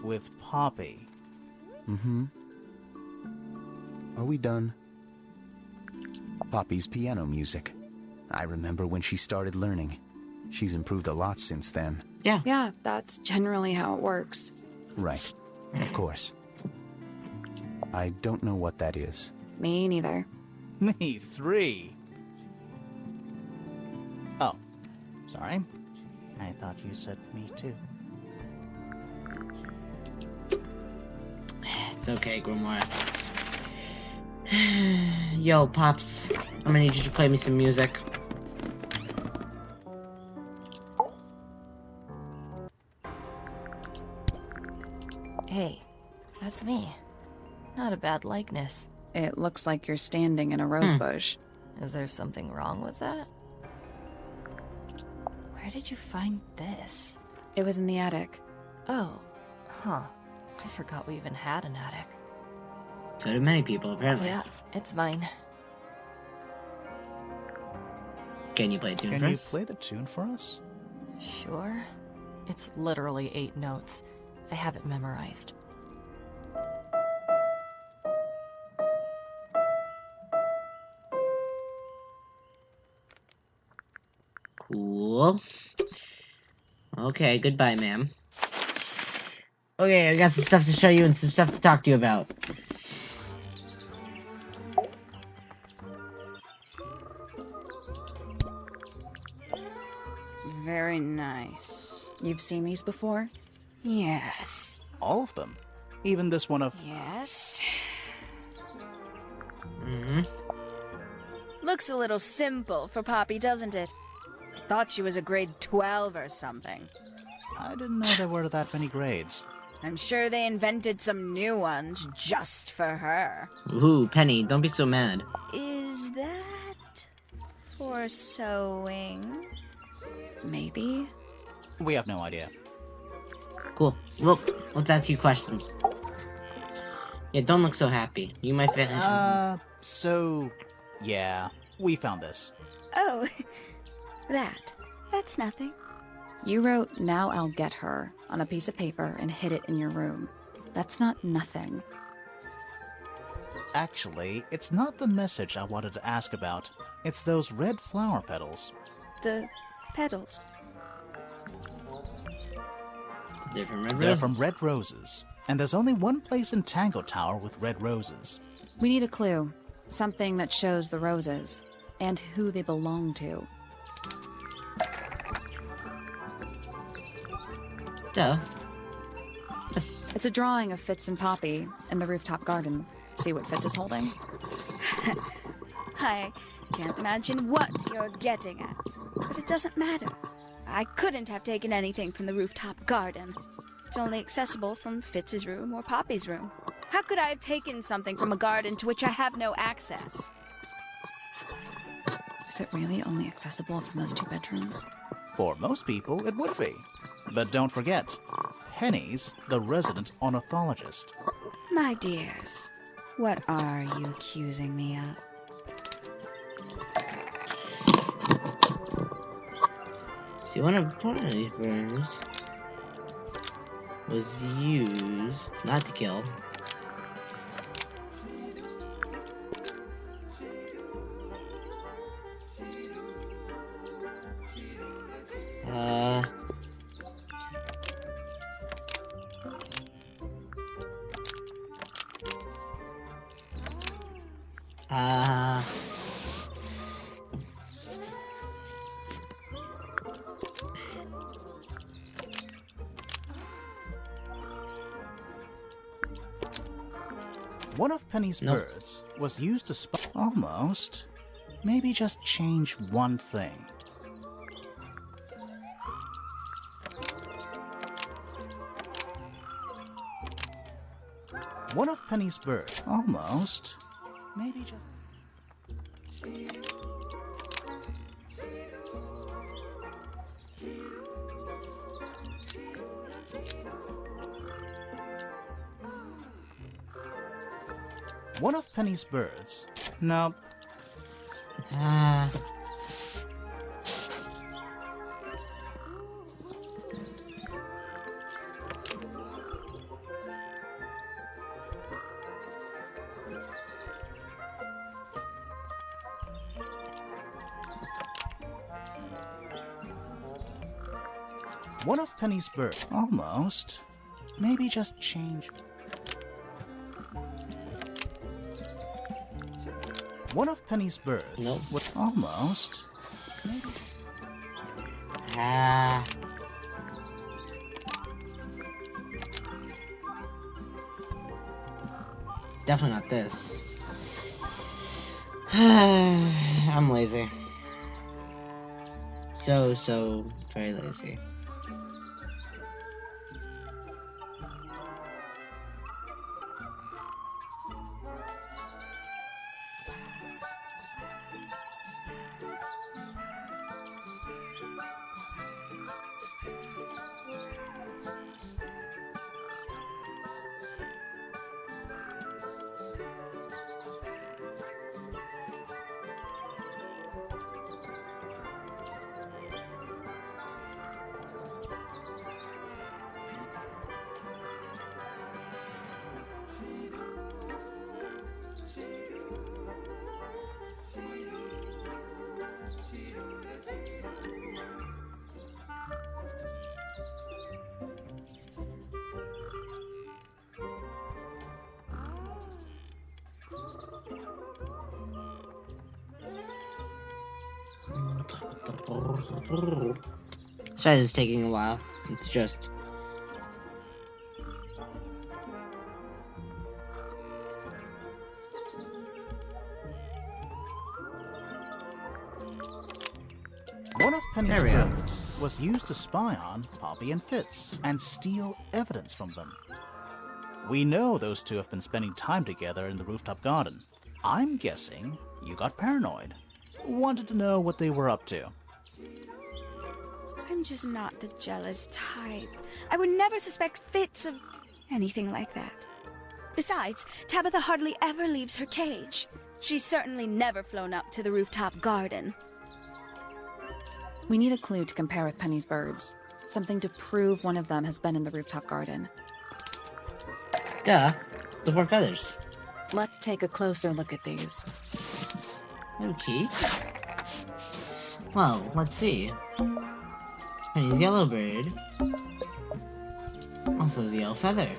Speaker 2: with Poppy.
Speaker 5: Mm-hmm. Are we done? Poppy's piano music. I remember when she started learning. She's improved a lot since then.
Speaker 3: Yeah, that's generally how it works.
Speaker 5: Right. Of course. I don't know what that is.
Speaker 3: Me neither.
Speaker 2: Me 3. Oh, sorry. I thought you said me too.
Speaker 1: It's okay, Grimoire. Yo, Pops. I'm gonna need you to play me some music.
Speaker 9: Hey, that's me. Not a bad likeness.
Speaker 3: It looks like you're standing in a rose bush.
Speaker 9: Is there something wrong with that? Where did you find this?
Speaker 3: It was in the attic.
Speaker 9: Oh, huh. I forgot we even had an attic.
Speaker 1: So do many people, apparently.
Speaker 9: Yeah, it's mine.
Speaker 1: Can you play a tune
Speaker 2: Can
Speaker 1: for
Speaker 2: you
Speaker 1: us?
Speaker 2: play the tune for us?
Speaker 9: Sure. It's literally 8 notes. I have it memorized.
Speaker 1: Cool. Okay, goodbye, ma'am. Okay, I got some stuff to show you and some stuff to talk to you about.
Speaker 10: Very nice.
Speaker 3: You've seen these before?
Speaker 10: Yes.
Speaker 2: All of them. Even this one of...
Speaker 10: Yes.
Speaker 1: Mm-hmm.
Speaker 10: Looks a little simple for Poppy, doesn't it? Thought she was a grade 12 or something.
Speaker 2: I didn't know there were that many grades.
Speaker 10: I'm sure they invented some new ones just for her.
Speaker 1: Ooh, Penny, don't be so mad.
Speaker 10: Is that for sewing?
Speaker 3: Maybe.
Speaker 2: We have no idea.
Speaker 1: Cool. Look, let's ask you questions. Yeah, don't look so happy. You might fit.
Speaker 2: Yeah, we found this.
Speaker 10: Oh, that's nothing.
Speaker 3: You wrote, "Now I'll get her," on a piece of paper and hid it in your room. That's not nothing.
Speaker 2: Actually, it's not the message I wanted to ask about. It's those red flower petals.
Speaker 10: The petals.
Speaker 1: They're from Red
Speaker 2: They're
Speaker 1: Roses.
Speaker 2: from red roses. And there's only one place in Tangle Tower with red roses.
Speaker 3: We need a clue. Something that shows the roses. And who they belong to.
Speaker 1: Duh. Yes.
Speaker 3: It's a drawing of Fitz and Poppy in the rooftop garden. See what Fitz is holding?
Speaker 10: I can't imagine what you're getting at, but it doesn't matter. I couldn't have taken anything from the rooftop garden. It's only accessible from Fitz's room or Poppy's room. How could I have taken something from a garden to which I have no access?
Speaker 3: Is it really only accessible from those 2 bedrooms?
Speaker 2: For most people, it would be. But don't forget, Penny's the resident ornithologist.
Speaker 10: My dears, what are you accusing me of?
Speaker 1: See, one of these birds was used not to kill.
Speaker 2: One of Penny's birds was used to almost. Maybe just change one thing. One of Penny's birds. Almost. Maybe just. One of Penny's birds. Nope. One of Penny's birds. Almost. Maybe just change. One of Penny's birds.
Speaker 1: Nope.
Speaker 2: Almost. Maybe.
Speaker 1: Definitely not this. I'm lazy. So very lazy. Sorry, this is taking a while. It's just...
Speaker 2: One of Penny's birds was used to spy on Poppy and Fitz and steal evidence from them. We know those two have been spending time together in the rooftop garden. I'm guessing you got paranoid. Wanted to know what they were up to.
Speaker 10: I'm just not the jealous type. I would never suspect Fitz of anything like that. Besides, Tabitha hardly ever leaves her cage. She's certainly never flown up to the rooftop garden.
Speaker 3: We need a clue to compare with Penny's birds. Something to prove one of them has been in the rooftop garden.
Speaker 1: Duh. The 4 feathers.
Speaker 3: Let's take a closer look at these.
Speaker 1: Okay. Well, let's see. Penny's yellow bird. Also has a yellow feather.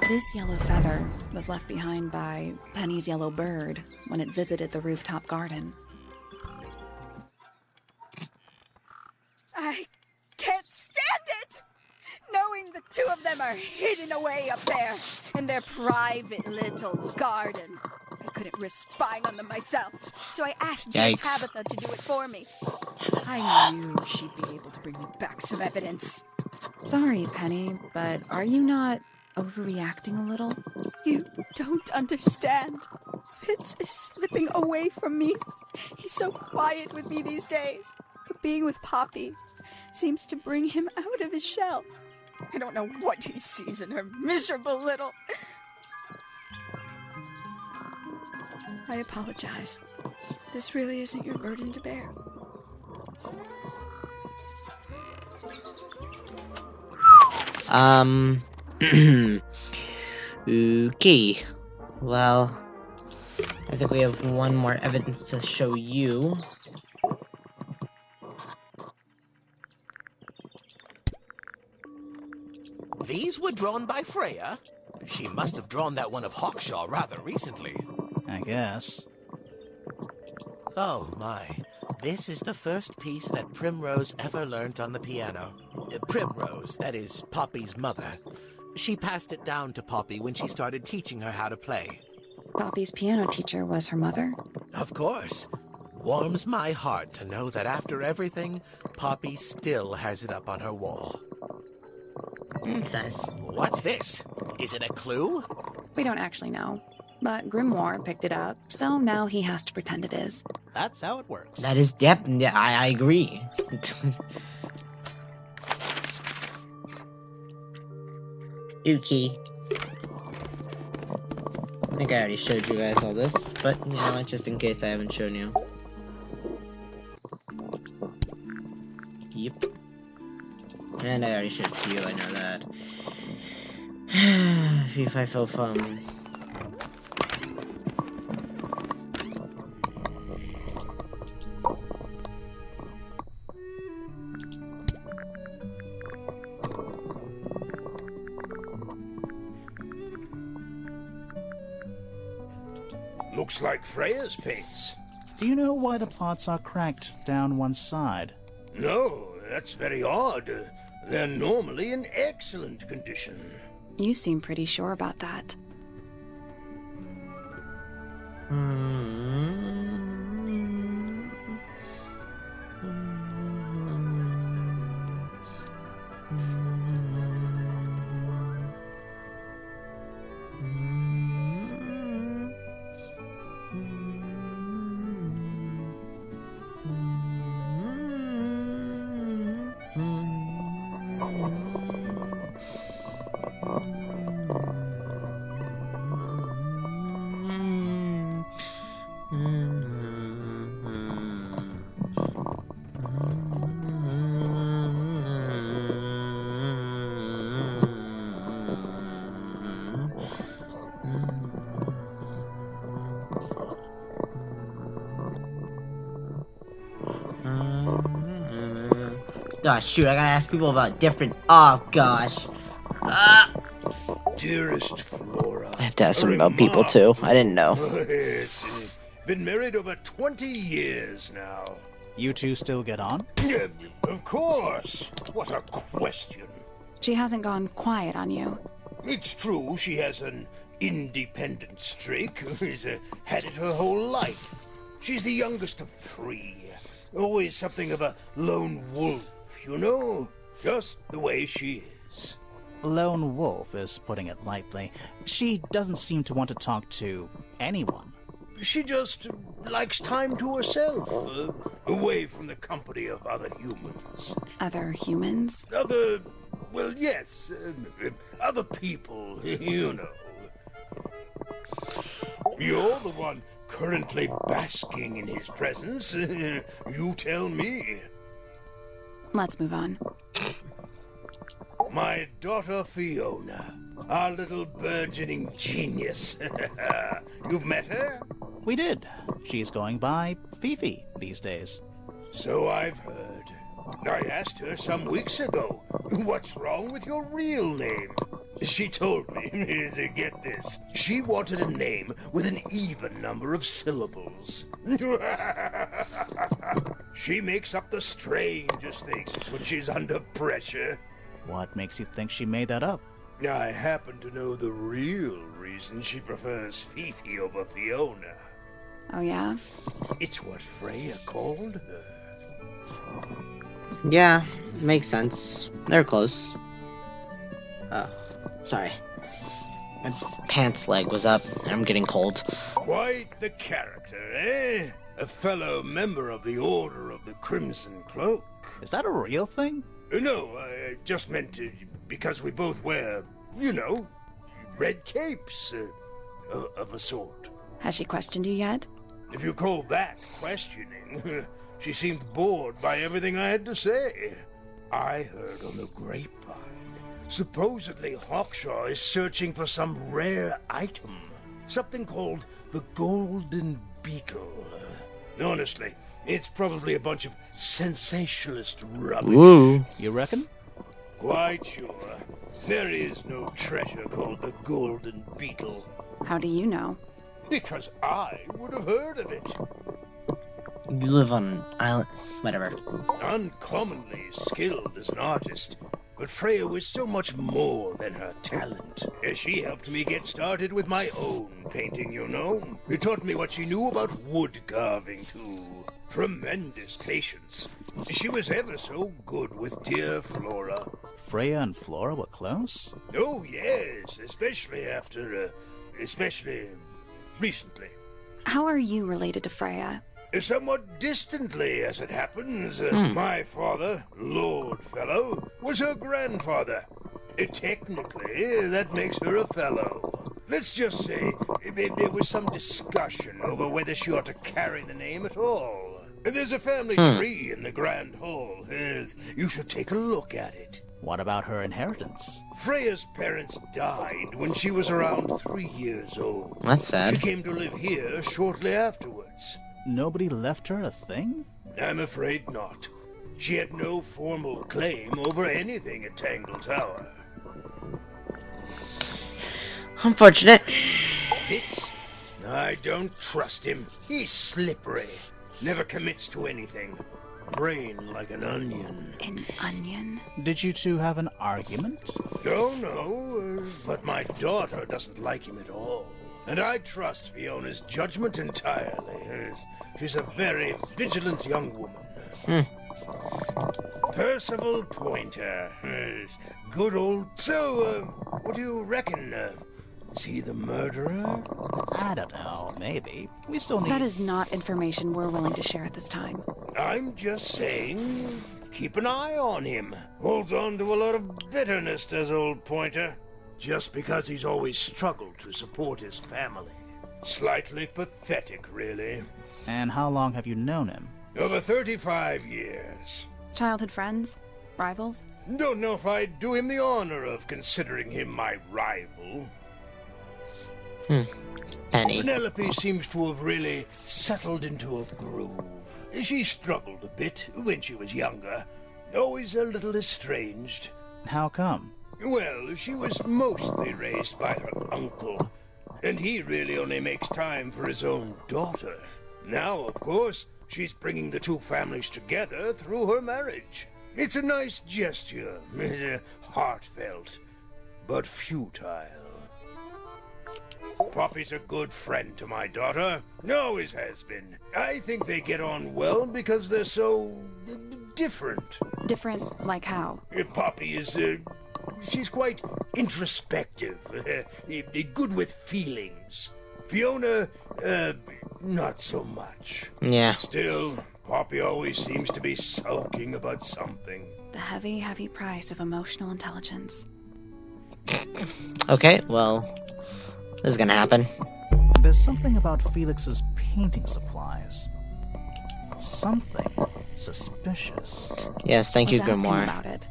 Speaker 3: This yellow feather was left behind by Penny's yellow bird when it visited the rooftop garden.
Speaker 10: I can't stand it! Knowing the two of them are hidden away up there in their private little garden. I couldn't risk spying on them myself, so I asked dear
Speaker 1: Yikes.
Speaker 10: Tabitha to do it for me. I knew she'd be able to bring me back some evidence.
Speaker 3: Sorry, Penny, but are you not overreacting a little?
Speaker 10: You don't understand. Fitz is slipping away from me. He's so quiet with me these days. But being with Poppy seems to bring him out of his shell. I don't know what he sees in her miserable little... I apologize. This really isn't your burden to bear.
Speaker 1: Okay. Well, I think we have one more evidence to show you.
Speaker 11: These were drawn by Freya? She must have drawn that one of Hawkshaw rather recently.
Speaker 2: I guess.
Speaker 11: Oh my. This is the first piece that Primrose ever learnt on the piano. Primrose, that is Poppy's mother. She passed it down to Poppy when she started teaching her how to play.
Speaker 3: Poppy's piano teacher was her mother?
Speaker 11: Of course. Warms my heart to know that after everything, Poppy still has it up on her wall.
Speaker 1: It's nice.
Speaker 11: What's this? Is it a clue?
Speaker 3: We don't actually know. But Grimoire picked it up, so now he has to pretend it is.
Speaker 2: That's how it works.
Speaker 1: That is I agree. Okay. I think I already showed you guys all this, but you know what, just in case I haven't shown you. Yep. And I already showed it to you, I know that. Fee fi fo fum.
Speaker 6: Looks like Freya's paints.
Speaker 2: Do you know why the pots are cracked down one side?
Speaker 6: No, that's very odd. They're normally in excellent condition.
Speaker 3: You seem pretty sure about that.
Speaker 1: Oh shoot, I gotta ask people about different... Oh gosh.
Speaker 6: Dearest Flora.
Speaker 1: I have to ask them about people too. I didn't know.
Speaker 6: Yes, been married over 20 years now.
Speaker 2: You two still get on?
Speaker 6: Of course. What a question.
Speaker 3: She hasn't gone quiet on you.
Speaker 6: It's true she has an independent streak. She's had it her whole life. She's the youngest of 3. Always something of a lone wolf, you know? Just the way she is.
Speaker 2: Lone wolf is putting it lightly. She doesn't seem to want to talk to anyone.
Speaker 6: She just likes time to herself, away from the company of other humans.
Speaker 3: Other humans?
Speaker 6: Well, yes, other people, you know. You're the one currently basking in his presence. You tell me.
Speaker 3: Let's move on.
Speaker 6: My daughter Fiona, our little burgeoning genius. You've met her?
Speaker 2: We did. She's going by Fifi these days.
Speaker 6: So I've heard. I asked her some weeks ago, what's wrong with your real name? She told me, get this, she wanted a name with an even number of syllables. She makes up the strangest things when she's under pressure.
Speaker 2: What makes you think she made that up?
Speaker 6: I happen to know the real reason she prefers Fifi over Fiona.
Speaker 3: Oh, yeah?
Speaker 6: It's what Freya called her.
Speaker 1: Yeah, makes sense. They're close. Oh, sorry. My pants leg was up, and I'm getting cold.
Speaker 6: Quite the character, eh? A fellow member of the Order of the Crimson Cloak.
Speaker 2: Is that a real thing?
Speaker 6: No, I just meant because we both wear, red capes of a sort.
Speaker 3: Has she questioned you yet?
Speaker 6: If you call that questioning, she seemed bored by everything I had to say. I heard on the grapevine, supposedly Hawkshaw is searching for some rare item, something called the Golden Beetle. Honestly, it's probably a bunch of sensationalist rubbish.
Speaker 1: Woo.
Speaker 2: You reckon?
Speaker 6: Quite sure. There is no treasure called the Golden Beetle.
Speaker 3: How do you know?
Speaker 6: Because I would have heard of it.
Speaker 1: You live on an island. Whatever.
Speaker 6: Uncommonly skilled as an artist, but Freya was so much more than her talent. She helped me get started with my own painting, It taught me what she knew about wood carving, too. Tremendous patience. She was ever so good with dear Flora.
Speaker 2: Freya and Flora were close?
Speaker 6: Oh, yes, especially recently.
Speaker 3: How are you related to Freya?
Speaker 6: Somewhat distantly, as it happens. My father, Lord Fellow, was her grandfather. Technically, that makes her a fellow. Let's just say there was some discussion over whether she ought to carry the name at all. There's a family tree in the Grand Hall. You should take a look at it.
Speaker 2: What about her inheritance?
Speaker 6: Freya's parents died when she was around 3 years old.
Speaker 1: That's sad.
Speaker 6: She came to live here shortly afterwards.
Speaker 2: Nobody left her a thing?
Speaker 6: I'm afraid not. She had no formal claim over anything at Tangle Tower.
Speaker 1: Unfortunate.
Speaker 6: Fitz? I don't trust him. He's slippery. Never commits to anything. Brain like an onion.
Speaker 3: An onion?
Speaker 2: Did you two have an argument?
Speaker 6: No, but my daughter doesn't like him at all. And I trust Fiona's judgment entirely. She's a very vigilant young woman. Percival Pointer. Good old... So, what do you reckon? Is he the murderer?
Speaker 2: I don't know, maybe. We still need...
Speaker 3: That is not information we're willing to share at this time.
Speaker 6: I'm just saying, keep an eye on him. Holds on to a lot of bitterness, does old Pointer. Just because he's always struggled to support his family. Slightly pathetic, really.
Speaker 2: And how long have you known him?
Speaker 6: Over 35 years.
Speaker 3: Childhood friends? Rivals?
Speaker 6: Don't know if I'd do him the honor of considering him my rival.
Speaker 1: Penny.
Speaker 6: Penelope seems to have really settled into a groove. She struggled a bit when she was younger. Always a little estranged.
Speaker 2: How come?
Speaker 6: Well, she was mostly raised by her uncle, and he really only makes time for his own daughter. Now, of course, she's bringing the two families together through her marriage. It's a nice gesture, heartfelt, but futile. Poppy's a good friend to my daughter, always has been. I think they get on well because they're so different.
Speaker 3: Different like how?
Speaker 6: Poppy is, she's quite introspective, good with feelings. Fiona, not so much.
Speaker 1: Yeah.
Speaker 6: Still, Poppy always seems to be sulking about something.
Speaker 3: The heavy, heavy price of emotional intelligence.
Speaker 1: Okay, well, this is gonna happen.
Speaker 2: There's something about Felix's painting supplies. Something suspicious.
Speaker 1: Yes, thank you,
Speaker 3: Let's ask him
Speaker 1: Grimoire.
Speaker 3: about it.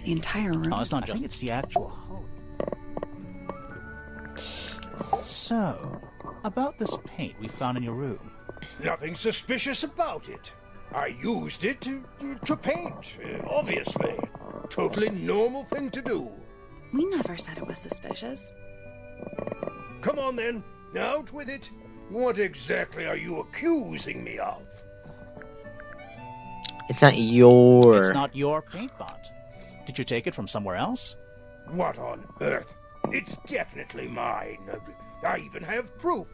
Speaker 3: The entire room.
Speaker 2: Oh, it's not just... I think it's the actual hull. So, about this paint we found in your room.
Speaker 6: Nothing suspicious about it. I used it to paint, obviously. Totally normal thing to do.
Speaker 3: We never said it was suspicious.
Speaker 6: Come on then, out with it. What exactly are you accusing me of?
Speaker 1: It's not your...
Speaker 2: It's not your paint pot. Did you take it from somewhere else?
Speaker 6: What on earth? It's definitely mine. I even have proof.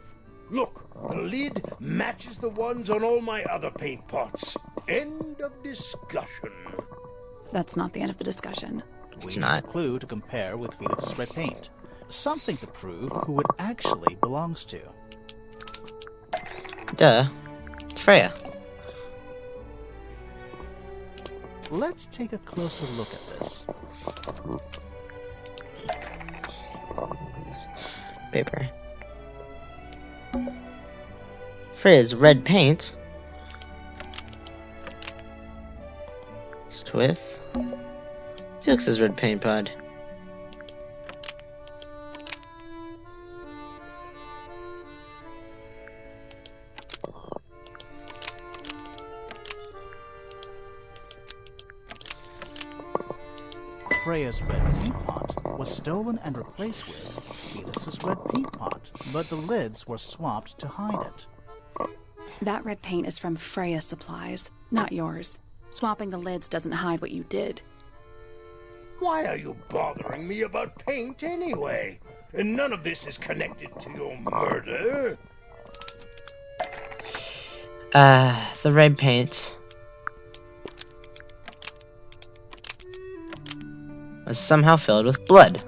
Speaker 6: Look, the lid matches the ones on all my other paint pots. End of discussion.
Speaker 3: That's not the end of the discussion.
Speaker 1: It's
Speaker 2: We
Speaker 1: not.
Speaker 2: need a clue to compare with Felix's red paint. Something to prove who it actually belongs to.
Speaker 1: Duh. It's Freya.
Speaker 2: Let's take a closer look at this.
Speaker 1: Paper. Freya's red paint. Just with Felix's red paint pod.
Speaker 2: Freya's red paint pot was stolen and replaced with Felix's red paint pot, but the lids were swapped to hide it.
Speaker 3: That red paint is from Freya Supplies, not yours. Swapping the lids doesn't hide what you did.
Speaker 6: Why are you bothering me about paint anyway? And none of this is connected to your murder.
Speaker 1: The red paint was somehow filled with blood.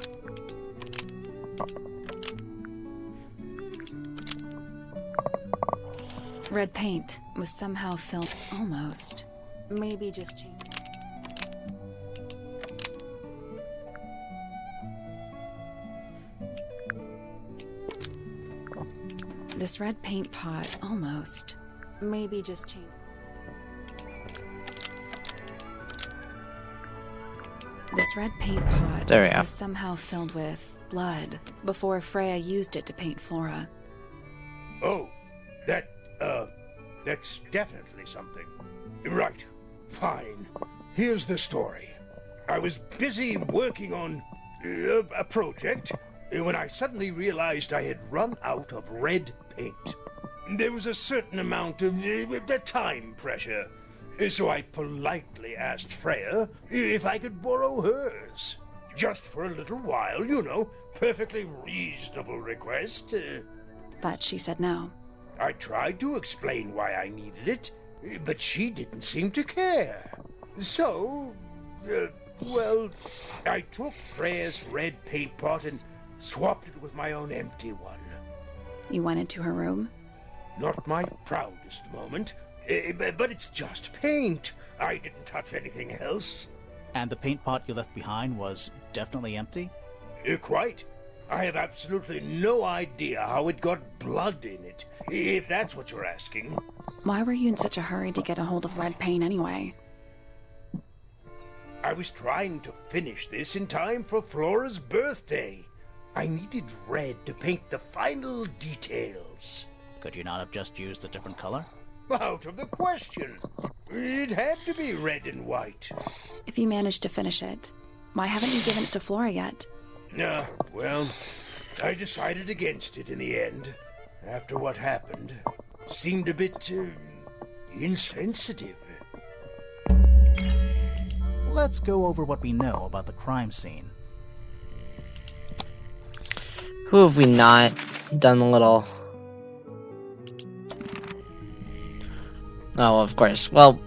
Speaker 3: Red paint was somehow filled almost. Maybe just changed. This red paint pot almost. Maybe just changed. This red paint pot
Speaker 1: There we go.
Speaker 3: was somehow filled with blood before Freya used it to paint Flora.
Speaker 6: Oh, that's definitely something. Right, fine. Here's the story. I was busy working on a project when I suddenly realized I had run out of red paint. There was a certain amount of time pressure, so I politely asked Freya if I could borrow hers. Just for a little while, you know, perfectly reasonable request.
Speaker 3: But she said no.
Speaker 6: I tried to explain why I needed it, but she didn't seem to care. So, well, I took Freya's red paint pot and swapped it with my own empty one.
Speaker 3: You went into her room?
Speaker 6: Not my proudest moment, but it's just paint. I didn't touch anything else.
Speaker 2: And the paint pot you left behind was definitely empty?
Speaker 6: Quite. I have absolutely no idea how it got blood in it, if that's what you're asking.
Speaker 3: Why were you in such a hurry to get a hold of red paint anyway?
Speaker 6: I was trying to finish this in time for Flora's birthday. I needed red to paint the final details.
Speaker 2: Could you not have just used a different color?
Speaker 6: Out of the question. It had to be red and white.
Speaker 3: If you managed to finish it, why haven't you given it to Flora yet?
Speaker 6: Well, I decided against it in the end. After what happened, seemed a bit insensitive.
Speaker 2: Let's go over what we know about the crime scene.
Speaker 1: Who have we not done a little... Oh, of course. Well,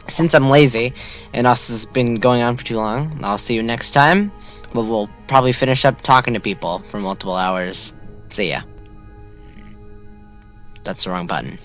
Speaker 1: since I'm lazy, and us has been going on for too long, I'll see you next time. We'll probably finish up talking to people for multiple hours. See ya. That's the wrong button.